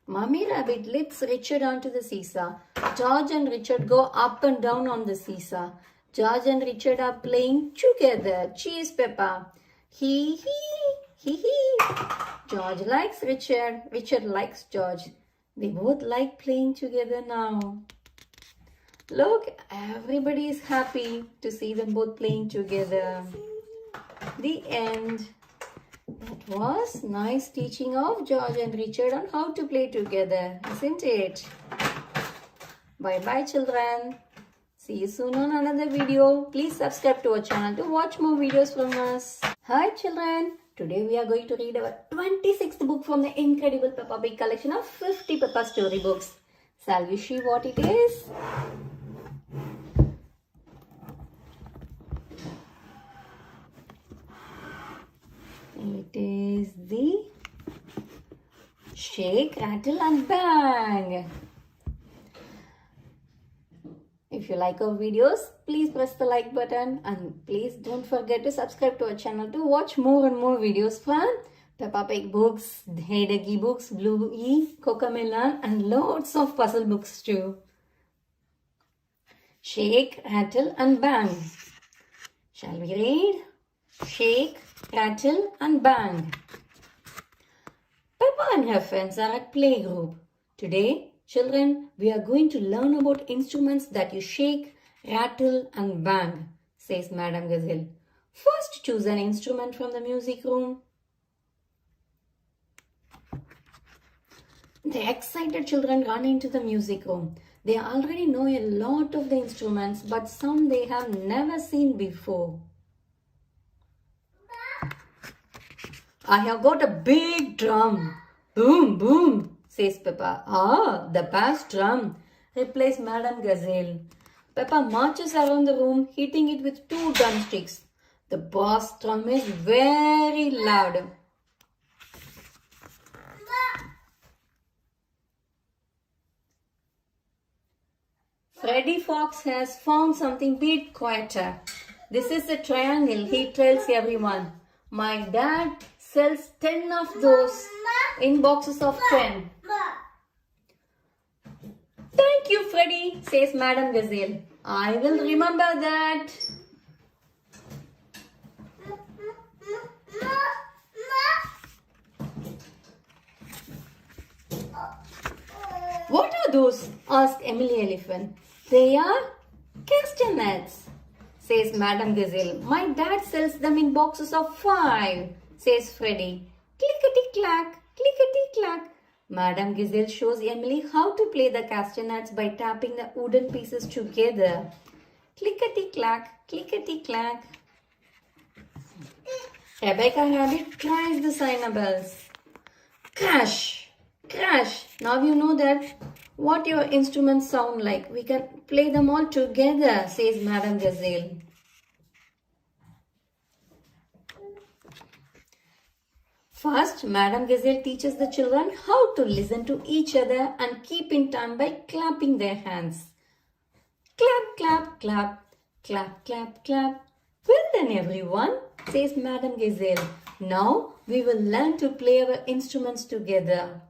Mummy Rabbit lifts Richard onto the seesaw. George and Richard go up and down on the seesaw. George and Richard are playing together. Cheers, Peppa. Hee hee, hee hee. George likes Richard. Richard likes George. They both like playing together now. Look, everybody is happy to see them both playing together. The end. That was nice teaching of George and Richard on how to play together, isn't it? Bye-bye, children. See you soon on another video. Please subscribe to our channel to watch more videos from us. Hi, children. Today we are going to read our 26th book from the Incredible Peppa Pig Collection of 50 Peppa storybooks. Shall we see what it is? It is the Shake, Rattle and Bang. If you like our videos, please press the like button and please don't forget to subscribe to our channel to watch more and more videos from Peppa Pig Books, Hey Doggy Books, Bluey, Cocomelon and loads of puzzle books too. Shake, Rattle and Bang. Shall we read? Shake, rattle and bang. Peppa and her friends are at playgroup. Today, children, we are going to learn about instruments that you shake, rattle and bang, says Madam Gazelle. First, choose an instrument from the music room. The excited children run into the music room. They already know a lot of the instruments, but some they have never seen before. I have got a big drum. Boom, boom, says Peppa. Ah, the bass drum, replies Madam Gazelle. Peppa marches around the room, hitting it with 2 drumsticks. The bass drum is very loud. Freddy Fox has found something bit quieter. This is a triangle, he tells everyone. My dad sells 10 of those in boxes of 10. Thank you, Freddy, says Madam Gazelle. I will remember that. What are those? Asked Emily Elephant. They are castanets, says Madam Gazelle. My dad sells them in boxes of 5, says Freddy. Clickety-clack, clickety-clack. Madam Gazelle shows Emily how to play the castanets by tapping the wooden pieces together. Clickety-clack, clickety-clack. Rebecca Rabbit tries the cymbals. Crash, crash. Now you know that what your instruments sound like. We can play them all together, says Madam Gazelle. First, Madam Gazelle teaches the children how to listen to each other and keep in time by clapping their hands. Clap, clap, clap. Clap, clap, clap. Well then everyone, says Madam Gazelle. Now we will learn to play our instruments together.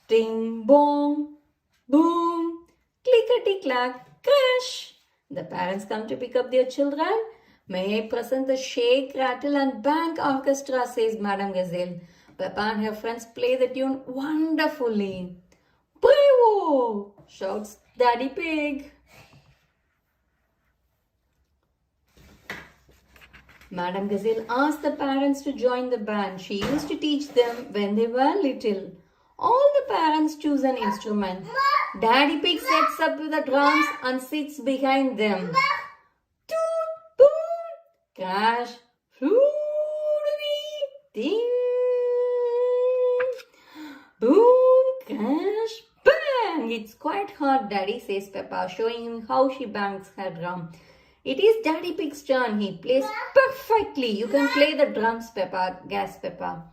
Ding bong, boom, clickety clack, crash. The parents come to pick up their children. May I present the shake, rattle and bang orchestra, says Madam Gazelle. Peppa and her friends play the tune wonderfully. Bravo! Shouts Daddy Pig. Madam Gazelle asked the parents to join the band. She used to teach them when they were little. All the parents choose an instrument. Daddy Pig sets up with the drums and sits behind them. Toot, boom, crash, flooty, ding, boom, crash, bang. It's quite hard, Daddy, says Peppa, showing him how she bangs her drum. It is Daddy Pig's turn. He plays perfectly. You can play the drums, Peppa, gasped Peppa.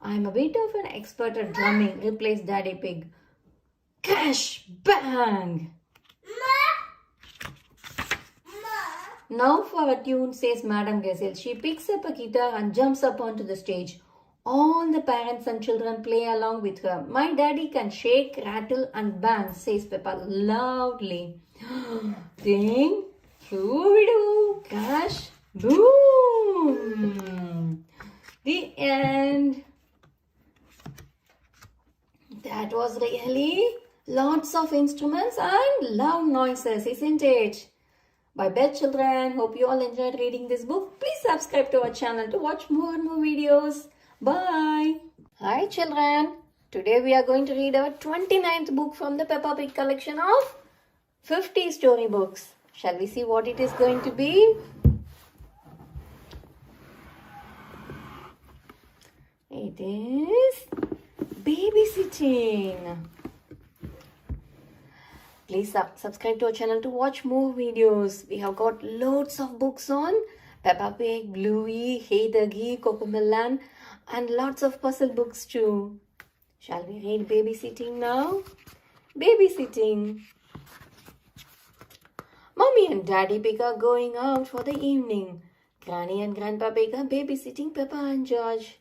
I'm a bit of an expert at drumming, replies Daddy Pig. Crash! Bang! Now for a tune, says Madam Gazelle. She picks up a guitar and jumps up onto the stage. All the parents and children play along with her. My daddy can shake, rattle and bang, says Peppa loudly. Ding! Shoo-be-doo! Crash! Boom! The end. That was really lots of instruments and loud noises, isn't it? Bye bye children. Hope you all enjoyed reading this book. Please subscribe to our channel to watch more and more videos. Bye. Hi children. Today we are going to read our 29th book from the Peppa Pig collection of 50 storybooks. Shall we see what it is going to be? It is Babysitting. Please subscribe to our channel to watch more videos. We have got loads of books on Peppa Pig, Bluey, Hey Duggy, Cocomelon and lots of puzzle books too. Shall we read Babysitting now? Babysitting. Mommy and Daddy Pig are going out for the evening. Granny and Grandpa Pig are babysitting Peppa and George.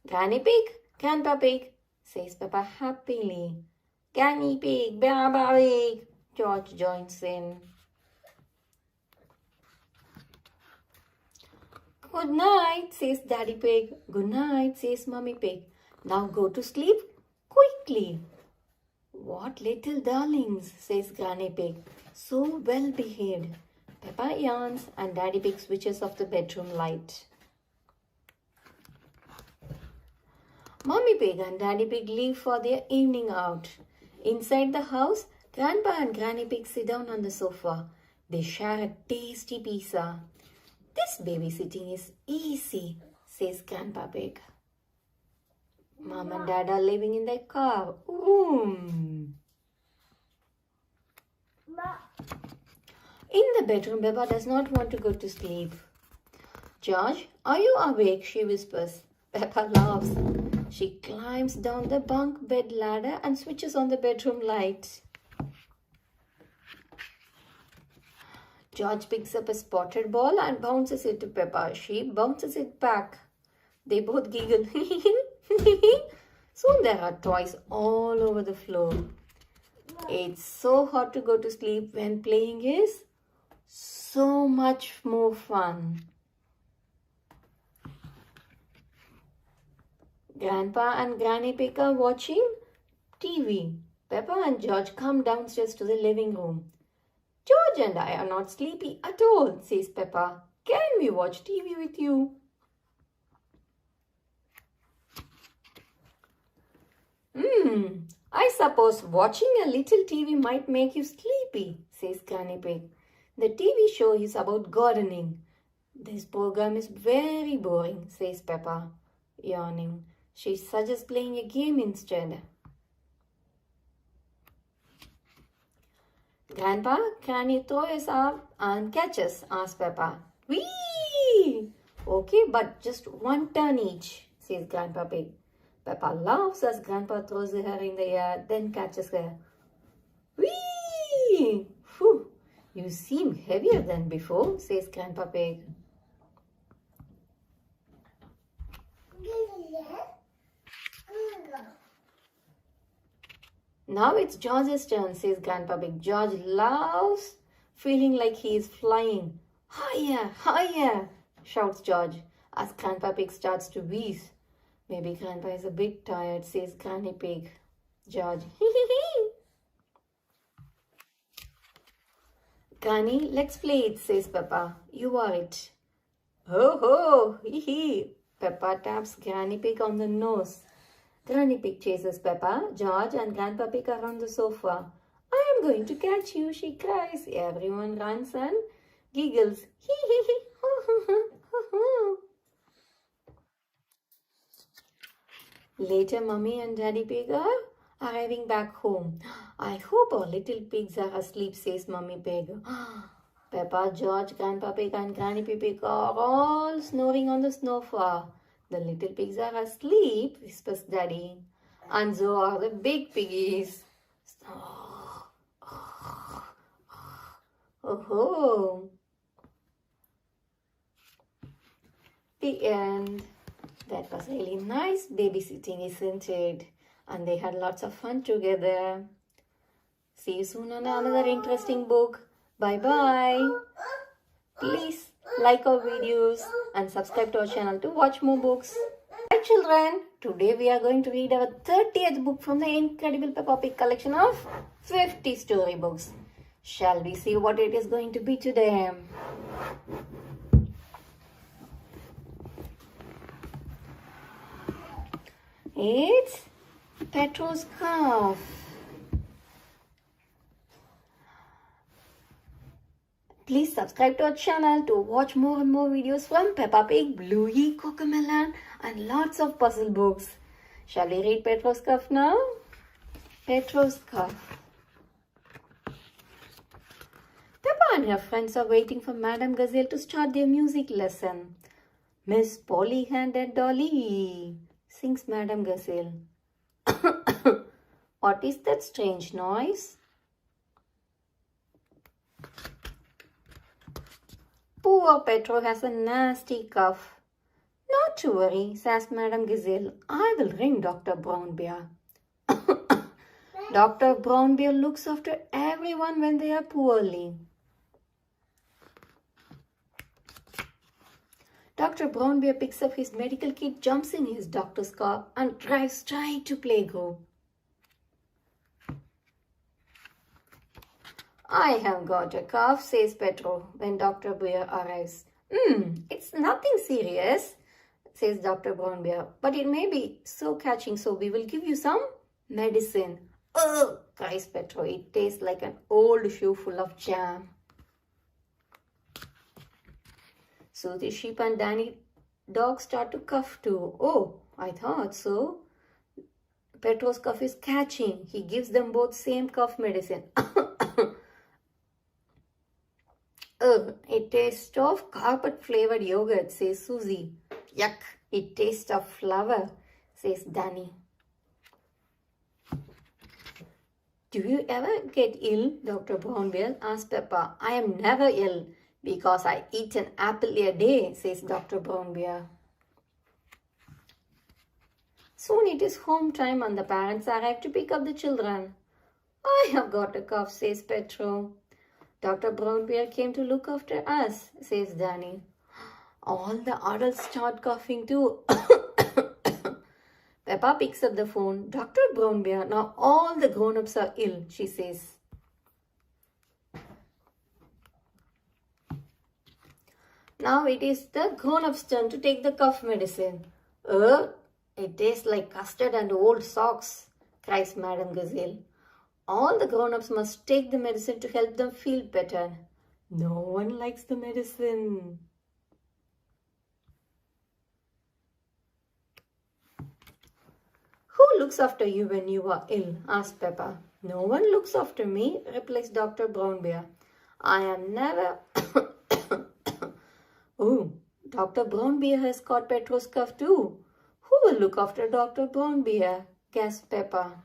Granny Pig, Grandpa Pig, says Peppa happily. Granny Pig, Grandpa Pig, George joins in. Good night, says Daddy Pig. Good night, says Mummy Pig. Now go to sleep quickly. What little darlings, says Granny Pig. So well behaved. Peppa yawns and Daddy Pig switches off the bedroom light. Mummy Pig and Daddy Pig leave for their evening out. Inside the house, Grandpa and Granny Pig sit down on the sofa. They share a tasty pizza. This babysitting is easy, says Grandpa Pig. Mom and Dad are living in their car. In the bedroom, Peppa does not want to go to sleep. George, are you awake? She whispers. Peppa laughs. She climbs down the bunk bed ladder and switches on the bedroom light. George picks up a spotted ball and bounces it to Peppa. She bounces it back. They both giggle. Soon there are toys all over the floor. It's so hard to go to sleep when playing is so much more fun. Grandpa and Granny Pig are watching TV. Peppa and George come downstairs to the living room. George and I are not sleepy at all, says Peppa. Can we watch TV with you? I suppose watching a little TV might make you sleepy, says Granny Pig. The TV show is about gardening. This program is very boring, says Peppa, yawning. She suggests playing a game instead. Grandpa, can you throw us up and catch us? Asks Peppa. Whee! Okay, but just one turn each, says Grandpa Pig. Peppa laughs as Grandpa throws her in the air, then catches her. Whee! Whew. You seem heavier than before, says Grandpa Pig. Now it's George's turn, says Grandpa Pig. George loves feeling like he is flying. Higher, higher, shouts George as Grandpa Pig starts to wheeze. Maybe Grandpa is a bit tired, says Granny Pig. George, hee hee hee. Granny, let's play it, says Peppa. You are it. Ho ho, hee hee. Peppa taps Granny Pig on the nose. Granny Pig chases Peppa, George and Grandpa Pig around the sofa. I am going to catch you, she cries. Everyone runs and giggles. Hee hee hee. Ho ho ho ho ho. Later, Mummy and Daddy Pig are arriving back home. I hope our little pigs are asleep, says Mummy Pig. Peppa, George, Grandpa Pig and Granny Pig are all snoring on the sofa. The little pigs are asleep, whispers Daddy. And so are the big piggies. Oh, ho. The end. That was really nice babysitting, isn't it? And they had lots of fun together. See you soon on another interesting book. Bye-bye. Please like our videos and subscribe to our channel to watch more books. Hi children, today we are going to read our 30th book from the Incredible Peppa Pig Collection of 50 storybooks. Shall we see what it is going to be today? It's Pedro's cough. Please subscribe to our channel to watch more and more videos from Peppa Pig, Bluey, Cocomelon and lots of puzzle books. Shall we read Pedro's cough now? Pedro's cough. Peppa and her friends are waiting for Madame Gazelle to start their music lesson. Miss Polly-handed Dolly, sings Madame Gazelle. What is that strange noise? Poor Pedro has a nasty cough. Not to worry, says Madame Gazelle. I will ring Dr. Brown Bear. Dr. Brown Bear looks after everyone when they are poorly. Dr. Brown Bear picks up his medical kit, jumps in his doctor's car and drives straight to Playgroup. I have got a cough, says Pedro when Dr. Bear arrives. It's nothing serious, says Dr. Brown Bear, but it may be so catching, so we will give you some medicine. Ugh, cries Pedro. It tastes like an old shoe full of jam. So the sheep and Danny Dog start to cough too. Oh, I thought so. Pedro's cough is catching. He gives them both same cough medicine. Ugh, it tastes of carpet-flavored yogurt, says Susie. Yuck, it tastes of flour, says Danny. Do you ever get ill? Dr. Brown Bear asks Peppa. I am never ill because I eat an apple a day, says Dr. Brown Bear. Soon it is home time and the parents arrive to pick up the children. I have got a cough, says Pedro. Dr. Brown Bear came to look after us, says Danny. All the adults start coughing too. Peppa picks up the phone. Dr. Brown Bear, now all the grown-ups are ill, she says. Now it is the grown-ups' turn to take the cough medicine. It tastes like custard and old socks, cries Madame Gazelle. All the grown-ups must take the medicine to help them feel better. No one likes the medicine. Who looks after you when you are ill? Asks Peppa. No one looks after me, replies Dr. Brown Bear. I am never... Oh, Dr. Brown Bear has caught Pedro's cough too. Who will look after Dr. Brown Bear? Gasps Peppa.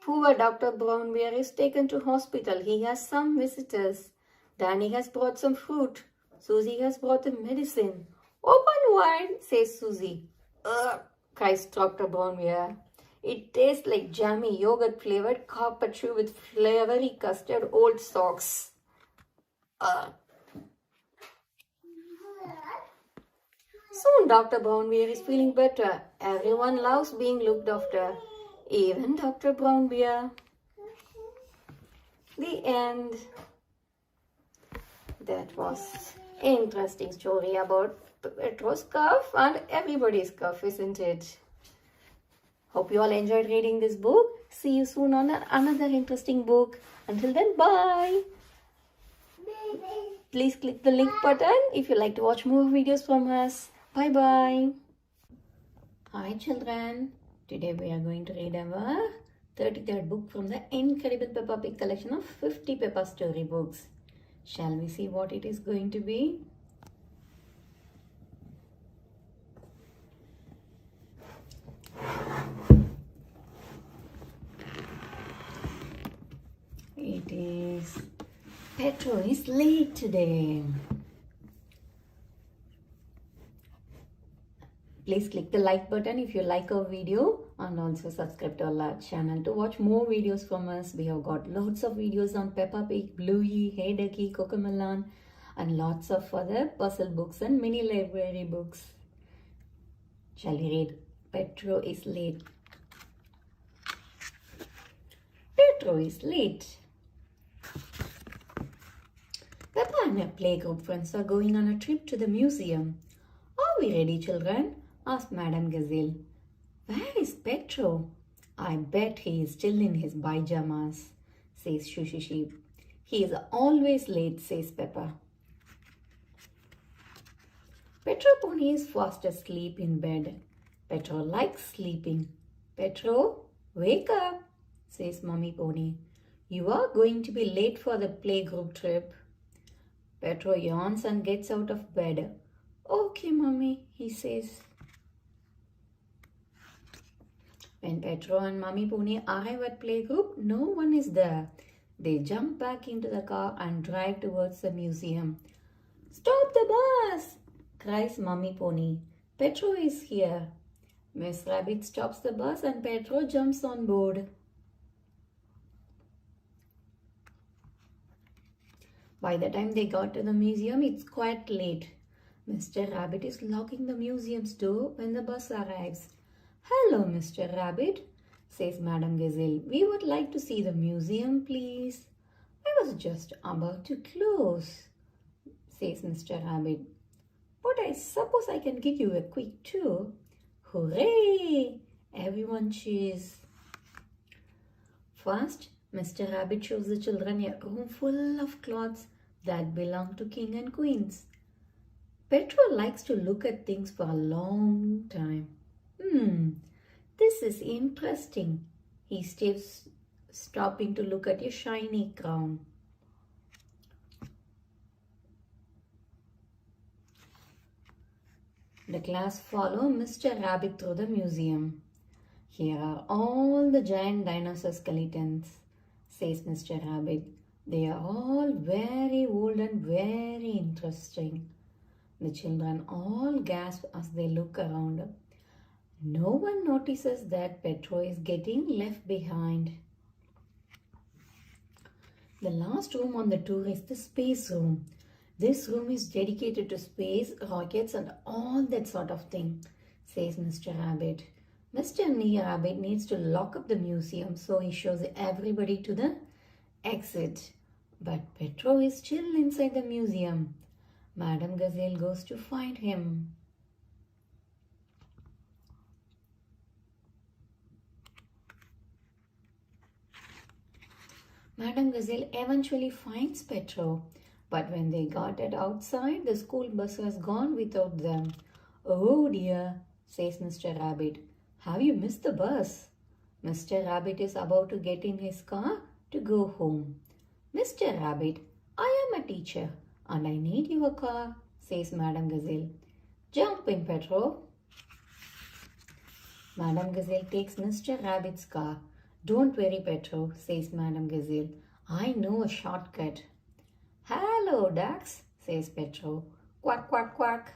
Poor Dr. Brown Bear is taken to hospital. He has some visitors. Danny has brought some fruit. Susie has brought the medicine. Open wide, says Susie. Ugh, cries Dr. Brown Bear. It tastes like jammy yogurt flavored carpet shoe with flavory custard old socks. Ugh. Soon Dr. Brown Bear is feeling better. Everyone loves being looked after. Even Dr. Brown Bear. The end. That was an interesting story about Petro's cough and everybody's cough, isn't it? Hope you all enjoyed reading this book. See you soon on another interesting book. Until then, bye. Please click the link button if you like to watch more videos from us. Bye-bye. Hi children. Today we are going to read our 33rd book from the Incredible Peppa Pig Collection of 50 Peppa story books. Shall we see what it is going to be? It is Pedro is late today. Please click the like button if you like our video and also subscribe to our channel to watch more videos from us. We have got lots of videos on Peppa Pig, Bluey, Hey Ducky, Cocomelon and lots of other puzzle books and mini library books. Shall we read? Pedro is late. Pedro is late. Peppa and her playgroup friends are going on a trip to the museum. Are we ready, children? Asked Madame Gazelle. Where is Pedro? I bet he is still in his pyjamas, says Shushy Sheep. He is always late, says Peppa. Pedro Pony is fast asleep in bed. Pedro likes sleeping. Pedro, wake up, says Mummy Pony. You are going to be late for the playgroup trip. Pedro yawns and gets out of bed. Okay, Mummy, he says. When Pedro and Mummy Pony arrive at playgroup, no one is there. They jump back into the car and drive towards the museum. Stop the bus! Cries Mummy Pony. Pedro is here. Miss Rabbit stops the bus and Pedro jumps on board. By the time they got to the museum, it's quite late. Mr. Rabbit is locking the museum's door when the bus arrives. Hello, Mr. Rabbit, says Madame Gazelle. We would like to see the museum, please. I was just about to close, says Mr. Rabbit. But I suppose I can give you a quick tour. Hooray! Everyone cheers. First, Mr. Rabbit shows the children a room full of clothes that belong to king and queens. Pedro likes to look at things for a long time. This is interesting. He stays, stopping to look at a shiny crown. The class follow Mr. Rabbit through the museum. Here are all the giant dinosaur skeletons, says Mr. Rabbit. They are all very old and very interesting. The children all gasp as they look around. No one notices that Pedro is getting left behind. The last room on the tour is the space room. This room is dedicated to space, rockets and all that sort of thing, says Mr. Rabbit. Mr. Rabbit needs to lock up the museum, so he shows everybody to the exit. But Pedro is still inside the museum. Madame Gazelle goes to find him. Madame Gazelle eventually finds Pedro, but when they got it outside, the school bus was gone without them. Oh dear, says Mr. Rabbit. Have you missed the bus? Mr. Rabbit is about to get in his car to go home. Mr. Rabbit, I am a teacher and I need your car, says Madame Gazelle. Jump in, Pedro. Madame Gazelle takes Mr. Rabbit's car. Don't worry, Pedro, says Madame Gazelle. I know a shortcut. Hello, ducks, says Pedro. Quack, quack, quack.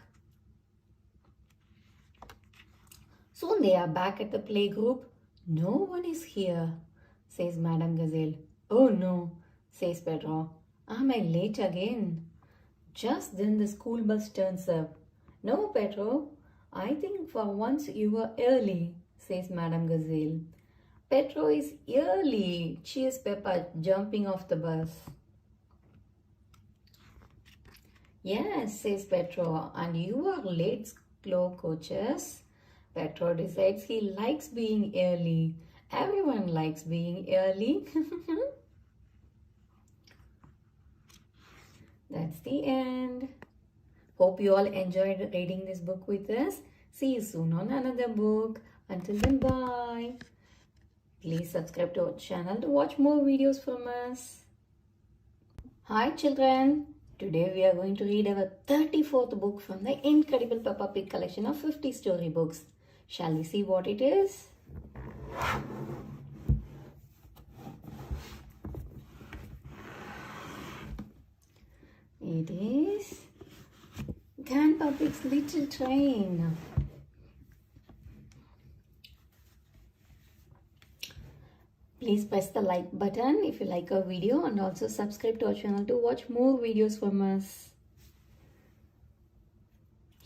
Soon they are back at the playgroup. No one is here, says Madame Gazelle. Oh no, says Pedro. Am I late again? Just then the school bus turns up. No, Pedro, I think for once you were early, says Madame Gazelle. Pedro is early, cheers Peppa, jumping off the bus. Yes, says Pedro, and you are late, slow coaches. Pedro decides he likes being early. Everyone likes being early. That's the end. Hope you all enjoyed reading this book with us. See you soon on another book. Until then, bye. Please subscribe to our channel to watch more videos from us. Hi children. Today we are going to read our 34th book from the Incredible Peppa Pig Collection of 50 storybooks. Shall we see what it is? It is Grandpa Pig's Little Train. Please press the like button if you like our video and also subscribe to our channel to watch more videos from us.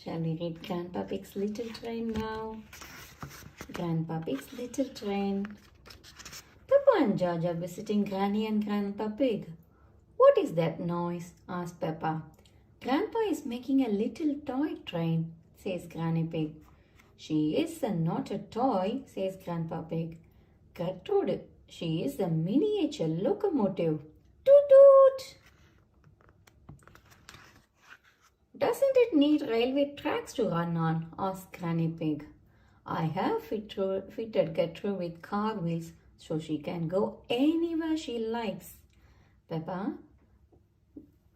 Shall we read Grandpa Pig's Little Train now? Grandpa Pig's Little Train. Peppa and George are visiting Granny and Grandpa Pig. What is that noise? Asked Peppa. Grandpa is making a little toy train, says Granny Pig. She is not a toy, says Grandpa Pig. Gertrude, she is a miniature locomotive. Toot toot! Doesn't it need railway tracks to run on? Asked Granny Pig. I have fitted Gertrude with car wheels so she can go anywhere she likes. Peppa,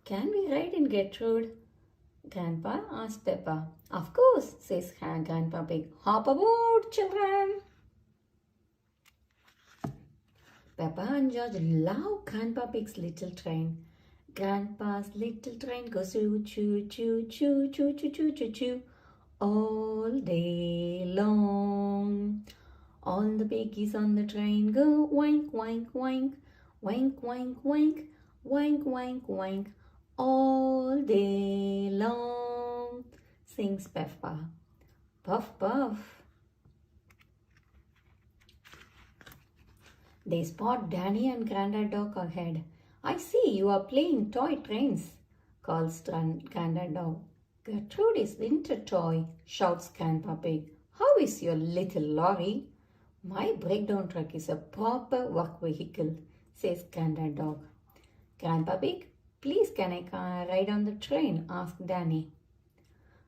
can we ride in Gertrude? Grandpa asked Peppa. Of course, says Grandpa Pig. Hop aboard, children. Peppa and George love Grandpa Pig's little train. Grandpa's little train goes choo choo choo choo choo choo choo choo choo all day long. All the piggies on the train go wank wank wank wank wank wank wank wank wank all day long, sings Peppa. Puff puff. They spot Danny and Grandad Dog ahead. I see you are playing toy trains, calls Grandad Dog. Gertrude isn't a toy, shouts Grandpa Pig. How is your little lorry? My breakdown truck is a proper work vehicle, says Grandad Dog. Grandpa Pig, please can I ride on the train? Asked Danny.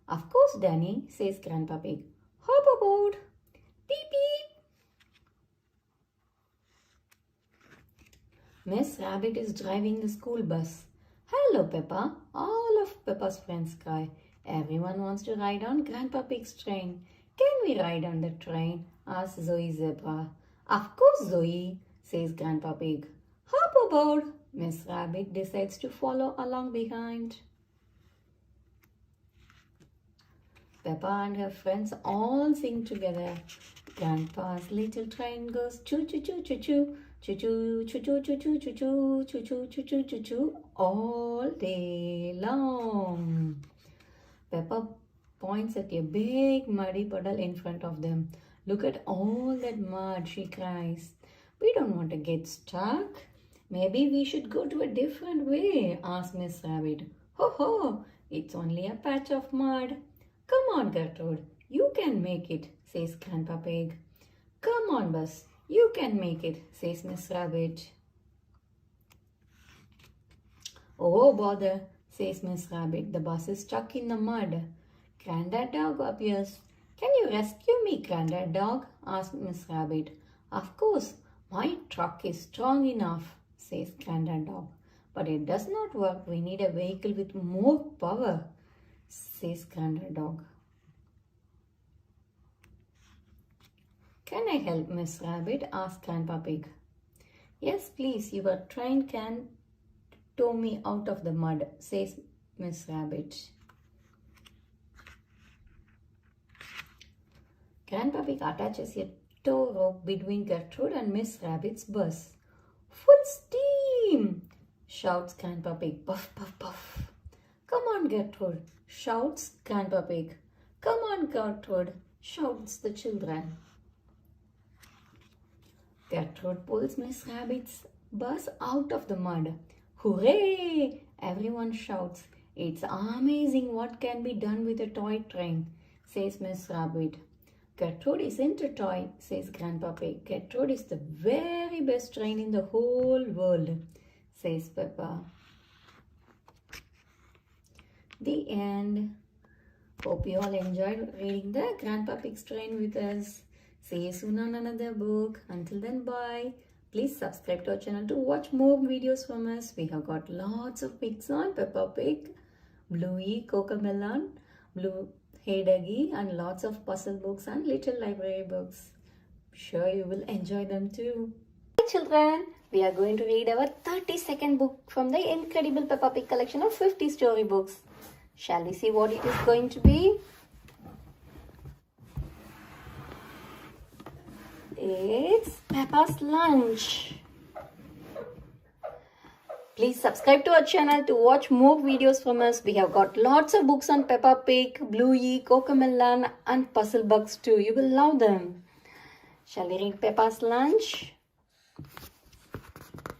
Of course, Danny, says Grandpa Pig. Hop aboard. Beep beep. Miss Rabbit is driving the school bus. Hello, Peppa. All of Peppa's friends cry. Everyone wants to ride on Grandpa Pig's train. Can we ride on the train? Asks Zoe Zebra. Of course, Zoe, says Grandpa Pig. Hop aboard. Miss Rabbit decides to follow along behind. Peppa and her friends all sing together. Grandpa's little train goes choo choo choo choo choo. Choo choo choo choo choo choo choo choo choo choo choo choo choo choo all day long. Peppa points at a big muddy puddle in front of them. Look at all that mud, she cries. We don't want to get stuck. Maybe we should go to a different way, asks Miss Rabbit. Ho ho, it's only a patch of mud. Come on, Gertrude, you can make it, says Grandpa Pig. Come on, Buzz. You can make it, says Miss Rabbit. Oh, bother, says Miss Rabbit. The bus is stuck in the mud. Grandad Dog appears. Can you rescue me, Grandad Dog? Asks Miss Rabbit. Of course, my truck is strong enough, says Grandad Dog. But it does not work. We need a vehicle with more power, says Grandad Dog. Can I help, Miss Rabbit? Asked Grandpa Pig. Yes, please. Your train can tow me out of the mud, says Miss Rabbit. Grandpa Pig attaches a tow rope between Gertrude and Miss Rabbit's bus. Full steam! Shouts Grandpa Pig. Puff, puff, puff. Come on, Gertrude, shouts Grandpa Pig. Come on, Gertrude, shouts the children. Gertrude pulls Miss Rabbit's bus out of the mud. Hooray! Everyone shouts. It's amazing what can be done with a toy train, says Miss Rabbit. Gertrude isn't a toy, says Grandpa Pig. Gertrude is the very best train in the whole world, says Peppa. The end. Hope you all enjoyed reading the Grandpa Pig's Train with us. See you soon on another book. Until then, bye. Please subscribe to our channel to watch more videos from us. We have got lots of pics on Peppa Pig, Bluey, Cocomelon, Blue Heyduggy, and lots of puzzle books and little library books. Sure you will enjoy them too. Hi children, we are going to read our 32nd book from the Incredible Peppa Pig collection of 50 storybooks. Shall we see what it is going to be? It's Peppa's Lunch. Please subscribe to our channel to watch more videos from us. We have got lots of books on Peppa Pig, Bluey, Cocomelon and puzzle books too. You will love them. Shall we read Peppa's Lunch?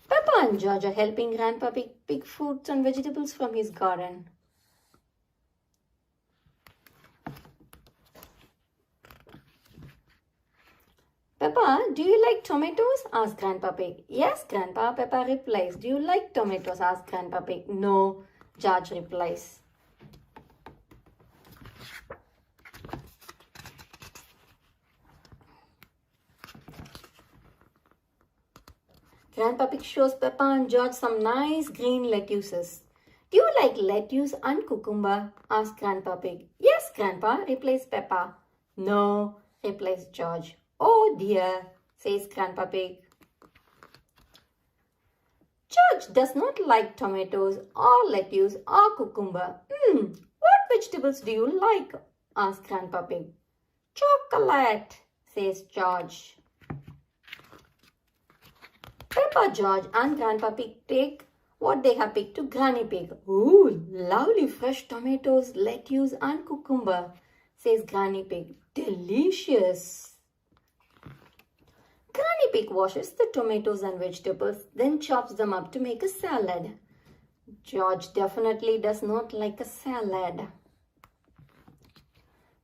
Peppa and George are helping Grandpa Pig pick fruits and vegetables from his garden. Peppa, do you like tomatoes? Asked Grandpa Pig. Yes, Grandpa, Peppa replies. Do you like tomatoes? Asked Grandpa Pig. No, George replies. Grandpa Pig shows Peppa and George some nice green lettuces. Do you like lettuce and cucumber? Asked Grandpa Pig. Yes, Grandpa, replies Peppa. No, replies George. Oh dear, says Grandpa Pig. George does not like tomatoes or lettuce or cucumber. What vegetables do you like? Asked Grandpa Pig. Chocolate, says George. Peppa, George and Grandpa Pig take what they have picked to Granny Pig. Ooh, lovely fresh tomatoes, lettuce and cucumber, says Granny Pig. Delicious. Granny Pig washes the tomatoes and vegetables, then chops them up to make a salad. George definitely does not like a salad.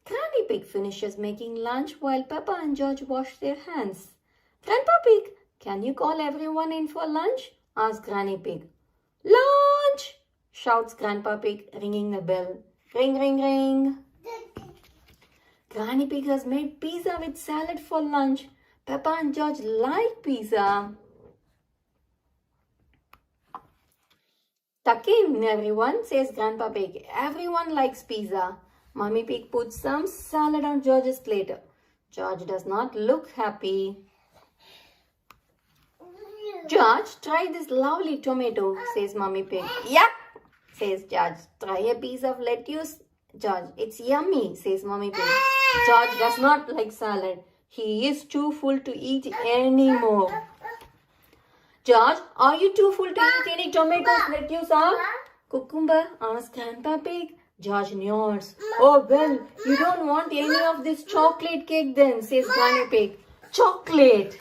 Granny Pig finishes making lunch while Peppa and George wash their hands. Grandpa Pig, can you call everyone in for lunch? Asks Granny Pig. Lunch! Shouts Grandpa Pig, ringing the bell. Ring, ring, ring. Granny Pig has made pizza with salad for lunch. Peppa and George like pizza. Tuck in, everyone, says Grandpa Pig. Everyone likes pizza. Mummy Pig puts some salad on George's plate. George does not look happy. George, try this lovely tomato, says Mummy Pig. Yup, says George. Try a piece of lettuce. George, it's yummy, says Mummy Pig. George does not like salad. He is too full to eat any more. George, are you too full to eat any tomatoes, lettuce or cucumber? Asks Grandpa Pig. George nods. Oh well, you don't want any of this chocolate cake then, says Granny Pig. Chocolate,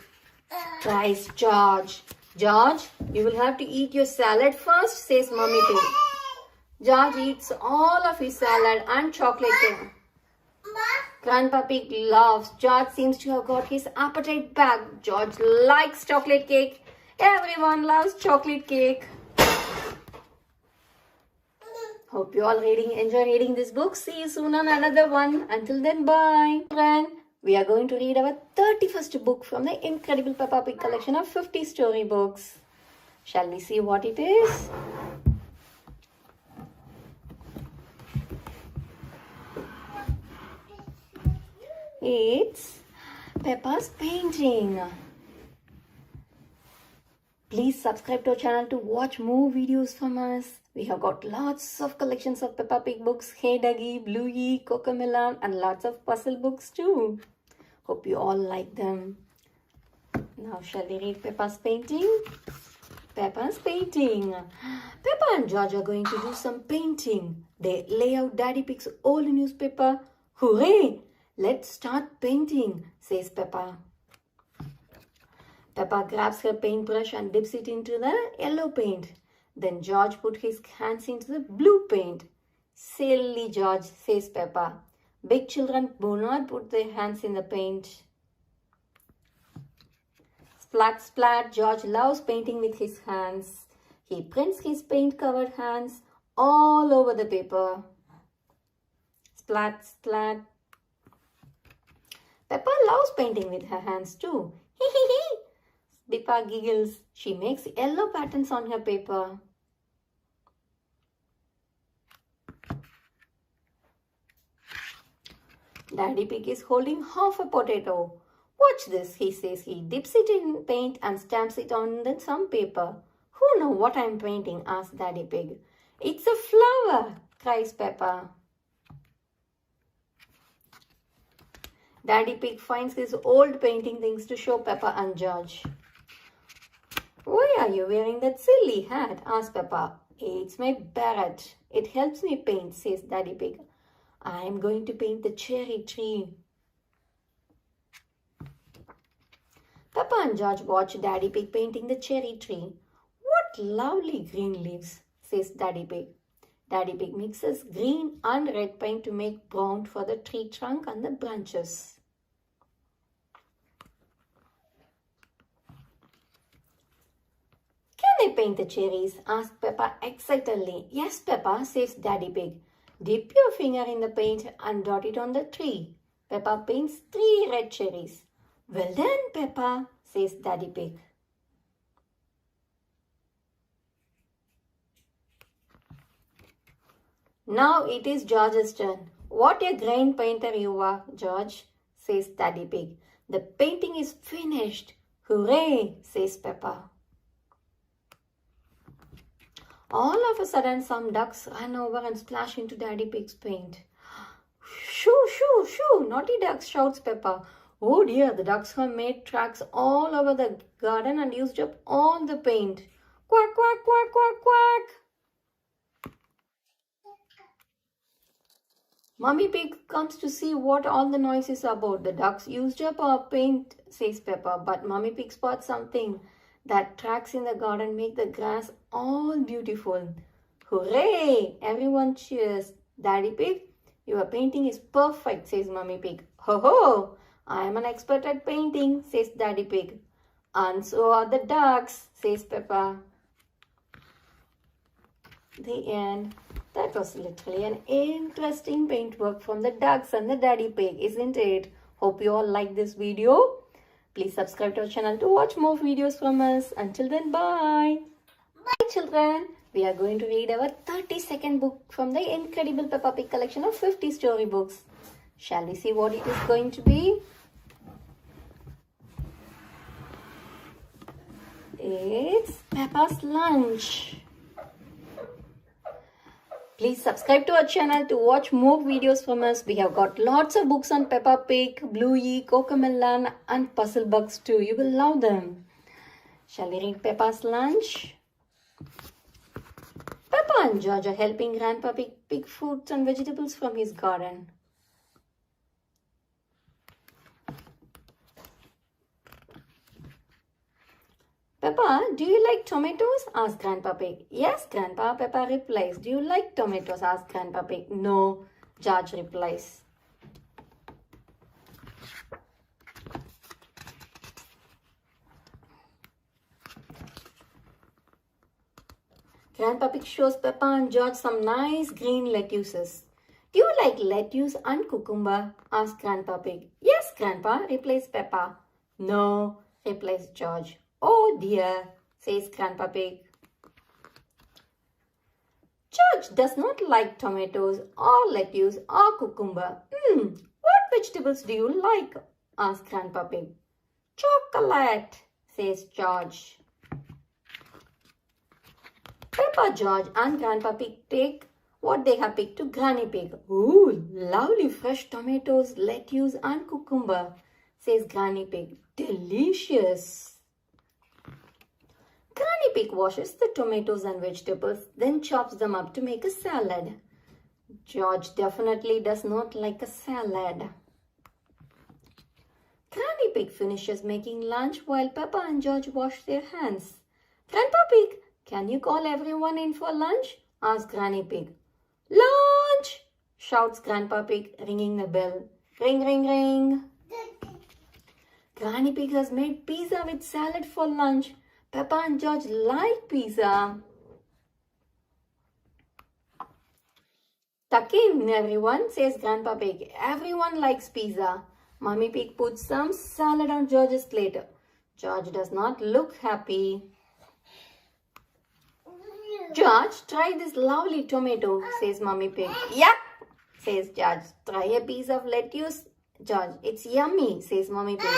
cries George. George, you will have to eat your salad first, says Mummy Pig. George eats all of his salad and chocolate cake. Grandpa Pig laughs. George seems to have got his appetite back. George likes chocolate cake. Everyone loves chocolate cake. Hope you all enjoy reading this book. See you soon on another one. Until then, bye. Friend, we are going to read our 31st book from the Incredible Peppa Pig collection of 50 storybooks. Shall we see what it is? It's Peppa's painting. Please subscribe to our channel to watch more videos from us. We have got lots of collections of Peppa Pig books, Hey Duggy, Bluey, Cocomelon, and lots of puzzle books too. Hope you all like them. Now shall we read Peppa's painting? Peppa's painting. Peppa and George are going to do some painting. They lay out Daddy Pig's old newspaper. Hooray! Let's start painting, says Peppa. Peppa grabs her paintbrush and dips it into the yellow paint. Then George put his hands into the blue paint. Silly George, says Peppa. Big children do not put their hands in the paint. Splat, splat, George loves painting with his hands. He prints his paint-covered hands all over the paper. Splat, splat. Peppa loves painting with her hands too. Hee hee hee. Peppa giggles. She makes yellow patterns on her paper. Daddy Pig is holding half a potato. Watch this, he says. He dips it in paint and stamps it on some paper. Who knows what I'm painting? Asks Daddy Pig. It's a flower, cries Peppa. Daddy Pig finds his old painting things to show Peppa and George. Why are you wearing that silly hat? Asks Peppa. It's my beret. It helps me paint, says Daddy Pig. I'm going to paint the cherry tree. Peppa and George watch Daddy Pig painting the cherry tree. What lovely green leaves, says Daddy Pig. Daddy Pig mixes green and red paint to make brown for the tree trunk and the branches. Can I paint the cherries? Asks Peppa excitedly. Yes, Peppa, says Daddy Pig. Dip your finger in the paint and dot it on the tree. Peppa paints 3 red cherries. Well done, Peppa, says Daddy Pig. Now it is George's turn. What a great painter you are, George, says Daddy Pig. The painting is finished. Hooray, says Peppa. All of a sudden, some ducks ran over and splashed into Daddy Pig's paint. Shoo, shoo, shoo, naughty ducks, shouts Peppa. Oh dear, the ducks have made tracks all over the garden and used up all the paint. Quack, quack, quack, quack, quack. Mummy Pig comes to see what all the noise is about. The ducks used up our paint, says Peppa, but Mummy Pig spots something. That tracks in the garden make the grass all beautiful. Hooray! Everyone cheers. Daddy Pig, your painting is perfect, says Mummy Pig. Ho ho! I am an expert at painting, says Daddy Pig. And so are the ducks, says Peppa. The end. That was literally an interesting paintwork from the ducks and the Daddy Pig, isn't it? Hope you all like this video. Please subscribe to our channel to watch more videos from us. Until then, bye. Bye, children. We are going to read our 32nd book from the Incredible Peppa Pig collection of 50 storybooks. Shall we see what it is going to be? It's Peppa's Lunch. Please subscribe to our channel to watch more videos from us. We have got lots of books on Peppa Pig, Bluey, Cocomelon and puzzle books too. You will love them. Shall we read Peppa's Lunch? Peppa and George are helping Grandpa Pig pick fruits and vegetables from his garden. Peppa, do you like tomatoes? Asks Grandpa Pig. Yes, Grandpa, Peppa replies. Do you like tomatoes? Asks Grandpa Pig. No, George replies. Grandpa Pig shows Peppa and George some nice green lettuces. Do you like lettuce and cucumber? Asks Grandpa Pig. Yes, Grandpa, replies Peppa. No, replies George. Oh dear, says Grandpa Pig. George does not like tomatoes or lettuce or cucumber. What vegetables do you like? asked Grandpa Pig. Chocolate, says George. Peppa, George and Grandpa Pig take what they have picked to Granny Pig. Ooh, lovely fresh tomatoes, lettuce and cucumber, says Granny Pig. Delicious. Granny Pig washes the tomatoes and vegetables, then chops them up to make a salad. George definitely does not like a salad. Granny Pig finishes making lunch while Peppa and George wash their hands. Grandpa Pig, can you call everyone in for lunch? Asks Granny Pig. Lunch! Shouts Grandpa Pig, ringing the bell. Ring, ring, ring. Granny Pig has made pizza with salad for lunch. Peppa and George like pizza. Tuck in, everyone, says Grandpa Pig. Everyone likes pizza. Mummy Pig puts some salad on George's plate. George does not look happy. George, try this lovely tomato, says Mummy Pig. Yup, says George. Try a piece of lettuce. George, it's yummy, says Mummy Pig.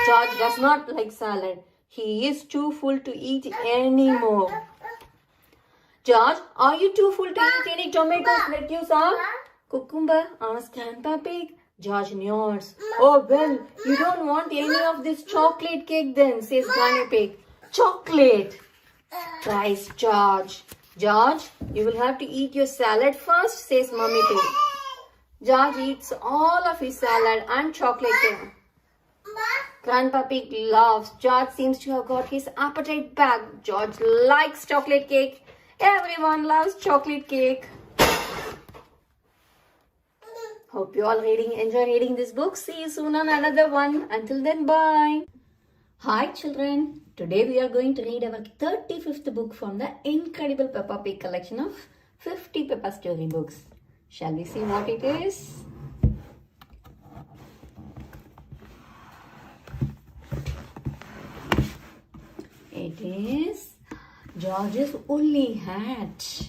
George does not like salad. He is too full to eat any more. George, are you too full to eat any tomatoes, lettuce or cucumber? Asks Grandpa Pig. George nods. Oh, well, you don't want any of this chocolate cake then, says Granny Pig. Chocolate, cries George. George, you will have to eat your salad first, says Mummy Pig. George eats all of his salad and chocolate cake. Grandpa Pig laughs. George seems to have got his appetite back. George likes chocolate cake. Everyone loves chocolate cake. Hope you all enjoy reading this book. See you soon on another one. Until then, bye. Hi children. Today we are going to read our 35th book from the Incredible Peppa Pig collection of 50 Peppa story books. Shall we see what it is? It is George's woolly hat.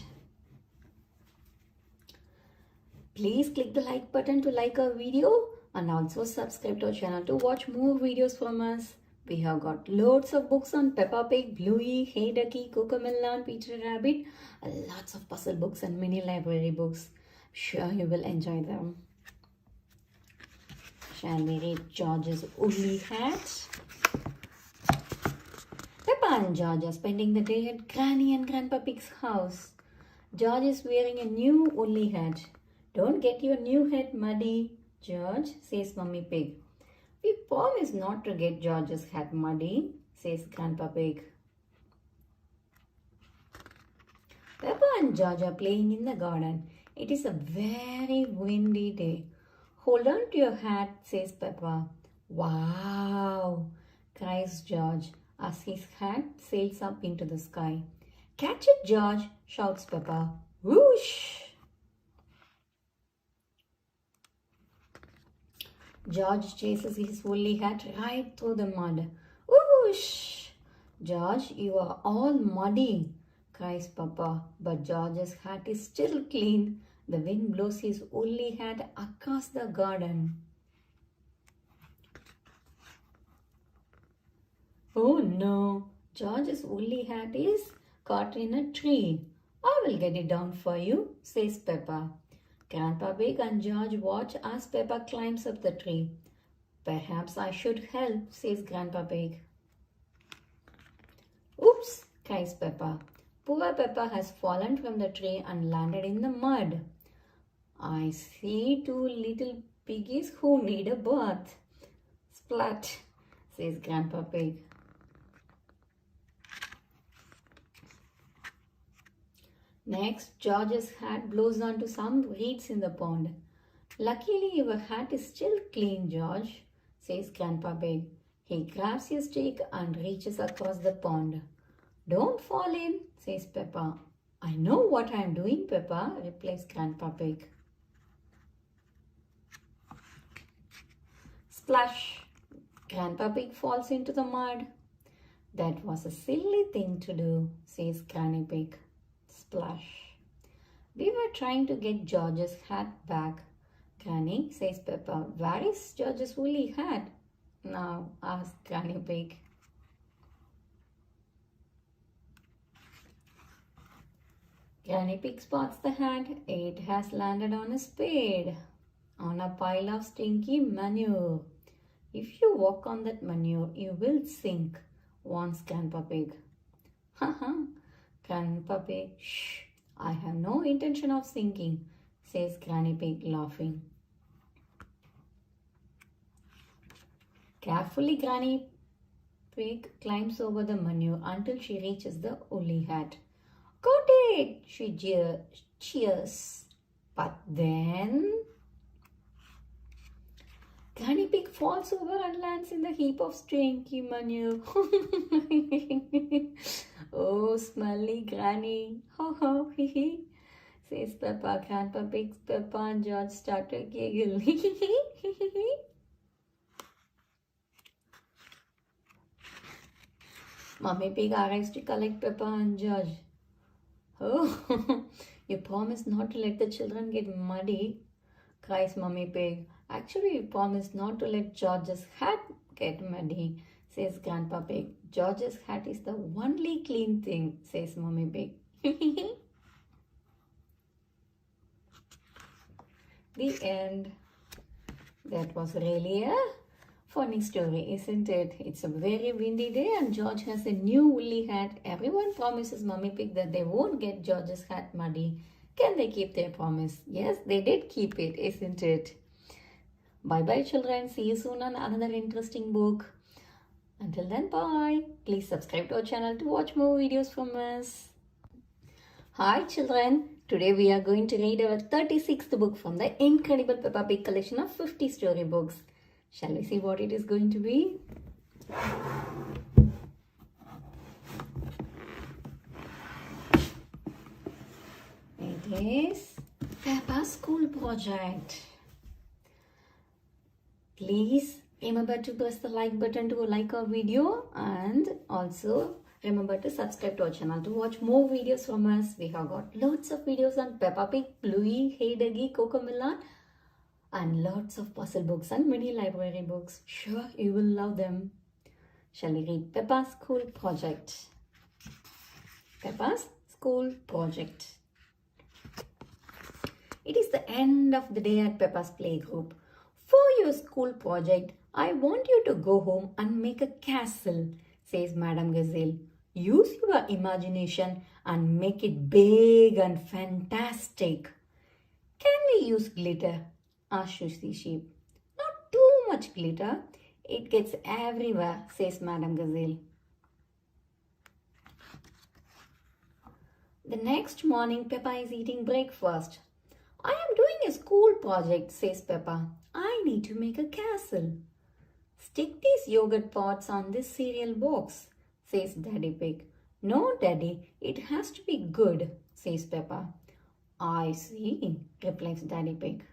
Please click the like button to like our video and also subscribe to our channel to watch more videos from us. We have got loads of books on Peppa Pig, Bluey, Hey Ducky, Cocomelon, and Peter Rabbit, and lots of puzzle books and mini library books. Sure you will enjoy them. Shall we read George's woolly hat? Peppa and George are spending the day at Granny and Grandpa Pig's house. George is wearing a new woolly hat. Don't get your new hat muddy, George, says Mummy Pig. We promise not to get George's hat muddy, says Grandpa Pig. Peppa and George are playing in the garden. It is a very windy day. Hold on to your hat, says Peppa. Wow, cries George as his hat sails up into the sky. Catch it, George, shouts Peppa. Whoosh! George chases his woolly hat right through the mud. Whoosh! George, you are all muddy, cries Peppa. But George's hat is still clean. The wind blows his woolly hat across the garden. Oh no, George's woolly hat is caught in a tree. I will get it down for you, says Peppa. Grandpa Pig and George watch as Peppa climbs up the tree. Perhaps I should help, says Grandpa Pig. Oops, cries Peppa. Poor Peppa has fallen from the tree and landed in the mud. I see two little piggies who need a bath. Splat, says Grandpa Pig. Next, George's hat blows onto some reeds in the pond. Luckily, your hat is still clean, George, says Grandpa Pig. He grabs his stick and reaches across the pond. Don't fall in, says Peppa. I know what I am doing, Peppa, replies Grandpa Pig. Splash! Grandpa Pig falls into the mud. That was a silly thing to do, says Granny Pig. Splash! We were trying to get George's hat back. Granny, says Peppa. Where is George's woolly hat? now? Asked Granny Pig. Granny Pig spots the hat. It has landed on a spade, on a pile of stinky manure. If you walk on that manure, you will sink, warns Grandpa Pig. Haha, Grandpa Pig, shh, I have no intention of sinking, says Granny Pig, laughing. Carefully, Granny Pig climbs over the manure until she reaches the woolly hat. Got it, she cheers. But then Granny Pig falls over and lands in the heap of stinky manure. Oh, smelly Granny. Ho ho, hee hee, says Peppa. Grandpa Pig, Peppa and George start to giggle. Mummy Pig arrives to collect Peppa and George. Oh, you promised not to let the children get muddy, cries Mummy Pig. Actually, you promised not to let George's hat get muddy, says Grandpa Pig. George's hat is the only clean thing, says Mummy Pig. The end. That was really a funny story, isn't it? It's a very windy day and George has a new woolly hat. Everyone promises Mummy Pig that they won't get George's hat muddy. Can they keep their promise? Yes, they did keep it, isn't it? Bye-bye, children. See you soon on another interesting book. Until then, bye. Please subscribe to our channel to watch more videos from us. Hi, children. Today we are going to read our 36th book from the Incredible Peppa Pig Collection of 50 storybooks. Shall we see what it is going to be? It is Peppa's School Project. Please remember to press the like button to like our video, and also remember to subscribe to our channel to watch more videos from us. We have got lots of videos on Peppa Pig, Bluey, Hey Duggy, Cocomelon, and lots of puzzle books and mini library books. Sure, you will love them. Shall we read Peppa's School Project? Peppa's School Project. It is the end of the day at Peppa's playgroup. For your school project, I want you to go home and make a castle, says Madame Gazelle. Use your imagination and make it big and fantastic. Can we use glitter? Asked Susie Sheep. Not too much glitter. It gets everywhere, says Madame Gazelle. The next morning, Peppa is eating breakfast. I am doing a school project, says Peppa. I need to make a castle. Stick these yogurt pots on this cereal box, says Daddy Pig. No, Daddy, it has to be good, says Peppa. I see, replies Daddy Pig.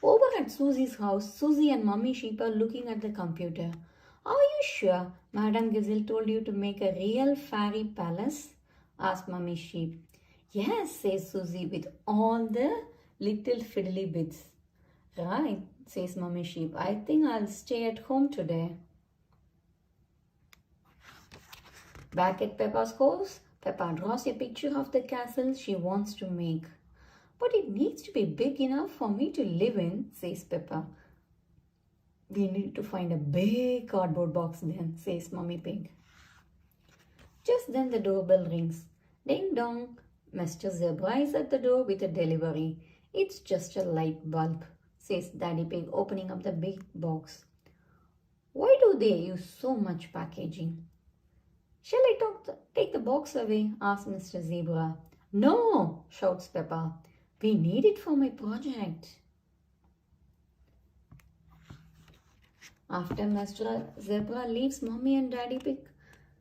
Over at Susie's house, Susie and Mummy Sheep are looking at the computer. Are you sure Madame Gazelle told you to make a real fairy palace? Asked Mummy Sheep. Yes, says Susie with all the little fiddly bits. Right, says Mummy Sheep. I think I'll stay at home today. Back at Peppa's house, Peppa draws a picture of the castle she wants to make. But it needs to be big enough for me to live in, says Peppa. We need to find a big cardboard box then, says Mummy Pig. Just then the doorbell rings. Ding dong. Mr. Zebra is at the door with a delivery. It's just a light bulb, says Daddy Pig, opening up the big box. Why do they use so much packaging? Shall I take the box away? Asks Mr. Zebra. No, shouts Peppa. We need it for my project. After Mr. Zebra leaves, Mommy and Daddy Pig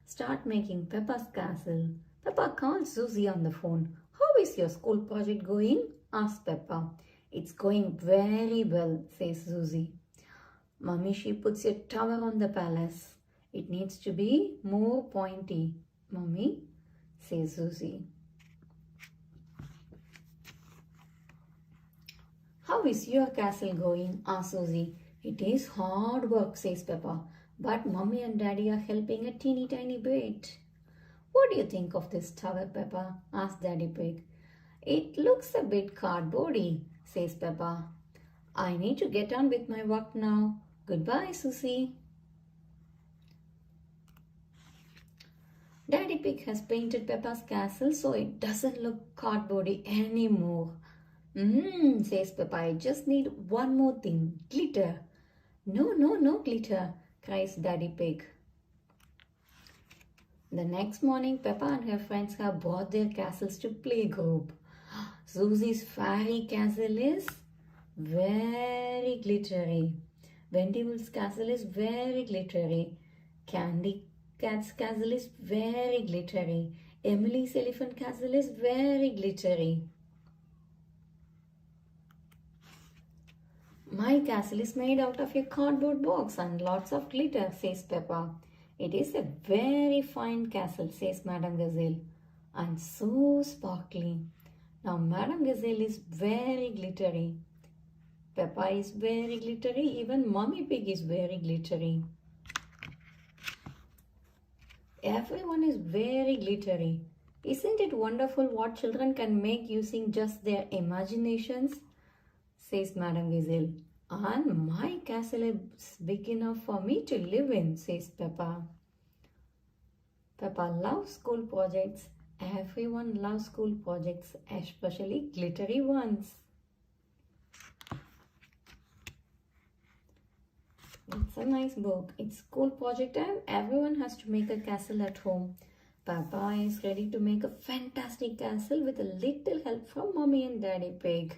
start making Peppa's castle. Peppa calls Susie on the phone. How is your school project going? Asks Peppa. It's going very well, says Susie. Mummy, she puts a tower on the palace. It needs to be more pointy, Mummy, says Susie. How is your castle going? asked Susie. It is hard work, says Peppa, but Mummy and Daddy are helping a teeny tiny bit. What do you think of this tower, Peppa? asked Daddy Pig. It looks a bit cardboardy, says Peppa. I need to get on with my work now. Goodbye, Susie. Daddy Pig has painted Peppa's castle so it doesn't look cardboardy anymore. Says Peppa, I just need one more thing, glitter. No glitter, cries Daddy Pig. The next morning, Peppa and her friends have brought their castles to playgroup. Susie's fairy castle is very glittery. Wendy Wood's castle is very glittery. Candy Cat's castle is very glittery. Emily's elephant castle is very glittery. My castle is made out of a cardboard box and lots of glitter, says Peppa. It is a very fine castle, says Madame Gazelle, and so sparkly. Now Madame Gazelle is very glittery. Peppa is very glittery. Even Mummy Pig is very glittery. Everyone is very glittery. Isn't it wonderful what children can make using just their imaginations? Says Madame Gazelle. And my castle is big enough for me to live in, says Peppa. Peppa loves school projects. Everyone loves school projects, especially glittery ones. It's a nice book. It's school project time. Everyone has to make a castle at home. Peppa is ready to make a fantastic castle with a little help from Mommy and Daddy Pig.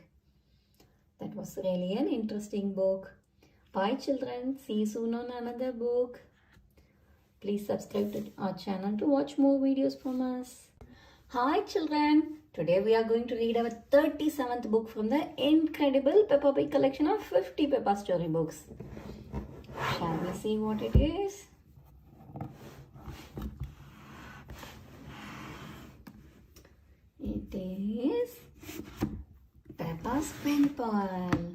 That was really an interesting book. Bye children. See you soon on another book. Please subscribe to our channel to watch more videos from us. Hi children. Today we are going to read our 37th book from the Incredible Peppa Pig Collection of 50 Peppa storybooks. Shall we see what it is? It is Peppa's penpal.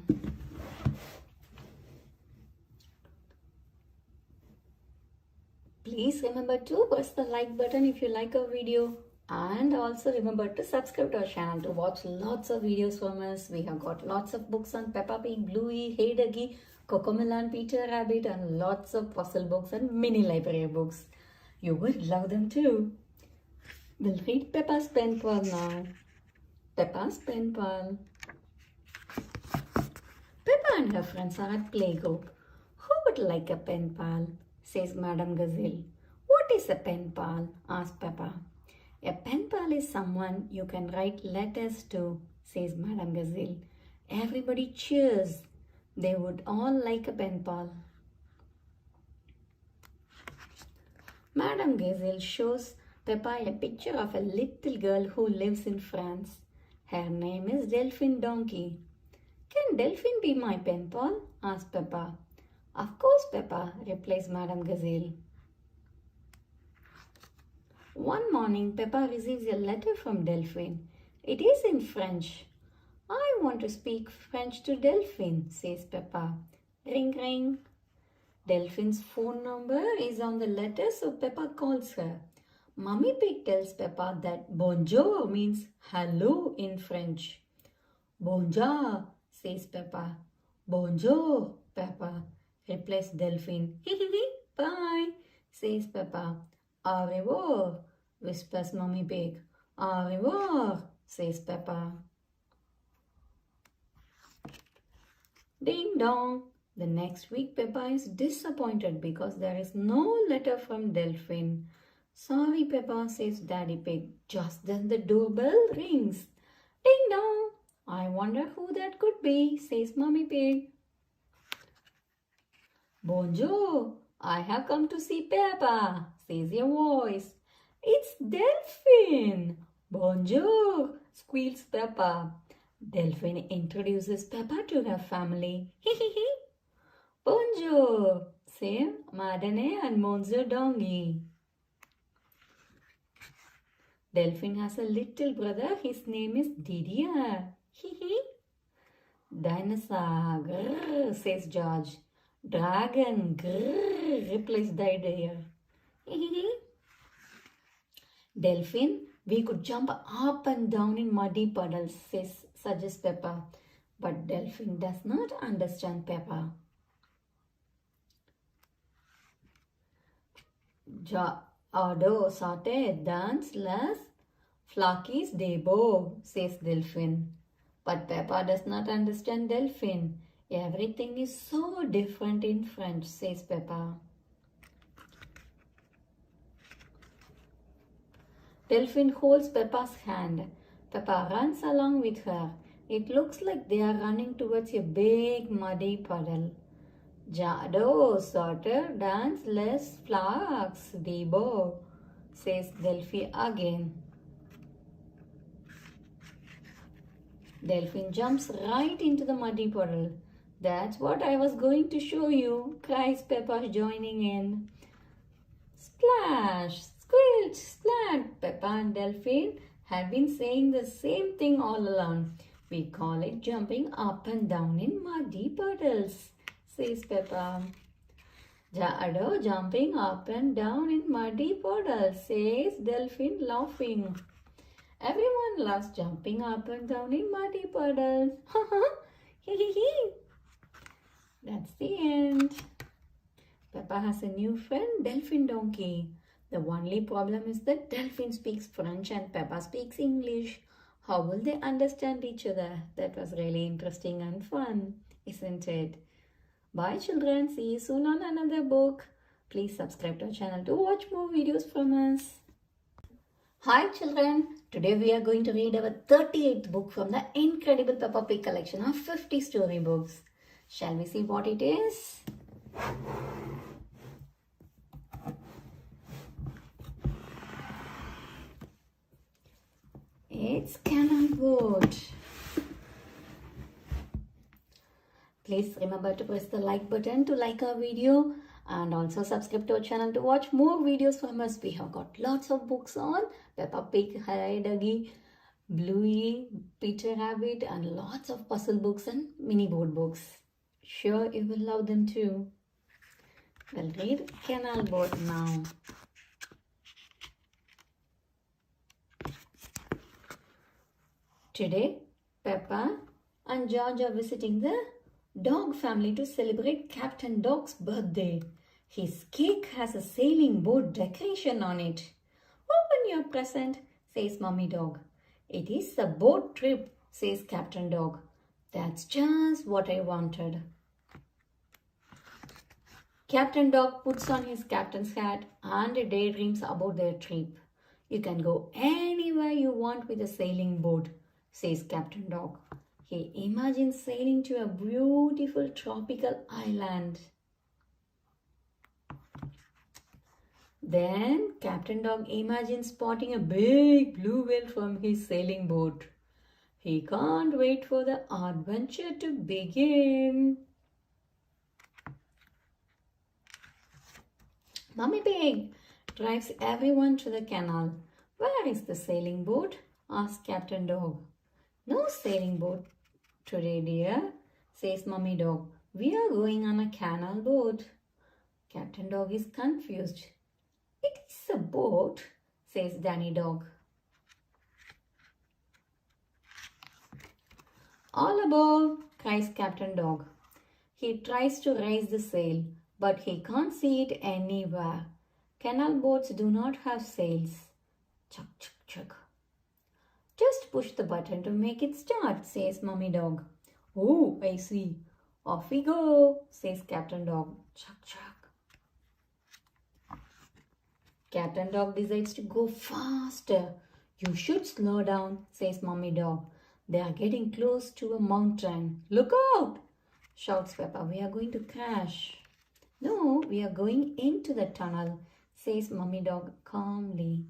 Please remember to press the like button if you like our video, and also remember to subscribe to our channel to watch lots of videos from us. We have got lots of books on Peppa Pig, Bluey, Hey Duggy, Cocomelon, Peter Rabbit, and lots of puzzle books and mini library books. You would love them too. We'll read Peppa's penpal now. Peppa's penpal. Peppa and her friends are at playgroup. Who would like a penpal? Says Madame Gazelle. What is a penpal? Asked Peppa. A penpal is someone you can write letters to, says Madame Gazelle. Everybody cheers. They would all like a penpal. Madame Gazelle shows Peppa a picture of a little girl who lives in France. Her name is Delphine Donkey. Can Delphine be my penpal? Asked Peppa. Of course, Peppa, replies Madame Gazelle. One morning, Peppa receives a letter from Delphine. It is in French. I want to speak French to Delphine, says Peppa. Ring, ring. Delphine's phone number is on the letter, so Peppa calls her. Mummy Pig tells Peppa that bonjour means hello in French. Bonjour, says Peppa. Bonjour, Peppa, replies Delphine. Bye, says Peppa. Au revoir, whispers Mummy Pig. Au revoir, says Peppa. Ding dong. The next week, Peppa is disappointed because there is no letter from Delphine. Sorry, Peppa, says Daddy Pig. Just then the doorbell rings. Ding dong. I wonder who that could be, says Mummy Pig. Bonjour. I have come to see Peppa, says a voice. It's Delphine. Bonjour, squeals Peppa. Delphine introduces Peppa to her family. Bonjour, say Madame and Monsieur Dongy. Delphine has a little brother. His name is Didier. Dinosaur, grrr, says George. Dragon, grrr, replies the deer. Delphin, we could jump up and down in muddy puddles, suggests Peppa. But Delphin does not understand Peppa. Ado sorted dance las flakis debo, says Delphin. But Peppa does not understand Delphin. Everything is so different in French, says Peppa. Delphin holds Peppa's hand. Peppa runs along with her. It looks like they are running towards a big muddy puddle. Jado, sorter, dance, less flags, debo, says Delphi again. Delphin jumps right into the muddy puddle. That's what I was going to show you, cries Peppa, joining in. Splash, squish, splat. Peppa and Delphin have been saying the same thing all along. We call it jumping up and down in muddy puddles, says Peppa. Jado jumping up and down in muddy puddles, says Delphin, laughing. Everyone loves jumping up and down in muddy puddles. That's the end. Peppa has a new friend, Delphin Donkey. The only problem is that Delphin speaks French and Peppa speaks English. How will they understand each other? That was really interesting and fun, isn't it? Bye children. See you soon on another book. Please subscribe to our channel to watch more videos from us. Hi children. Today we are going to read our 38th book from the Incredible Peppa Pig Collection of 50 storybooks. Shall we see what it is? It's Canal boat. Please remember to press the like button to like our video and also subscribe to our channel to watch more videos from us. We have got lots of books on Peppa Pig, Hi Duggy, Bluey, Peter Rabbit and lots of puzzle books and mini board books. Sure you will love them too. We'll read Canal boat now. Today, Peppa and George are visiting the dog family to celebrate Captain Dog's birthday. His cake has a sailing boat decoration on it. Open your present, says Mummy Dog. It is a boat trip, says Captain Dog. That's just what I wanted. Captain Dog puts on his captain's hat and daydreams about their trip. You can go anywhere you want with a sailing boat, says Captain Dog. He imagines sailing to a beautiful tropical island. Then Captain Dog imagines spotting a big blue whale from his sailing boat. He can't wait for the adventure to begin. Mummy Pig drives everyone to the canal. Where is the sailing boat? asks Captain Dog. No sailing boat today, dear, says Mummy Dog. We are going on a canal boat. Captain Dog is confused. It is a boat, says Danny Dog. All aboard, cries Captain Dog. He tries to raise the sail, but he can't see it anywhere. Canal boats do not have sails. Chuck, chuck, chuck. Just push the button to make it start, says Mummy Dog. Oh, I see. Off we go, says Captain Dog. Chuck, chuck. Captain Dog decides to go faster. You should slow down, says Mummy Dog. They are getting close to a mountain. Look out, shouts Peppa. We are going to crash. No, we are going into the tunnel, says Mummy Dog calmly.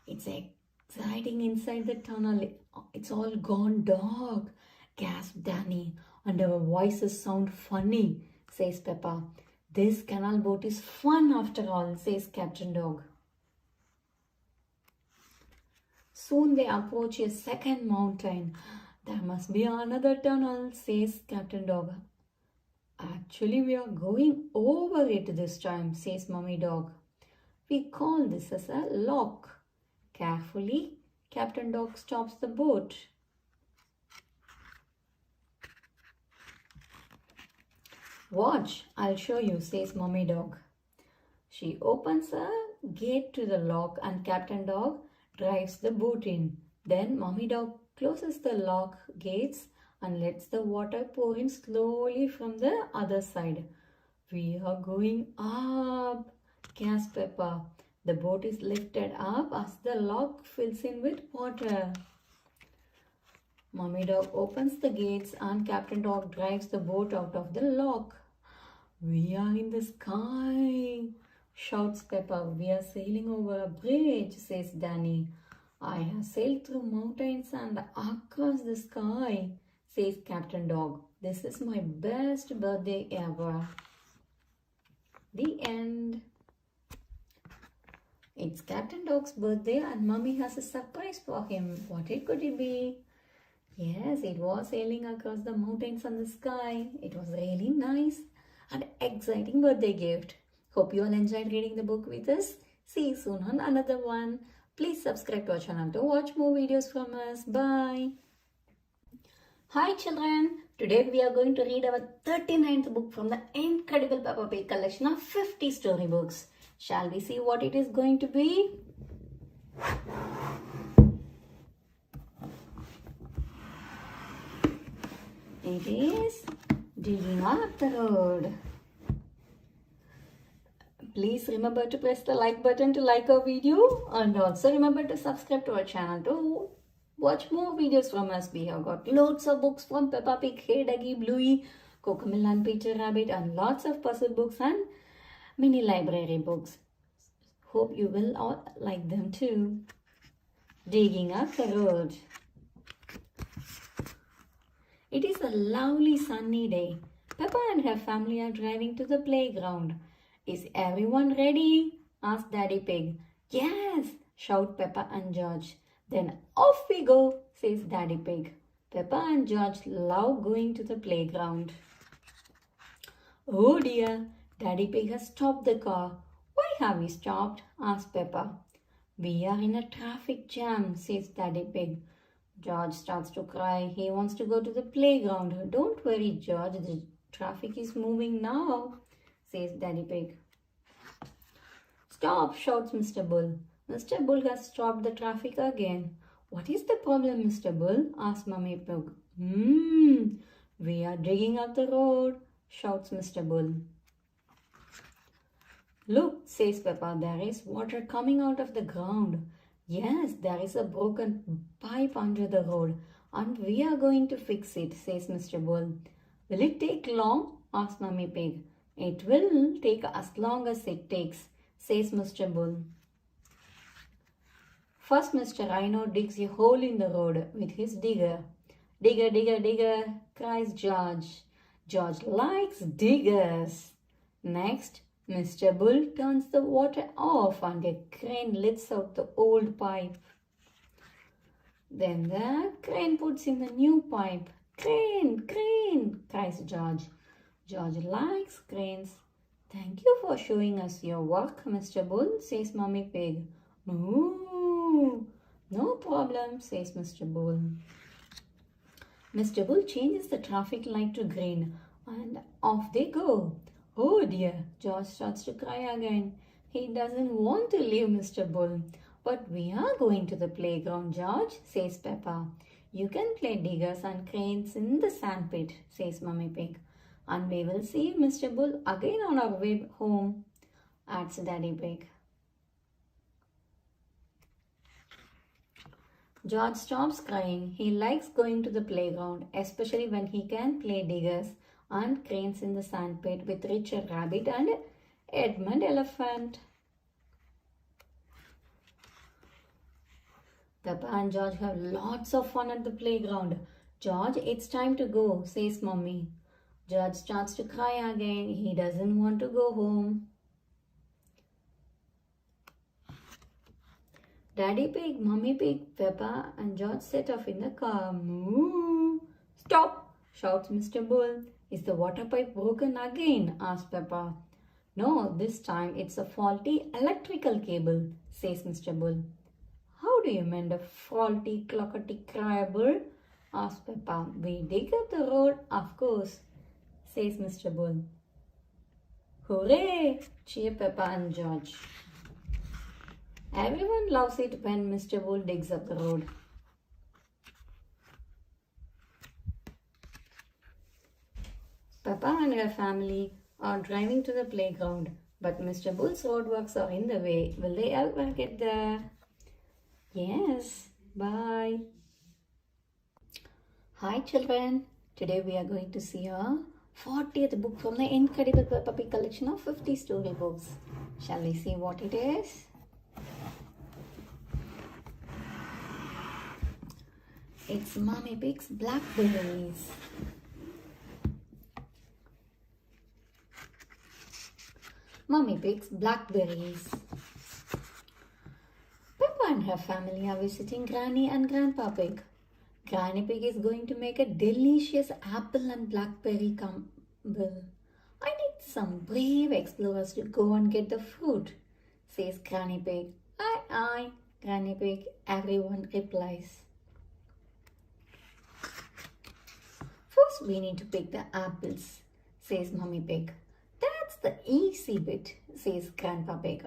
It's exciting inside the tunnel. It's all gone dark, gasped Danny. And our voices sound funny, says Peppa. This canal boat is fun after all, says Captain Dog. Soon they approach a second mountain. There must be another tunnel, says Captain Dog. Actually, we are going over it this time, says Mummy Dog. We call this as a lock. Carefully, Captain Dog stops the boat. Watch, I'll show you, says Mummy Dog. She opens a gate to the lock and Captain Dog drives the boat in. Then Mummy Dog closes the lock gates and lets the water pour in slowly from the other side. We are going up, gasps Peppa. The boat is lifted up as the lock fills in with water. Mummy Dog opens the gates and Captain Dog drives the boat out of the lock. We are in the sky, shouts Peppa. We are sailing over a bridge, says Danny. I have sailed through mountains and across the sky, says Captain Dog. This is my best birthday ever. The end. It's Captain Dog's birthday and Mummy has a surprise for him. What could it be? Yes, it was sailing across the mountains and the sky. It was really nice and exciting birthday gift. Hope you all enjoyed reading the book with us. See you soon on another one. Please subscribe to our channel to watch more videos from us. Bye. Hi children. Today we are going to read our 39th book from the Incredible Peppa Pig Collection of 50 storybooks. Shall we see what it is going to be? It is Digging Up the Road. Please remember to press the like button to like our video and also remember to subscribe to our channel to watch more videos from us. We have got loads of books from Peppa Pig, Hey Duggy, Bluey, Cocomelon and Peter Rabbit and lots of puzzle books and mini library books. Hope you will all like them too. Digging Up the Road. It is a lovely sunny day. Peppa and her family are driving to the playground. Is everyone ready? Asked Daddy Pig. Yes, shout Peppa and George. Then off we go, says Daddy Pig. Peppa and George love going to the playground. Oh dear, Daddy Pig has stopped the car. Why have we stopped? Asked Peppa. We are in a traffic jam, says Daddy Pig. George starts to cry. He wants to go to the playground. Don't worry, George. The traffic is moving now, says Daddy Pig. Stop, shouts Mr. Bull. Mr. Bull has stopped the traffic again. What is the problem, Mr. Bull? Asks Mummy Pig. We are digging up the road, shouts Mr. Bull. Look, says Peppa, there is water coming out of the ground. Yes, there is a broken pipe under the road and we are going to fix it, says Mr. Bull. Will it take long? Asks Mummy Pig. It will take as long as it takes, says Mr. Bull. First, Mr. Rhino digs a hole in the road with his digger. Digger, digger, digger, cries George. George likes diggers. Next, Mr. Bull turns the water off and a crane lifts out the old pipe. Then the crane puts in the new pipe. Crane, crane, cries George. George likes cranes. Thank you for showing us your work, Mr. Bull, says Mummy Pig. Ooh, no problem, says Mr. Bull. Mr. Bull changes the traffic light to green and off they go. Oh dear, George starts to cry again. He doesn't want to leave Mr. Bull. But we are going to the playground, George, says Peppa. You can play diggers and cranes in the sandpit, says Mummy Pig. And we will see Mr. Bull again on our way home, adds Daddy Pig. George stops crying. He likes going to the playground, especially when he can play diggers and cranes in the sandpit with Richard Rabbit and Edmund Elephant. Peppa and George have lots of fun at the playground. George, it's time to go, says Mummy. George starts to cry again. He doesn't want to go home. Daddy Pig, Mummy Pig, Peppa and George set off in the car. Moo! Stop! Shouts Mr. Bull. Is the water pipe broken again? Asks Peppa. No, this time it's a faulty electrical cable, says Mr. Bull. How do you mend a faulty clockety cable? Asks Peppa. We dig up the road, of course, says Mr. Bull. Hooray! Cheer Peppa and George. Everyone loves it when Mr. Bull digs up the road. Peppa and her family are driving to the playground, but Mr. Bull's roadworks are in the way. Will they ever get there? Yes. Bye. Hi children. Today we are going to see our 40th book from the Incredible Peppa Pig Collection of 50 storybooks. Shall we see what it is? It's Mummy Pig's Blackberries. Mummy Pig's Blackberries. Peppa and her family are visiting Granny and Grandpa Pig. Granny Pig is going to make a delicious apple and blackberry crumble. I need some brave explorers to go and get the fruit, says Granny Pig. Aye, aye, Granny Pig, everyone replies. First we need to pick the apples, says Mummy Pig. That's the easy bit, says Grandpa Pig.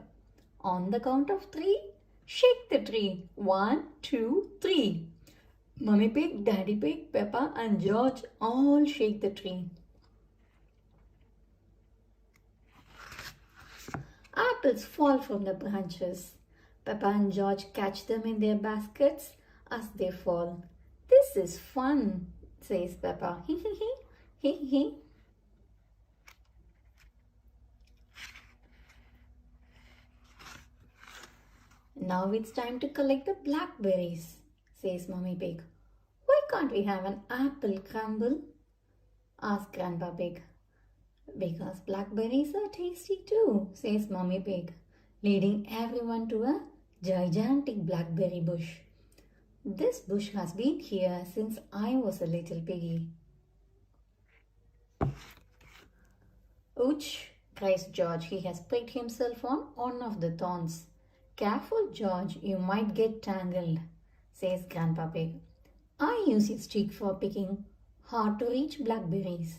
On the count of 3, shake the tree. 1, 2, 3. Mummy Pig, Daddy Pig, Peppa and George all shake the tree. Apples fall from the branches. Peppa and George catch them in their baskets as they fall. This is fun, says Peppa. Hee hee hee, hee hee. Now it's time to collect the blackberries, says Mummy Pig. Why can't we have an apple crumble? Asks Grandpa Pig. Because blackberries are tasty too, says Mummy Pig, leading everyone to a gigantic blackberry bush. This bush has been here since I was a little piggy. Ouch, cries George. He has pricked himself on one of the thorns. Careful, George, you might get tangled, says Grandpa Pig. I use a stick for picking hard-to-reach blackberries.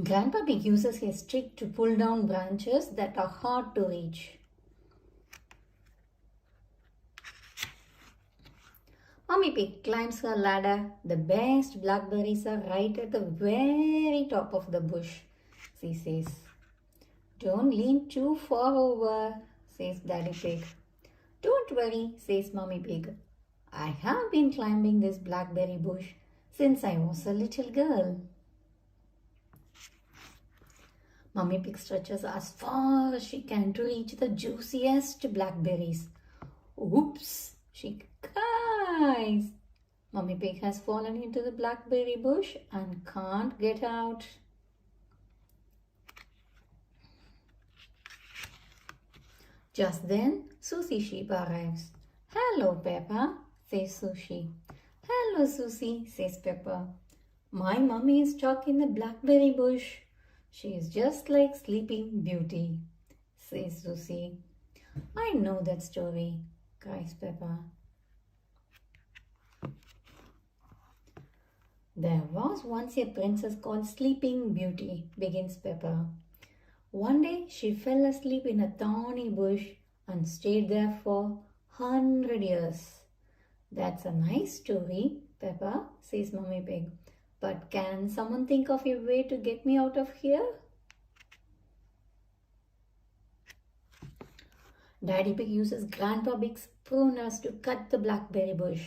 Grandpa Pig uses his stick to pull down branches that are hard to reach. Mummy Pig climbs her ladder. The best blackberries are right at the very top of the bush, she says. Don't lean too far over, says Daddy Pig. Don't worry, says Mummy Pig. I have been climbing this blackberry bush since I was a little girl. Mummy Pig stretches as far as she can to reach the juiciest blackberries. Oops, she cries. Mummy Pig has fallen into the blackberry bush and can't get out. Just then, Susie Sheep arrives. Hello, Peppa, says Susie. Hello, Susie, says Peppa. My mummy is stuck in the blackberry bush. She is just like Sleeping Beauty, says Susie. I know that story, cries Peppa. There was once a princess called Sleeping Beauty, begins Peppa. One day she fell asleep in a thorny bush and stayed there for 100 years. That's a nice story, Peppa, says Mummy Pig. But can someone think of a way to get me out of here? Daddy Pig uses Grandpa Pig's pruners to cut the blackberry bush.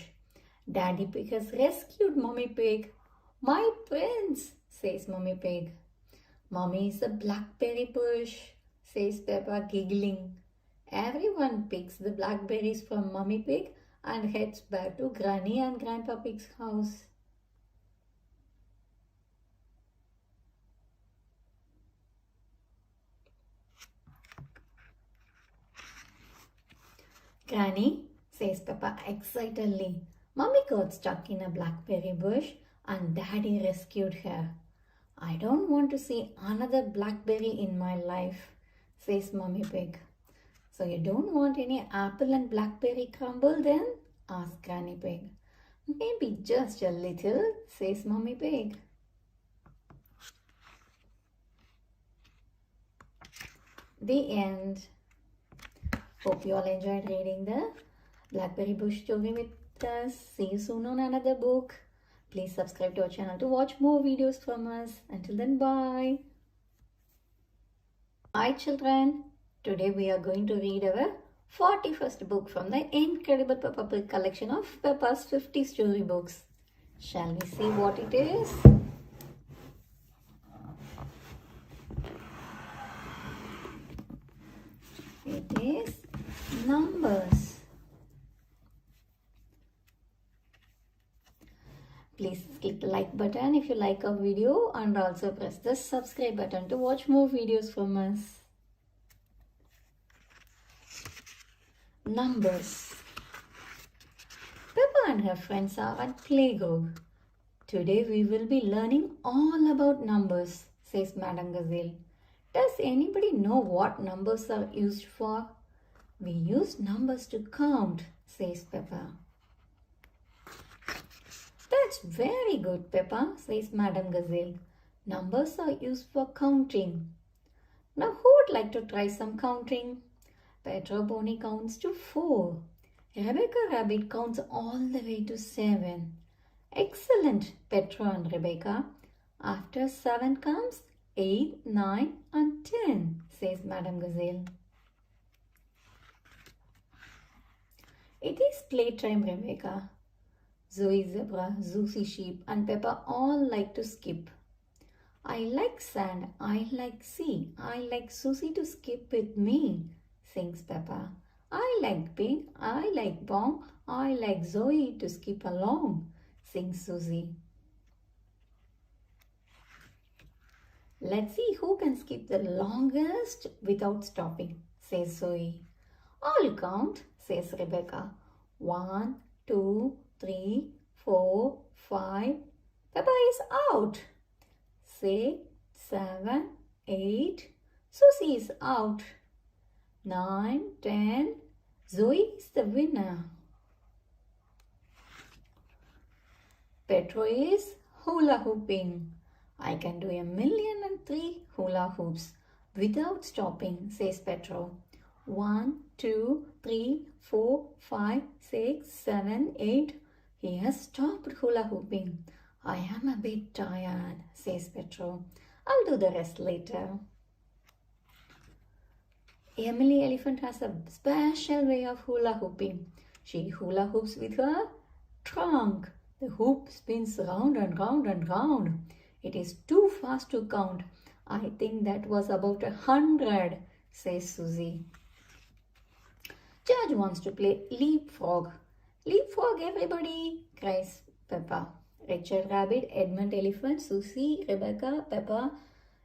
Daddy Pig has rescued Mummy Pig. My prince, says Mummy Pig. Mummy is a blackberry bush, says Peppa, giggling. Everyone picks the blackberries from Mummy Pig and heads back to Granny and Grandpa Pig's house. Granny, says Peppa excitedly. Mummy got stuck in a blackberry bush and Daddy rescued her. I don't want to see another blackberry in my life, says Mummy Pig. So you don't want any apple and blackberry crumble then? Asks Granny Pig. Maybe just a little, says Mummy Pig. The end. Hope you all enjoyed reading the Blackberry Bush story with us. See you soon on another book. Please subscribe to our channel to watch more videos from us. Until then, bye. Hi children. Today we are going to read our 41st book from the Incredible Peppa Pig Collection of Peppa's 50 storybooks. Shall we see what it is? It is numbers. Please click the like button if you like our video and also press the subscribe button to watch more videos from us. Numbers. Peppa and her friends are at playgroup. Today we will be learning all about numbers, says Madam Gazelle. Does anybody know what numbers are used for? We use numbers to count, says Peppa. That's very good, Peppa, says Madam Gazelle. Numbers are used for counting. Now who would like to try some counting? Pedro Pony counts to 4. Rebecca Rabbit counts all the way to 7. Excellent, Pedro and Rebecca. After 7 comes 8, 9 and 10, says Madam Gazelle. It is playtime, Rebecca. Zoe Zebra, Zuzi Sheep and Peppa all like to skip. I like sand, I like sea, I like Susie to skip with me, sings Peppa. I like pig, I like bong, I like Zoe to skip along, sings Susie. Let's see who can skip the longest without stopping, says Zoe. I'll count, says Rebecca. 1, 2, 3, 4, 5. Peppa is out. 6, 7, 8. Susie is out. 9, 10. Zoe is the winner. Pedro is hula hooping. I can do 1,000,003 hula hoops without stopping, says Pedro. 1, 2, 3, 4, 5, 6, 7, 8. He has stopped hula hooping. I am a bit tired, says Pedro. I'll do the rest later. Emily Elephant has a special way of hula hooping. She hula hoops with her trunk. The hoop spins round and round and round. It is too fast to count. I think that was about 100, says Susie. George wants to play leapfrog. Leapfrog, everybody, cries Peppa. Richard Rabbit, Edmund Elephant, Susie, Rebecca, Peppa,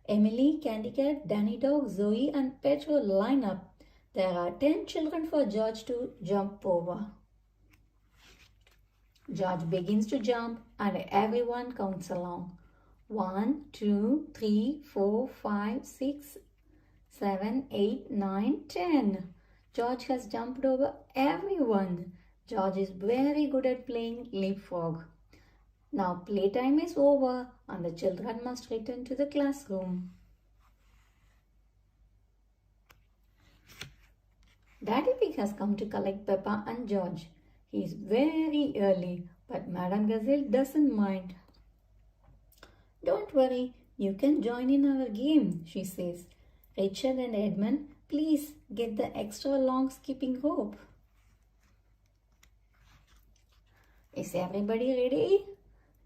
Emily, Candy Cat, Danny Dog, Zoe and Pedro line up. There are 10 children for George to jump over. George begins to jump and everyone counts along. 1, 2, 3, 4, 5, 6, 7, 8, 9, 10. George has jumped over everyone. George is very good at playing leapfrog. Now playtime is over and the children must return to the classroom. Daddy Pig has come to collect Peppa and George. He is very early, but Madam Gazelle doesn't mind. Don't worry, you can join in our game, she says. Richard and Edmund, please get the extra long skipping rope. Is everybody ready?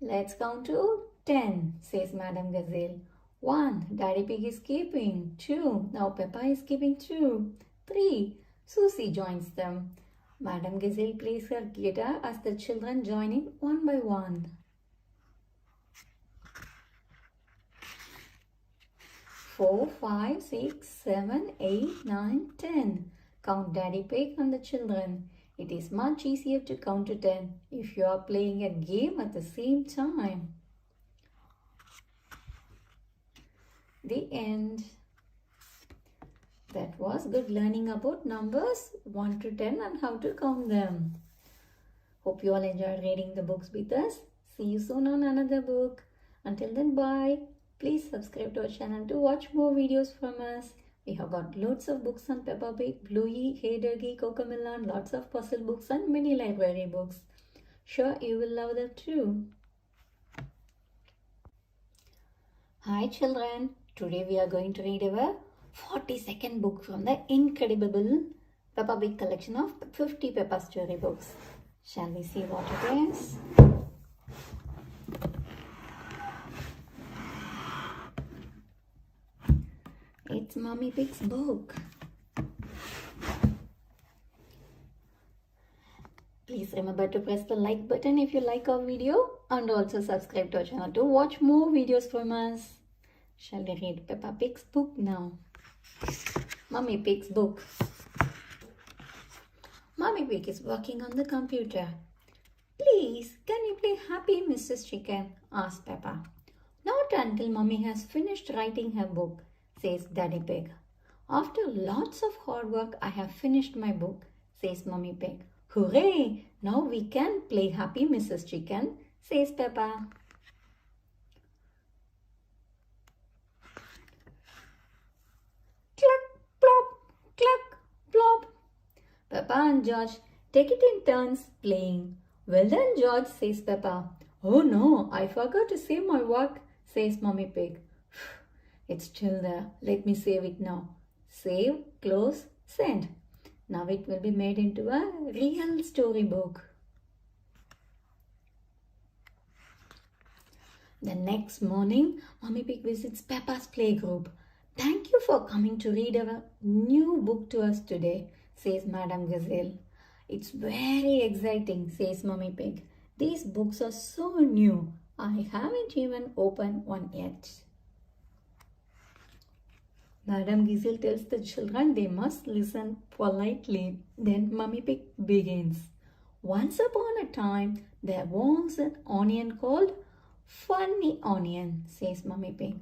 Let's count to 10, says Madam Gazelle. 1, Daddy Pig is skipping. 2, now Peppa is skipping too. 3, Susie joins them. Madam Gazelle plays her guitar as the children join in one by one. 4, 5, 6, 7, 8, 9, 10. Count Daddy Pig and the children. It is much easier to count to 10 if you are playing a game at the same time. The end. That was good learning about numbers 1 to 10 and how to count them. Hope you all enjoyed reading the books with us. See you soon on another book. Until then, bye. Please subscribe to our channel to watch more videos from us. We have got loads of books on Peppa Pig, Bluey, Hey Doggy, Cocomelon, lots of puzzle books and mini library books. Sure, you will love them too. Hi children. Today we are going to read our 42nd book from the Incredible Peppa Pig Collection of 50 Peppa story books. Shall we see what it is? It's Mommy Pig's book. Please remember to press the like button if you like our video and also subscribe to our channel to watch more videos from us. Shall we read Peppa Pig's book now? Mommy Pig's book. Mommy Pig is working on the computer. Please, can you play Happy Mrs. Chicken? Asked Peppa. Not until Mommy has finished writing her book, says Daddy Pig. After lots of hard work, I have finished my book, says Mommy Pig. Hooray! Now we can play Happy Mrs. Chicken, says Peppa. Cluck, plop, cluck, plop. Peppa and George take it in turns playing. Well done, George, says Peppa. Oh no, I forgot to save my work, says Mommy Pig. It's still there. Let me save it now. Save, close, send. Now it will be made into a real storybook. The next morning, Mommy Pig visits Peppa's playgroup. Thank you for coming to read our new book to us today, says Madame Gazelle. It's very exciting, says Mommy Pig. These books are so new. I haven't even opened one yet. Madame Gazelle tells the children they must listen politely. Then Mommy Pig begins. Once upon a time, there was an onion called Funny Onion, says Mommy Pig.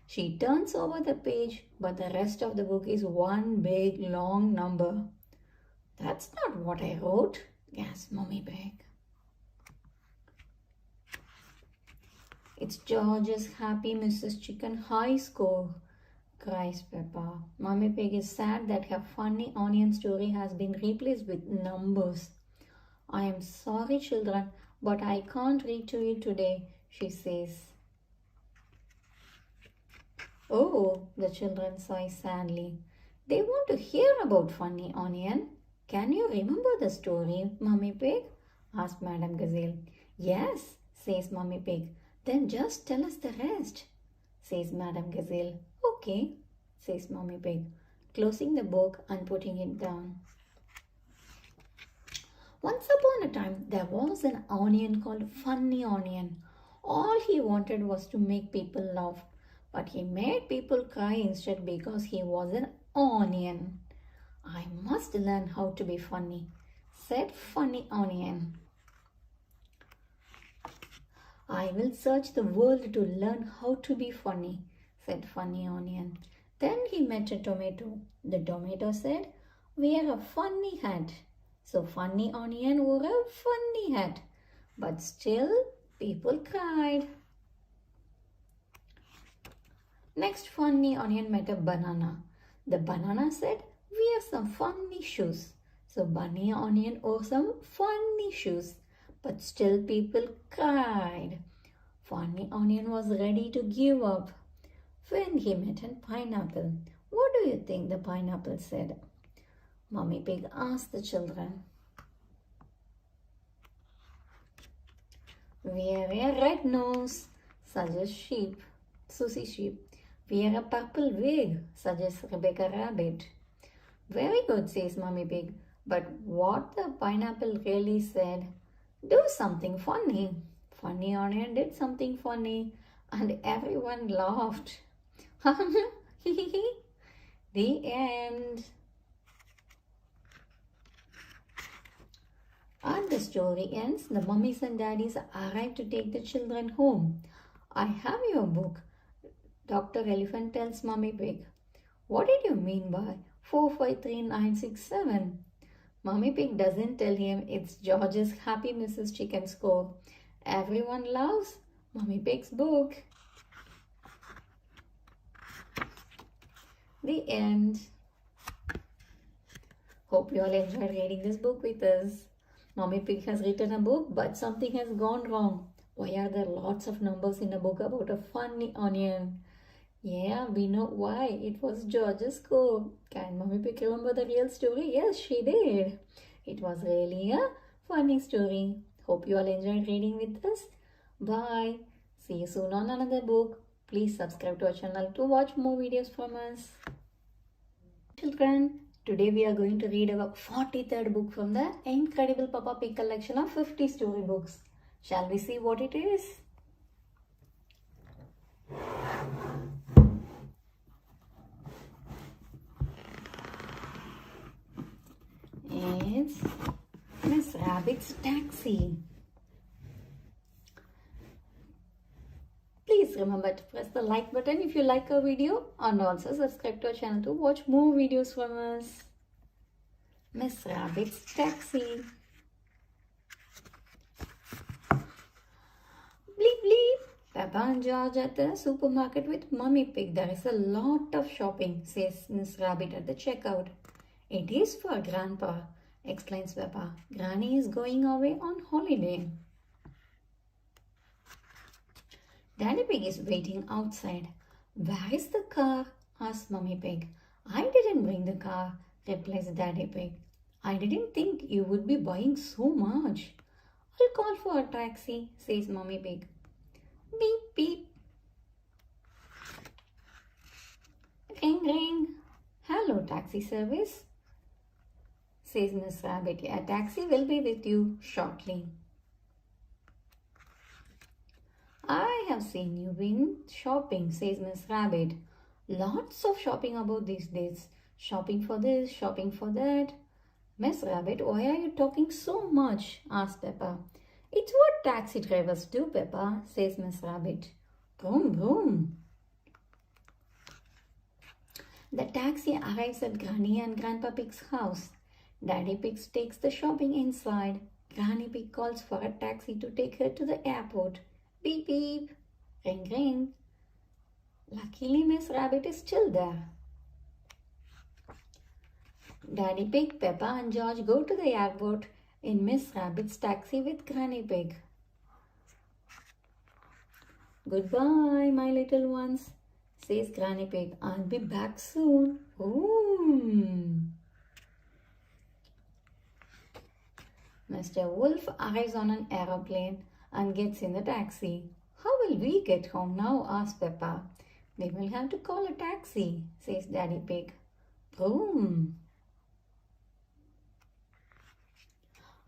She turns over the page, but the rest of the book is one big long number. That's not what I wrote, gasped Mommy Pig. It's George's Happy Mrs. Chicken high score, cries Peppa. Mommy Pig is sad that her funny onion story has been replaced with numbers. I am sorry, children, but I can't read to you today, she says. Oh, the children sigh sadly. They want to hear about Funny Onion. Can you remember the story, Mommy Pig? Asked Madame Gazelle. Yes, says Mommy Pig. Then just tell us the rest, says Madame Gazelle. Okay, says Mommy Pig, closing the book and putting it down. Once upon a time, there was an onion called Funny Onion. All he wanted was to make people laugh, but he made people cry instead because he was an onion. I must learn how to be funny, said Funny Onion. I will search the world to learn how to be funny, said Funny Onion. Then he met a tomato. The tomato said, wear a funny hat. So Funny Onion wore a funny hat. But still, people cried. Next, Funny Onion met a banana. The banana said, wear some funny shoes. So Funny Onion wore some funny shoes. But still people cried. Funny Onion was ready to give up when he met a pineapple. What do you think the pineapple said? Mommy Pig asked the children. Wear a red nose, suggests Susie Sheep. Wear a purple wig, suggests Rebecca Rabbit. Very good, says Mommy Pig. But what the pineapple really said? Do something funny. Funny Onion did something funny and everyone laughed. The end. As the story ends, the mummies and daddies arrive to take the children home. I have your book, Dr. Elephant tells Mummy Pig. What did you mean by 453967? Mummy Pig doesn't tell him it's George's Happy Mrs. Chicken score. Everyone loves Mummy Pig's book. The end. Hope you all enjoyed reading this book with us. Mummy Pig has written a book, but something has gone wrong. Why are there lots of numbers in a book about a funny onion? Yeah, we know why. It was George's score. Can Mummy Pig remember the real story? Yes, she did. It was really a funny story. Hope you all enjoyed reading with us. Bye. See you soon on another book. Please subscribe to our channel to watch more videos from us. Children, today we are going to read our 43rd book from the Incredible Peppa Pig Collection of 50 storybooks. Shall we see what it is? It's Miss Rabbit's Taxi. Please remember to press the like button if you like our video and also subscribe to our channel to watch more videos from us. Miss Rabbit's Taxi. Bleep bleep. Peppa and George at the supermarket with Mummy Pig. There is a lot of shopping, says Miss Rabbit at the checkout. It is for Grandpa, explains Peppa. Granny is going away on holiday. Daddy Pig is waiting outside. Where is the car? asks Mummy Pig. I didn't bring the car, replies Daddy Pig. I didn't think you would be buying so much. I'll call for a taxi, says Mummy Pig. Beep beep. Ring ring. Hello, taxi service, says Miss Rabbit. A taxi will be with you shortly. I have seen you been shopping, says Miss Rabbit. Lots of shopping about these days. Shopping for this, shopping for that. Miss Rabbit, why are you talking so much? asks Peppa. It's what taxi drivers do, Peppa, says Miss Rabbit. Vroom, vroom. The taxi arrives at Granny and Grandpa Pig's house. Daddy Pig takes the shopping inside. Granny Pig calls for a taxi to take her to the airport. Beep beep. Ring ring. Luckily, Miss Rabbit is still there. Daddy Pig, Peppa and George go to the airport in Miss Rabbit's taxi with Granny Pig. Goodbye, my little ones, says Granny Pig. I'll be back soon. Ooh. Mr. Wolf arrives on an aeroplane and gets in the taxi. How will we get home now? asks Peppa. We will have to call a taxi, says Daddy Pig. Boom.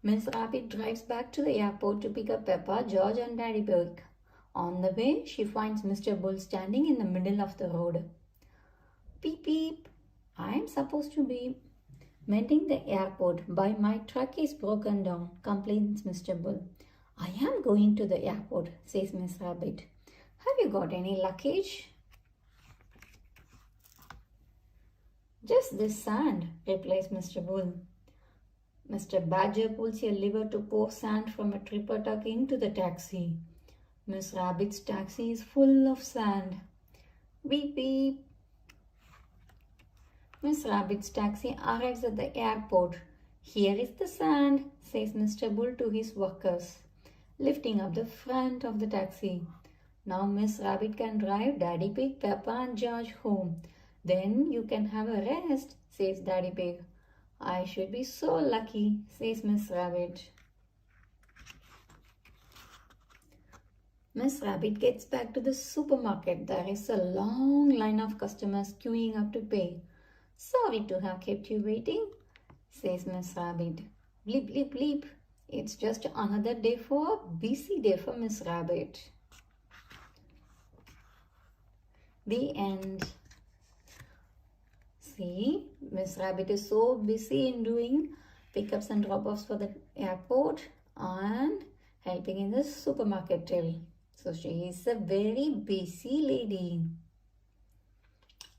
Miss Rabbit drives back to the airport to pick up Peppa, George and Daddy Pig. On the way, she finds Mr. Bull standing in the middle of the road. Beep beep. I am supposed to be mending the airport, but my truck is broken down, complains Mr. Bull. I am going to the airport, says Miss Rabbit. Have you got any luggage? Just this sand, replies Mr. Bull. Mr. Badger pulls a lever to pour sand from a tripper truck into the taxi. Miss Rabbit's taxi is full of sand. Beep beep. Miss Rabbit's taxi arrives at the airport. Here is the sand, says Mr. Bull to his workers, lifting up the front of the taxi. Now Miss Rabbit can drive Daddy Pig, Peppa and George home. Then you can have a rest, says Daddy Pig. I should be so lucky, says Miss Rabbit. Miss Rabbit gets back to the supermarket. There is a long line of customers queuing up to pay. Sorry to have kept you waiting, says Miss Rabbit. Bleep, bleep, bleep. It's just another day for a busy day for Miss Rabbit. The end. See, Miss Rabbit is so busy in doing pickups and drop-offs for the airport and helping in the supermarket till. So she is a very busy lady.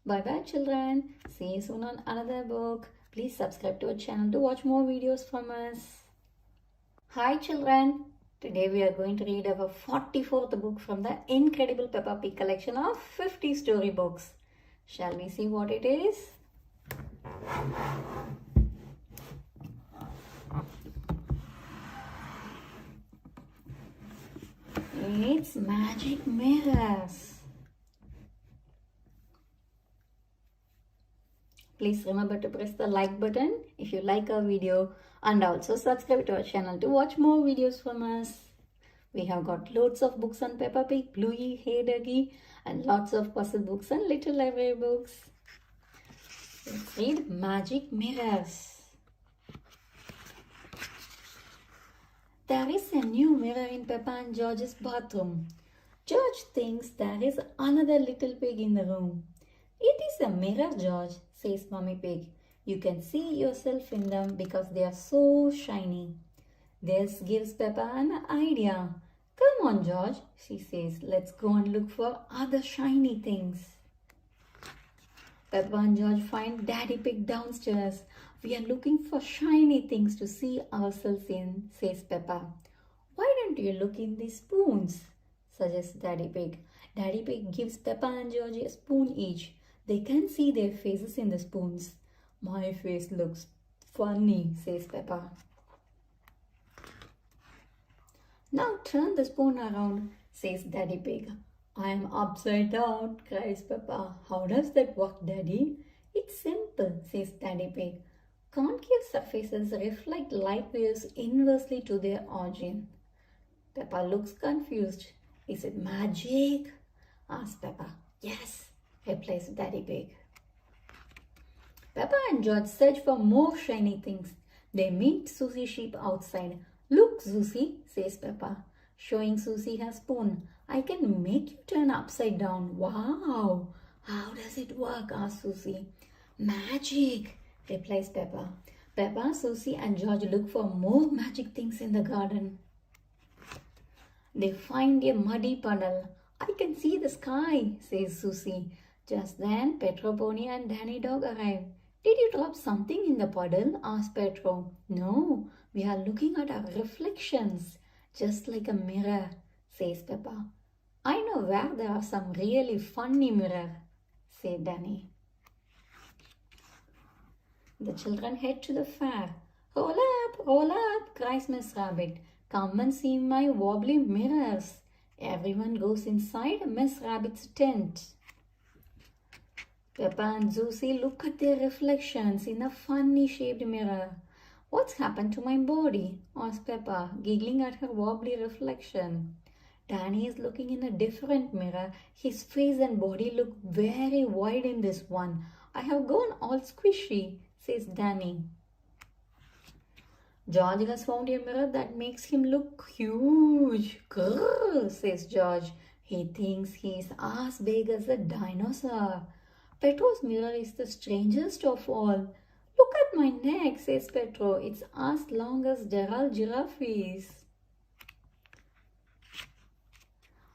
Bye bye children. See you soon on another book. Please subscribe to our channel to watch more videos from us. Hi children. Today we are going to read our 44th book from the Incredible Peppa Pig collection of 50 storybooks. Shall we see what it is? It's magic mirrors. Please remember to press the like button if you like our video and also subscribe to our channel to watch more videos from us. We have got loads of books on Peppa Pig, Bluey, Hey Dougie and lots of puzzle books and little library books. Let's read Magic Mirrors. There is a new mirror in Peppa and George's bathroom. George thinks there is another little pig in the room. It is a mirror, George, says Mummy Pig. You can see yourself in them because they are so shiny. This gives Peppa an idea. Come on, George, she says. Let's go and look for other shiny things. Peppa and George find Daddy Pig downstairs. We are looking for shiny things to see ourselves in, says Peppa. Why don't you look in these spoons, suggests Daddy Pig. Daddy Pig gives Peppa and George a spoon each. They can see their faces in the spoons. My face looks funny, says Peppa. Now turn the spoon around, says Daddy Pig. I am upside down, cries Peppa. How does that work, Daddy? It's simple, says Daddy Pig. Concave surfaces reflect light waves inversely to their origin. Peppa looks confused. Is it magic? Asks Peppa. Yes, replies Daddy Pig. Peppa and George search for more shiny things. They meet Susie Sheep outside. Look, Susie, says Peppa, showing Susie her spoon. I can make you turn upside down. Wow! How does it work? Asks Susie. Magic, replies Peppa. Peppa, Susie and George look for more magic things in the garden. They find a muddy puddle. I can see the sky, says Susie. Just then, Pedro Pony and Danny Dog arrive. Did you drop something in the puddle? Asked Pedro. No, we are looking at our reflections, just like a mirror, says Peppa. I know where there are some really funny mirrors, said Danny. The children head to the fair. Roll up, cries Miss Rabbit. Come and see my wobbly mirrors. Everyone goes inside Miss Rabbit's tent. Peppa and Susie look at their reflections in a funny shaped mirror. What's happened to my body? Asks Peppa, giggling at her wobbly reflection. Danny is looking in a different mirror. His face and body look very wide in this one. I have gone all squishy, says Danny. George has found a mirror that makes him look huge. Grrr, says George. He thinks he's as big as a dinosaur. Pedro's mirror is the strangest of all. Look at my neck, says Pedro. It's as long as Gerald Giraffe is.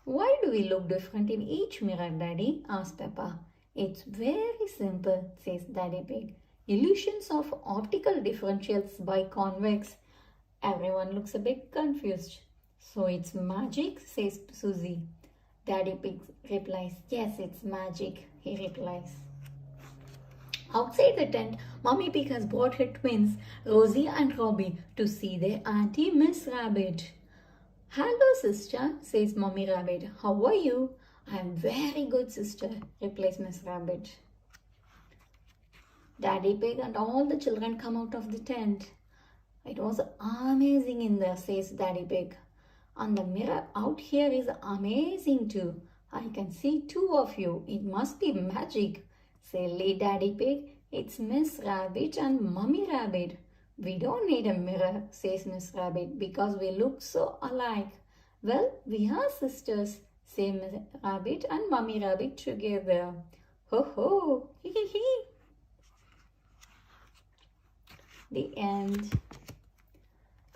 Why do we look different in each mirror, Daddy? Asks Peppa. It's very simple, says Daddy Pig. Illusions of optical differentials by convex. Everyone looks a bit confused. So it's magic, says Susie. Daddy Pig replies, yes, it's magic, he replies. Outside the tent, Mummy Pig has brought her twins, Rosie and Robbie, to see their auntie Miss Rabbit. Hello, sister, says Mummy Rabbit. How are you? I am very good, sister, replies Miss Rabbit. Daddy Pig and all the children come out of the tent. It was amazing in there, says Daddy Pig. And the mirror out here is amazing too. I can see two of you. It must be magic. Silly Daddy Pig. It's Miss Rabbit and Mummy Rabbit. We don't need a mirror, says Miss Rabbit, because we look so alike. Well, we are sisters, say Miss Rabbit and Mummy Rabbit together. Ho ho, hee hee hee. The end.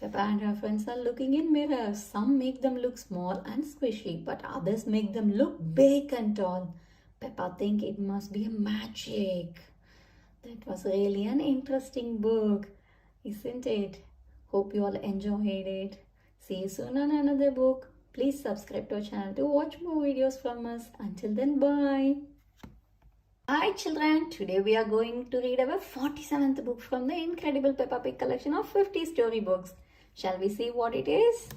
Peppa and her friends are looking in mirrors. Some make them look small and squishy, but others make them look big and tall. Peppa thinks it must be a magic. That was really an interesting book, isn't it? Hope you all enjoyed it. See you soon on another book. Please subscribe to our channel to watch more videos from us. Until then, bye. Hi children, today we are going to read our 47th book from the Incredible Peppa Pig Collection of 50 storybooks. Shall we see what it is?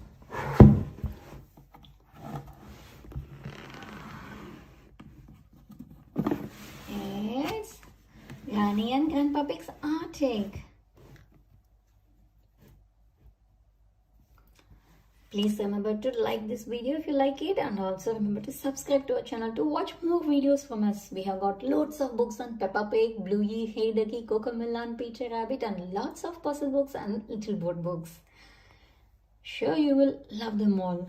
It's Granny and Grandpa Pig's Attic. Please remember to like this video if you like it, and also remember to subscribe to our channel to watch more videos from us. We have got loads of books on Peppa Pig, Bluey, Hey Ducky, Cocomelon, Peter Rabbit, and lots of puzzle books and little board books. Sure you will love them all.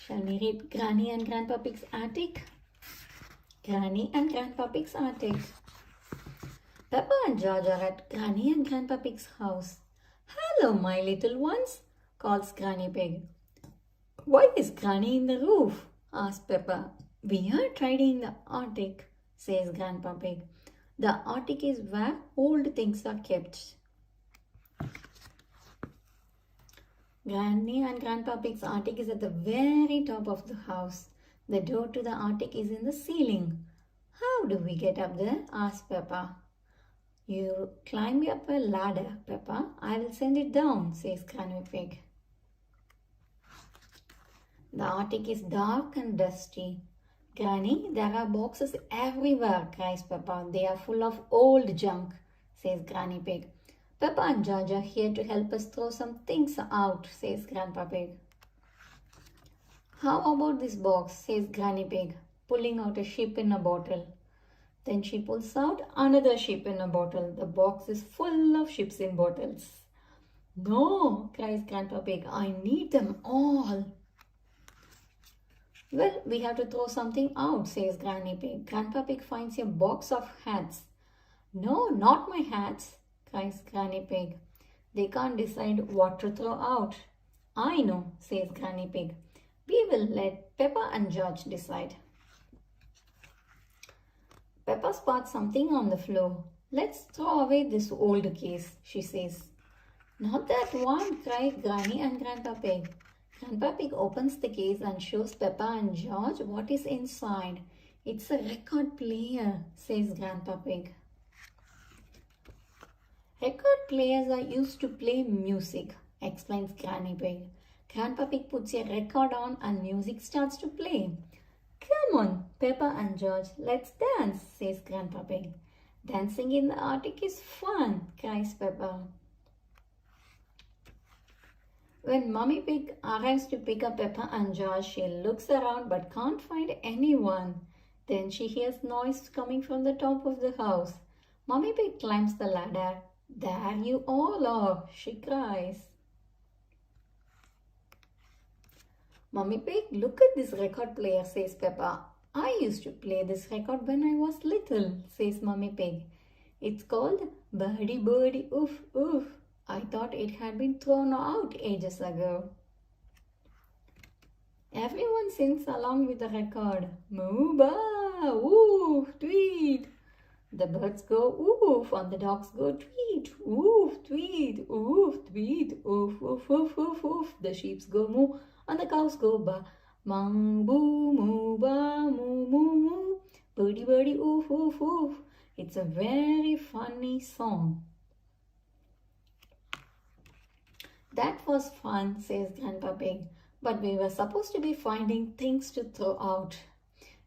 Shall we read Granny and Grandpa Pig's Attic? Granny and Grandpa Pig's Attic. Peppa and George are at Granny and Grandpa Pig's house. Hello, my little ones, calls Granny Pig. Why is Granny in the roof? asks Peppa. We are tidying the attic, says Grandpa Pig. The attic is where old things are kept. Granny and Grandpa Pig's attic is at the very top of the house. The door to the attic is in the ceiling. How do we get up there? asks Peppa. You climb up a ladder, Peppa. I will send it down, says Granny Pig. The attic is dark and dusty. Granny, there are boxes everywhere, cries Peppa. They are full of old junk, says Granny Pig. Peppa and George are here to help us throw some things out, says Grandpa Pig. How about this box, says Granny Pig, pulling out a sheep in a bottle. Then she pulls out another sheep in a bottle. The box is full of sheeps in bottles. No, cries Grandpa Pig, I need them all. Well, we have to throw something out, says Granny Pig. Grandpa Pig finds a box of hats. No, not my hats, cries Granny Pig. They can't decide what to throw out. I know, says Granny Pig. We will let Peppa and George decide. Peppa spots something on the floor. Let's throw away this old case, she says. Not that one, cry Granny and Grandpa Pig. Grandpa Pig opens the case and shows Peppa and George what is inside. It's a record player, says Grandpa Pig. Record players are used to play music, explains Granny Pig. Grandpa Pig puts a record on and music starts to play. Come on, Peppa and George, let's dance, says Grandpa Pig. Dancing in the attic is fun, cries Peppa. When Mummy Pig arrives to pick up Peppa and George, she looks around but can't find anyone. Then she hears noise coming from the top of the house. Mummy Pig climbs the ladder. There you all are, she cries. Mummy Pig, look at this record player, says Peppa. I used to play this record when I was little, says Mummy Pig. It's called Birdie Birdie Oof Oof. I thought it had been thrown out ages ago. Everyone sings along with the record. Moo ba, woof, tweet. The birds go oof and the dogs go tweet. Oof, tweet, oof, tweet, oof, oof, oof, oof, oof. The sheep go moo and the cows go ba. Mang boo, moo ba, moo moo moo. Birdie birdie oof, oof, oof. It's a very funny song. That was fun, says Grandpa Pig. But we were supposed to be finding things to throw out.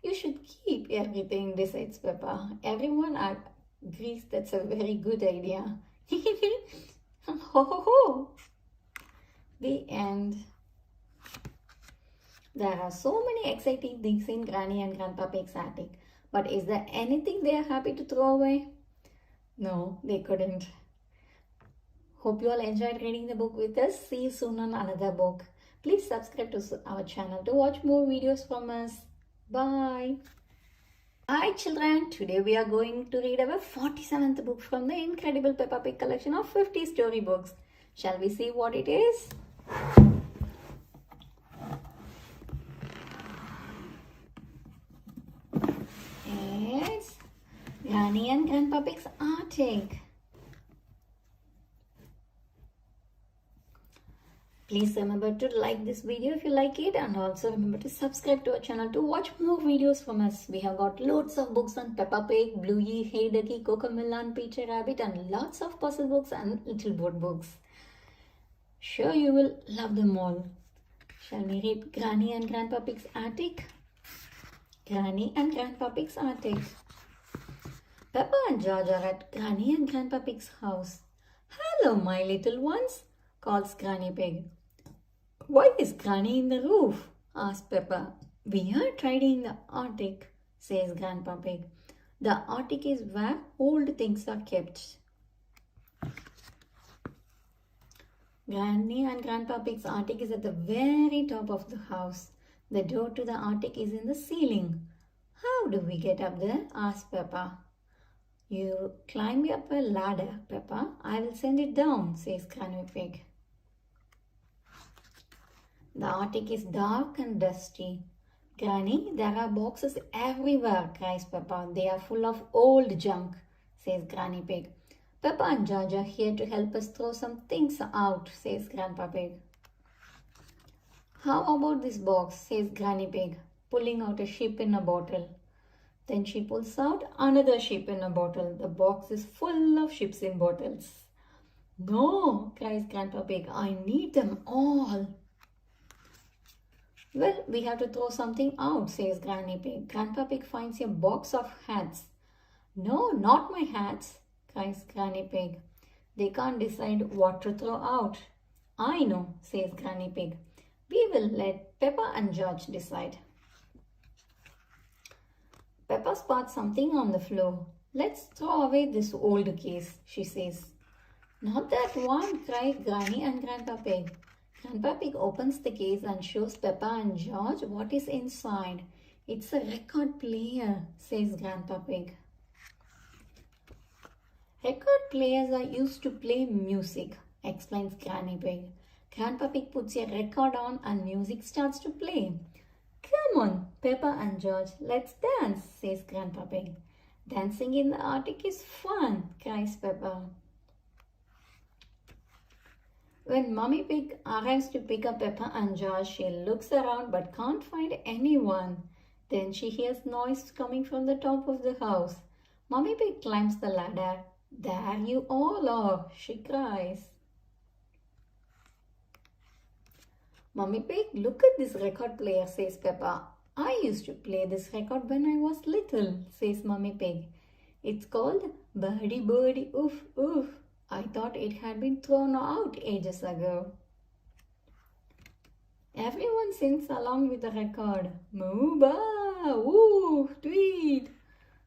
You should keep everything, decides Peppa. Everyone agrees that's a very good idea. Ho ho ho! The end. There are so many exciting things in Granny and Grandpa Pig's attic. But is there anything they are happy to throw away? No, they couldn't. Hope you all enjoyed reading the book with us. See you soon on another book. Please subscribe to our channel to watch more videos from us. Bye. Hi children, today we are going to read our 47th book from the Incredible Peppa Pig Collection of 50 storybooks. Shall we see what it is? It's Granny and Grandpa Pig's attic. Please remember to like this video if you like it, and also remember to subscribe to our channel to watch more videos from us. We have got loads of books on Peppa Pig, Bluey, Hey Ducky, Cocomelon, Peter Rabbit, and lots of puzzle books and little board books. Sure, you will love them all. Shall we read Granny and Grandpa Pig's attic? Granny and Grandpa Pig's attic. Peppa and George are at Granny and Grandpa Pig's house. Hello, my little ones, calls Granny Pig. Why is Granny in the roof? asks Peppa. We are tidying the attic, says Grandpa Pig. The attic is where old things are kept. Granny and Grandpa Pig's attic is at the very top of the house. The door to the attic is in the ceiling. How do we get up there? asks Peppa. You climb up a ladder, Peppa. I will send it down, says Granny Pig. The attic is dark and dusty. Granny, there are boxes everywhere, cries Peppa. They are full of old junk, says Granny Pig. Peppa and George are here to help us throw some things out, says Grandpa Pig. How about this box, says Granny Pig, pulling out a sheep in a bottle. Then she pulls out another sheep in a bottle. The box is full of sheeps in bottles. No, cries Grandpa Pig, I need them all. Well, we have to throw something out, says Granny Pig. Grandpa Pig finds a box of hats. No, not my hats, cries Granny Pig. They can't decide what to throw out. I know, says Granny Pig. We will let Peppa and George decide. Peppa spots something on the floor. Let's throw away this old case, she says. Not that one, cry Granny and Grandpa Pig. Grandpa Pig opens the case and shows Peppa and George what is inside. It's a record player, says Grandpa Pig. Record players are used to play music, explains Granny Pig. Grandpa Pig puts a record on and music starts to play. Come on, Peppa and George, let's dance, says Grandpa Pig. Dancing in the attic is fun, cries Peppa. When Mummy Pig arrives to pick up Peppa and George, she looks around but can't find anyone. Then she hears noise coming from the top of the house. Mummy Pig climbs the ladder. There you all are, she cries. Mummy Pig, look at this record player, says Peppa. I used to play this record when I was little, says Mummy Pig. It's called Birdie Birdie Oof Oof. I thought it had been thrown out ages ago. Everyone sings along with the record. Moo ba, woof, tweet.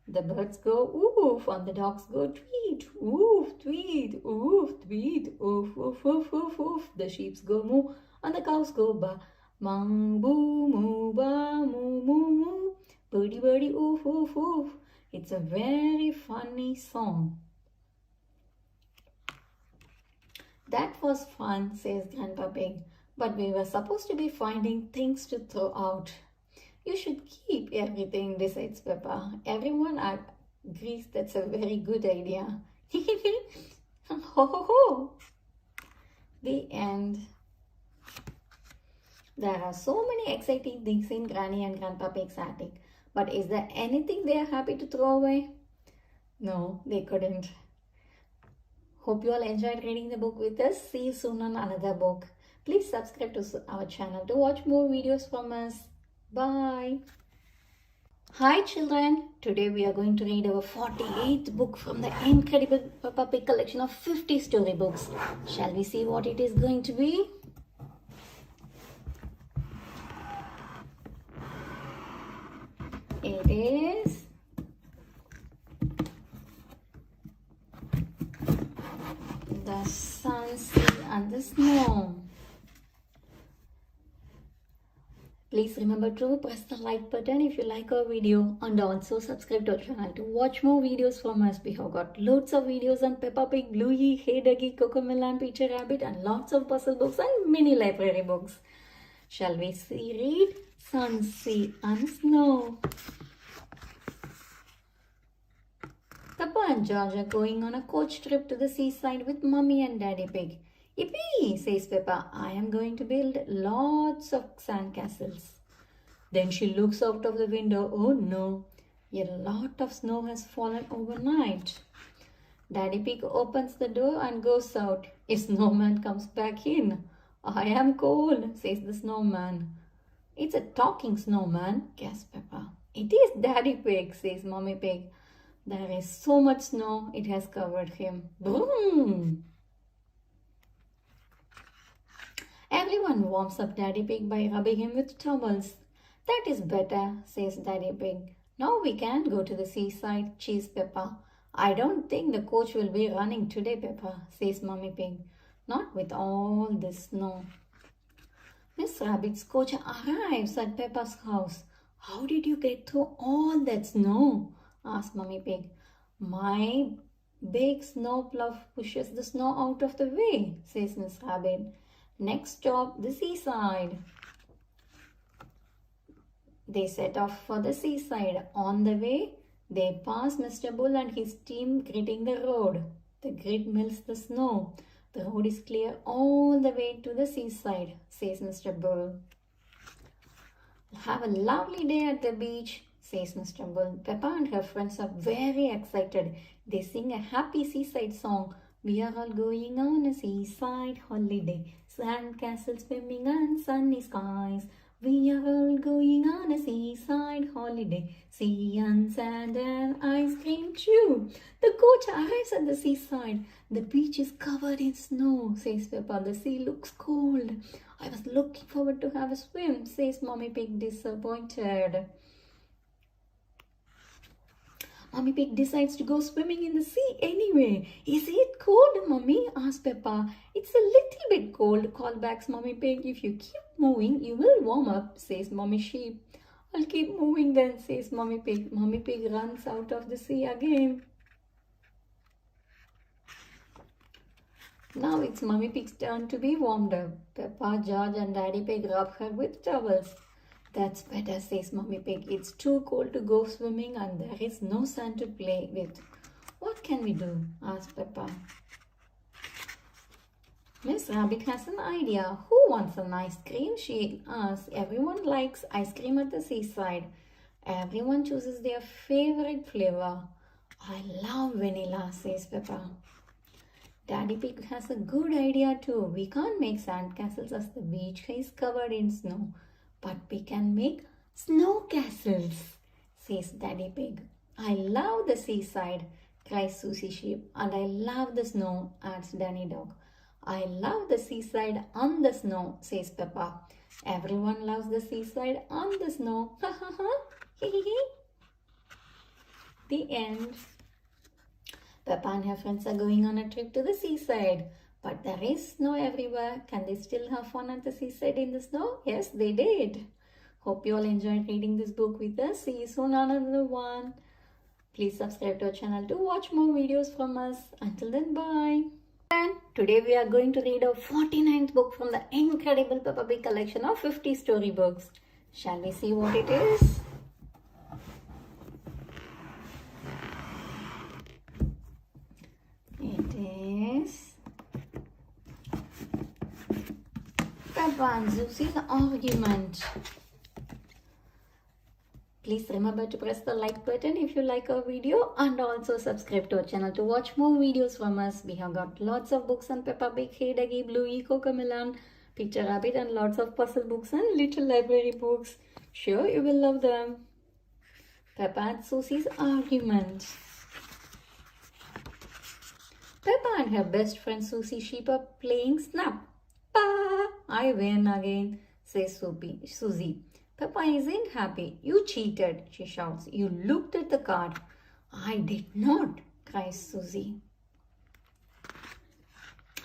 The birds go oof and the dogs go tweet. Oof, tweet, oof, tweet, oof, oof, oof, oof, oof. The sheep go moo and the cows go ba. Mang boo, moo ba, moo moo moo. Birdie birdie oof, oof, oof. It's a very funny song. That was fun, says Grandpa Pig. But we were supposed to be finding things to throw out. You should keep everything, decides Peppa. Everyone agrees that's a very good idea. Ho ho ho! The end. There are so many exciting things in Granny and Grandpa Pig's attic. But is there anything they are happy to throw away? No, they couldn't. Hope you all enjoyed reading the book with us. See you soon on another book. Please subscribe to our channel to watch more videos from us. Bye. Hi children. Today we are going to read our 48th book from the Incredible Peppa Pig Collection of 50 storybooks. Shall we see what it is going to be? It is The Sun, Sea and the Snow. Please remember to press the like button if you like our video and also subscribe to our channel to watch more videos from us. We have got loads of videos on Peppa Pig, Bluey, Hey Ducky, Cocomelon, Peter Rabbit and lots of puzzle books and mini library books. Shall we read Sun, Sea and Snow? Peppa and George are going on a coach trip to the seaside with Mummy and Daddy Pig. Yippee, says Peppa, I am going to build lots of sand castles. Then she looks out of the window. Oh no, a lot of snow has fallen overnight. Daddy Pig opens the door and goes out. A snowman comes back in. I am cold, says the snowman. It's a talking snowman, gasps Peppa. It is Daddy Pig, says Mummy Pig. There is so much snow, it has covered him. Boom! Everyone warms up Daddy Pig by rubbing him with towels. That is better, says Daddy Pig. Now we can go to the seaside, cheers Peppa. I don't think the coach will be running today, Peppa, says Mummy Pig. Not with all this snow. Miss Rabbit's coach arrives at Peppa's house. How did you get through all that snow? Asks Mummy Pig. My big snow plough pushes the snow out of the way, says Miss Rabbit. Next stop, the seaside. They set off for the seaside. On the way, they pass Mr. Bull and his team gritting the road. The grit melts the snow. The road is clear all the way to the seaside, says Mr. Bull. Have a lovely day at the beach, says Mr. Bull. Peppa and her friends are very excited. They sing a happy seaside song. We are all going on a seaside holiday. Sand castles swimming and sunny skies. We are all going on a seaside holiday. Sea and sand and ice cream too. The coach arrives at the seaside. The beach is covered in snow, says Peppa. The sea looks cold. I was looking forward to have a swim, says Mummy Pig disappointed. Mummy Pig decides to go swimming in the sea anyway. Is it cold, Mummy? Asks Peppa. It's a little bit cold, callbacks Mummy Pig. If you keep moving, you will warm up, says Mummy Sheep. I'll keep moving then, says Mummy Pig. Mummy Pig runs out of the sea again. Now it's Mummy Pig's turn to be warmed up. Peppa, George and Daddy Pig rub her with towels. That's better, says Mummy Pig. It's too cold to go swimming and there is no sand to play with. What can we do? Asks Peppa. Miss Rabbit has an idea. Who wants an ice cream? She asks. Everyone likes ice cream at the seaside. Everyone chooses their favorite flavor. I love vanilla, says Peppa. Daddy Pig has a good idea too. We can't make sand castles as the beach is covered in snow. But we can make snow castles, says Daddy Pig. I love the seaside, cries Susie Sheep. And I love the snow, adds Danny Dog. I love the seaside and the snow, says Peppa. Everyone loves the seaside and the snow. Ha ha ha. Hee hee hee. The end. Peppa and her friends are going on a trip to the seaside. But there is snow everywhere. Can they still have fun at the seaside in the snow? Yes, they did. Hope you all enjoyed reading this book with us. See you soon on another one. Please subscribe to our channel to watch more videos from us. Until then, bye. And today we are going to read our 49th book from the Incredible Peppa Pig Collection of 50 storybooks. Shall we see what it is? It is Peppa and Susie's Argument. Please remember to press the like button if you like our video and also subscribe to our channel to watch more videos from us. We have got lots of books on Peppa Pig, Hey Ducky, Bluey, Cocomelon, Peter Rabbit and lots of puzzle books and little library books. Sure, you will love them. Peppa and Susie's Argument. Peppa and her best friend Susie Sheep are playing Snap. Pa! I win again, says Susie. Peppa isn't happy. You cheated, she shouts. You looked at the card. I did not, cries Susie.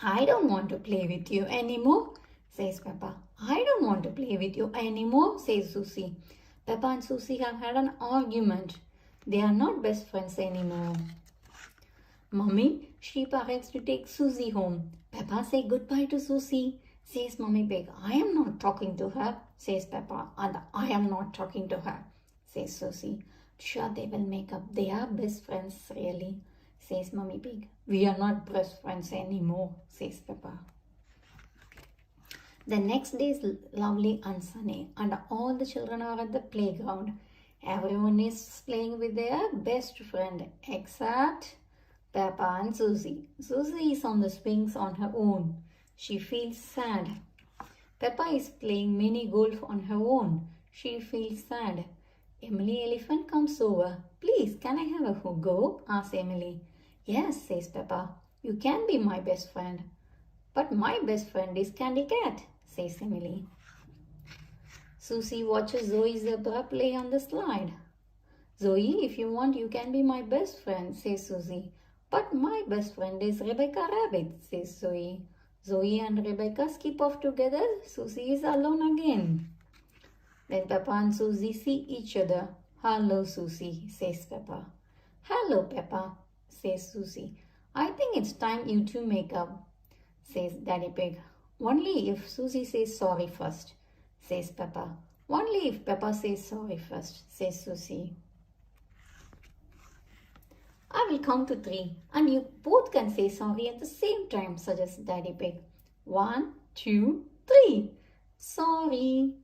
I don't want to play with you anymore, says Peppa. I don't want to play with you anymore, says Susie. Peppa and Susie have had an argument. They are not best friends anymore. Mummy Sheep arrives to take Susie home. Peppa say goodbye to Susie, says Mummy Pig. I am not talking to her, says Peppa. And I am not talking to her, says Susie. Sure, they will make up. They are best friends, really, says Mummy Pig. We are not best friends anymore, says Peppa. The next day is lovely and sunny, and all the children are at the playground. Everyone is playing with their best friend except Peppa and Susie. Susie is on the swings on her own. She feels sad. Peppa is playing mini golf on her own. She feels sad. Emily Elephant comes over. Please, can I have a go? Asks Emily. Yes, says Peppa. You can be my best friend. But my best friend is Candy Cat, says Emily. Susie watches Zoe Zebra play on the slide. Zoe, if you want, you can be my best friend, says Susie. But my best friend is Rebecca Rabbit, says Zoe. Zoe and Rebecca skip off together. Susie is alone again. Then Peppa and Susie see each other. Hello, Susie, says Peppa. Hello, Peppa, says Susie. I think it's time you two make up, says Daddy Pig. Only if Susie says sorry first, says Peppa. Only if Peppa says sorry first, says Susie. I will count to 3 and you both can say sorry at the same time, suggests Daddy Pig. 1, 2, 3. Sorry,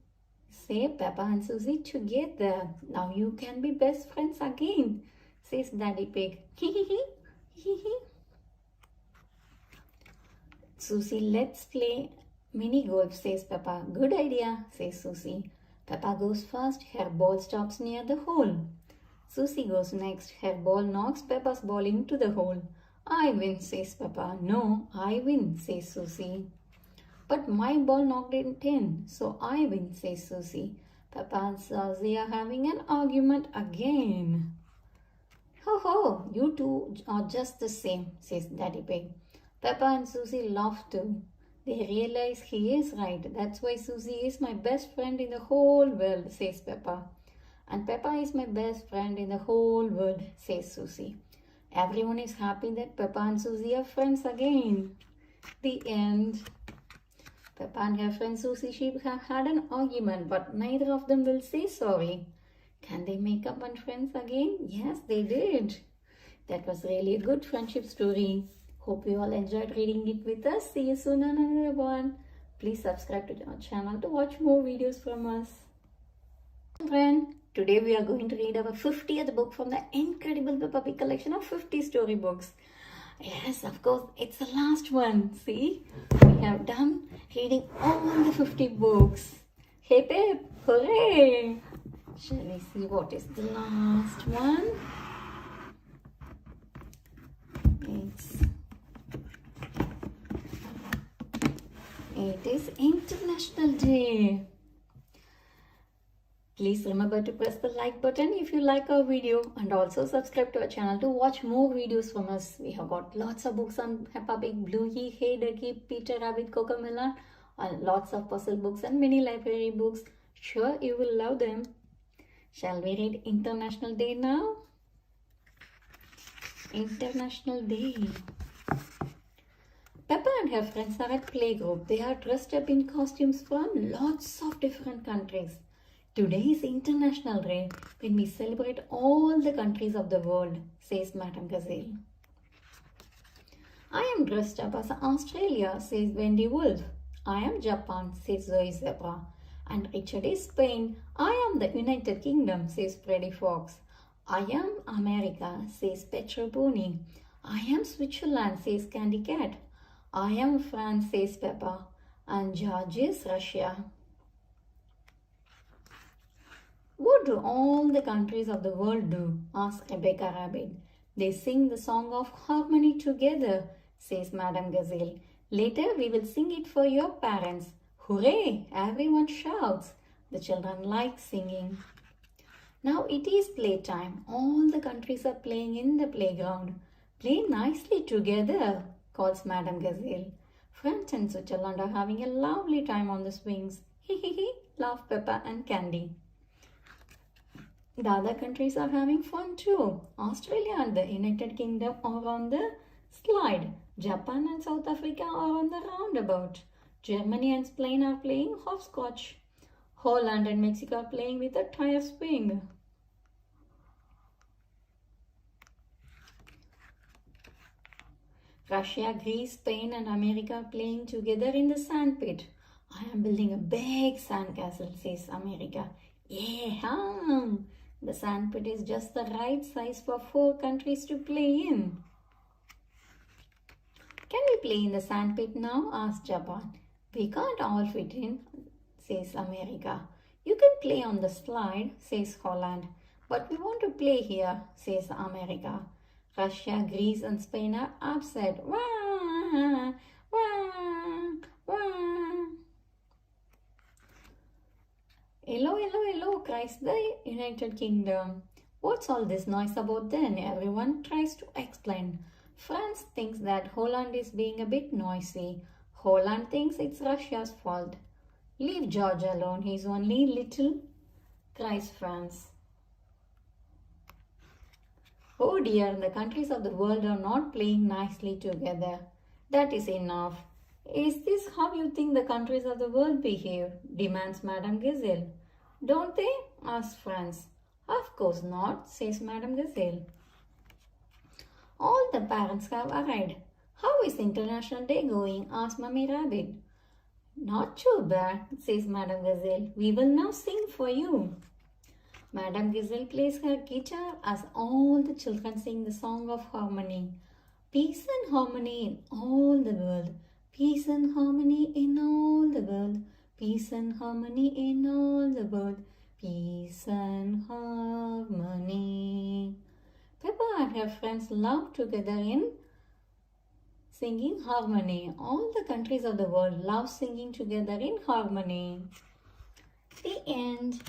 say Peppa and Susie together. Now you can be best friends again, says Daddy Pig. Susie, let's play mini golf, says Peppa. Good idea, says Susie. Peppa goes first. Her ball stops near the hole. Susie goes next. Her ball knocks Peppa's ball into the hole. I win, says Peppa. No, I win, says Susie. But my ball knocked it in, so I win, says Susie. Peppa and Susie are having an argument again. Ho ho, you two are just the same, says Daddy Pig. Peppa and Susie laugh too. They realize he is right. That's why Susie is my best friend in the whole world, says Peppa. And Peppa is my best friend in the whole world, says Susie. Everyone is happy that Peppa and Susie are friends again. The end. Peppa and her friend Susie Sheep have had an argument, but neither of them will say sorry. Can they make up and friends again? Yes, they did. That was really a good friendship story. Hope you all enjoyed reading it with us. See you soon on another one. Please subscribe to our channel to watch more videos from us. Friend, today we are going to read our 50th book from the Incredible Peppa Pig Collection of 50 storybooks. Yes, of course, it's the last one. See, we have done reading all the 50 books. Hip hip, hooray! Shall we see what is the last one? It is International Day. Please remember to press the like button if you like our video and also subscribe to our channel to watch more videos from us. We have got lots of books on Peppa Pig, Bluey, Hey Ducky, Peter Rabbit, Cocomelon, and lots of puzzle books and mini library books. Sure, you will love them. Shall we read International Day now? International Day. Peppa and her friends are at playgroup. They are dressed up in costumes from lots of different countries. Today is International Day when we celebrate all the countries of the world, says Madame Gazelle. I am dressed up as Australia, says Wendy Wolf. I am Japan, says Zoe Zebra. And Richard is Spain. I am the United Kingdom, says Freddy Fox. I am America, says Pedro Pony. I am Switzerland, says Candy Cat. I am France, says Peppa. And George is Russia. What do all the countries of the world do? Asks Rebecca Rabbit. They sing the song of harmony together, says Madame Gazelle. Later we will sing it for your parents. Hooray! Everyone shouts. The children like singing. Now it is playtime. All the countries are playing in the playground. Play nicely together, calls Madame Gazelle. Friends in Switzerland are having a lovely time on the swings. Hee hee hee, laugh Peppa and Candy. The other countries are having fun too. Australia and the United Kingdom are on the slide. Japan and South Africa are on the roundabout. Germany and Spain are playing hopscotch. Holland and Mexico are playing with a tire swing. Russia, Greece, Spain and America are playing together in the sandpit. I am building a big sandcastle, says America. Yeah, the sandpit is just the right size for 4 countries to play in. Can we play in the sandpit now? Asked Japan. We can't all fit in, says America. You can play on the slide, says Holland. But we want to play here, says America. Russia, Greece and Spain are upset. Wah, wah, wah. Hello, hello, hello, cries the United Kingdom. What's all this noise about then? Everyone tries to explain. France thinks that Holland is being a bit noisy. Holland thinks it's Russia's fault. Leave George alone, he's only little, cries France. Oh dear, the countries of the world are not playing nicely together. That is enough. Is this how you think the countries of the world behave? Demands Madame Gazelle. Don't they? Asks France. Of course not, says Madame Gazelle. All the parents have arrived. How is International Day going? Asks Mummy Rabbit. Not too bad, says Madame Gazelle. We will now sing for you. Madame Gazelle plays her guitar as all the children sing the song of harmony. Peace and harmony in all the world. Peace and harmony in all the world. Peace and harmony in all the world. Peace and harmony. Peppa and her friends laugh together in singing harmony. All the countries of the world love singing together in harmony. The end.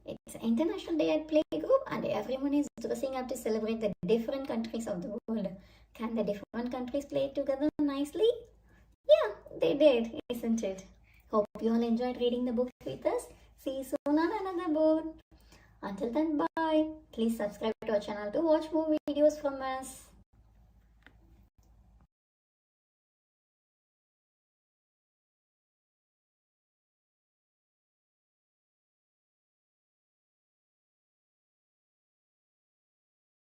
It's International Day at Playgroup and everyone is dressing up to celebrate the different countries of the world. Can the different countries play together nicely? Yeah, they did, isn't it? Hope you all enjoyed reading the book with us. See you soon on another book. Until then, bye. Please subscribe to our channel to watch more videos from us.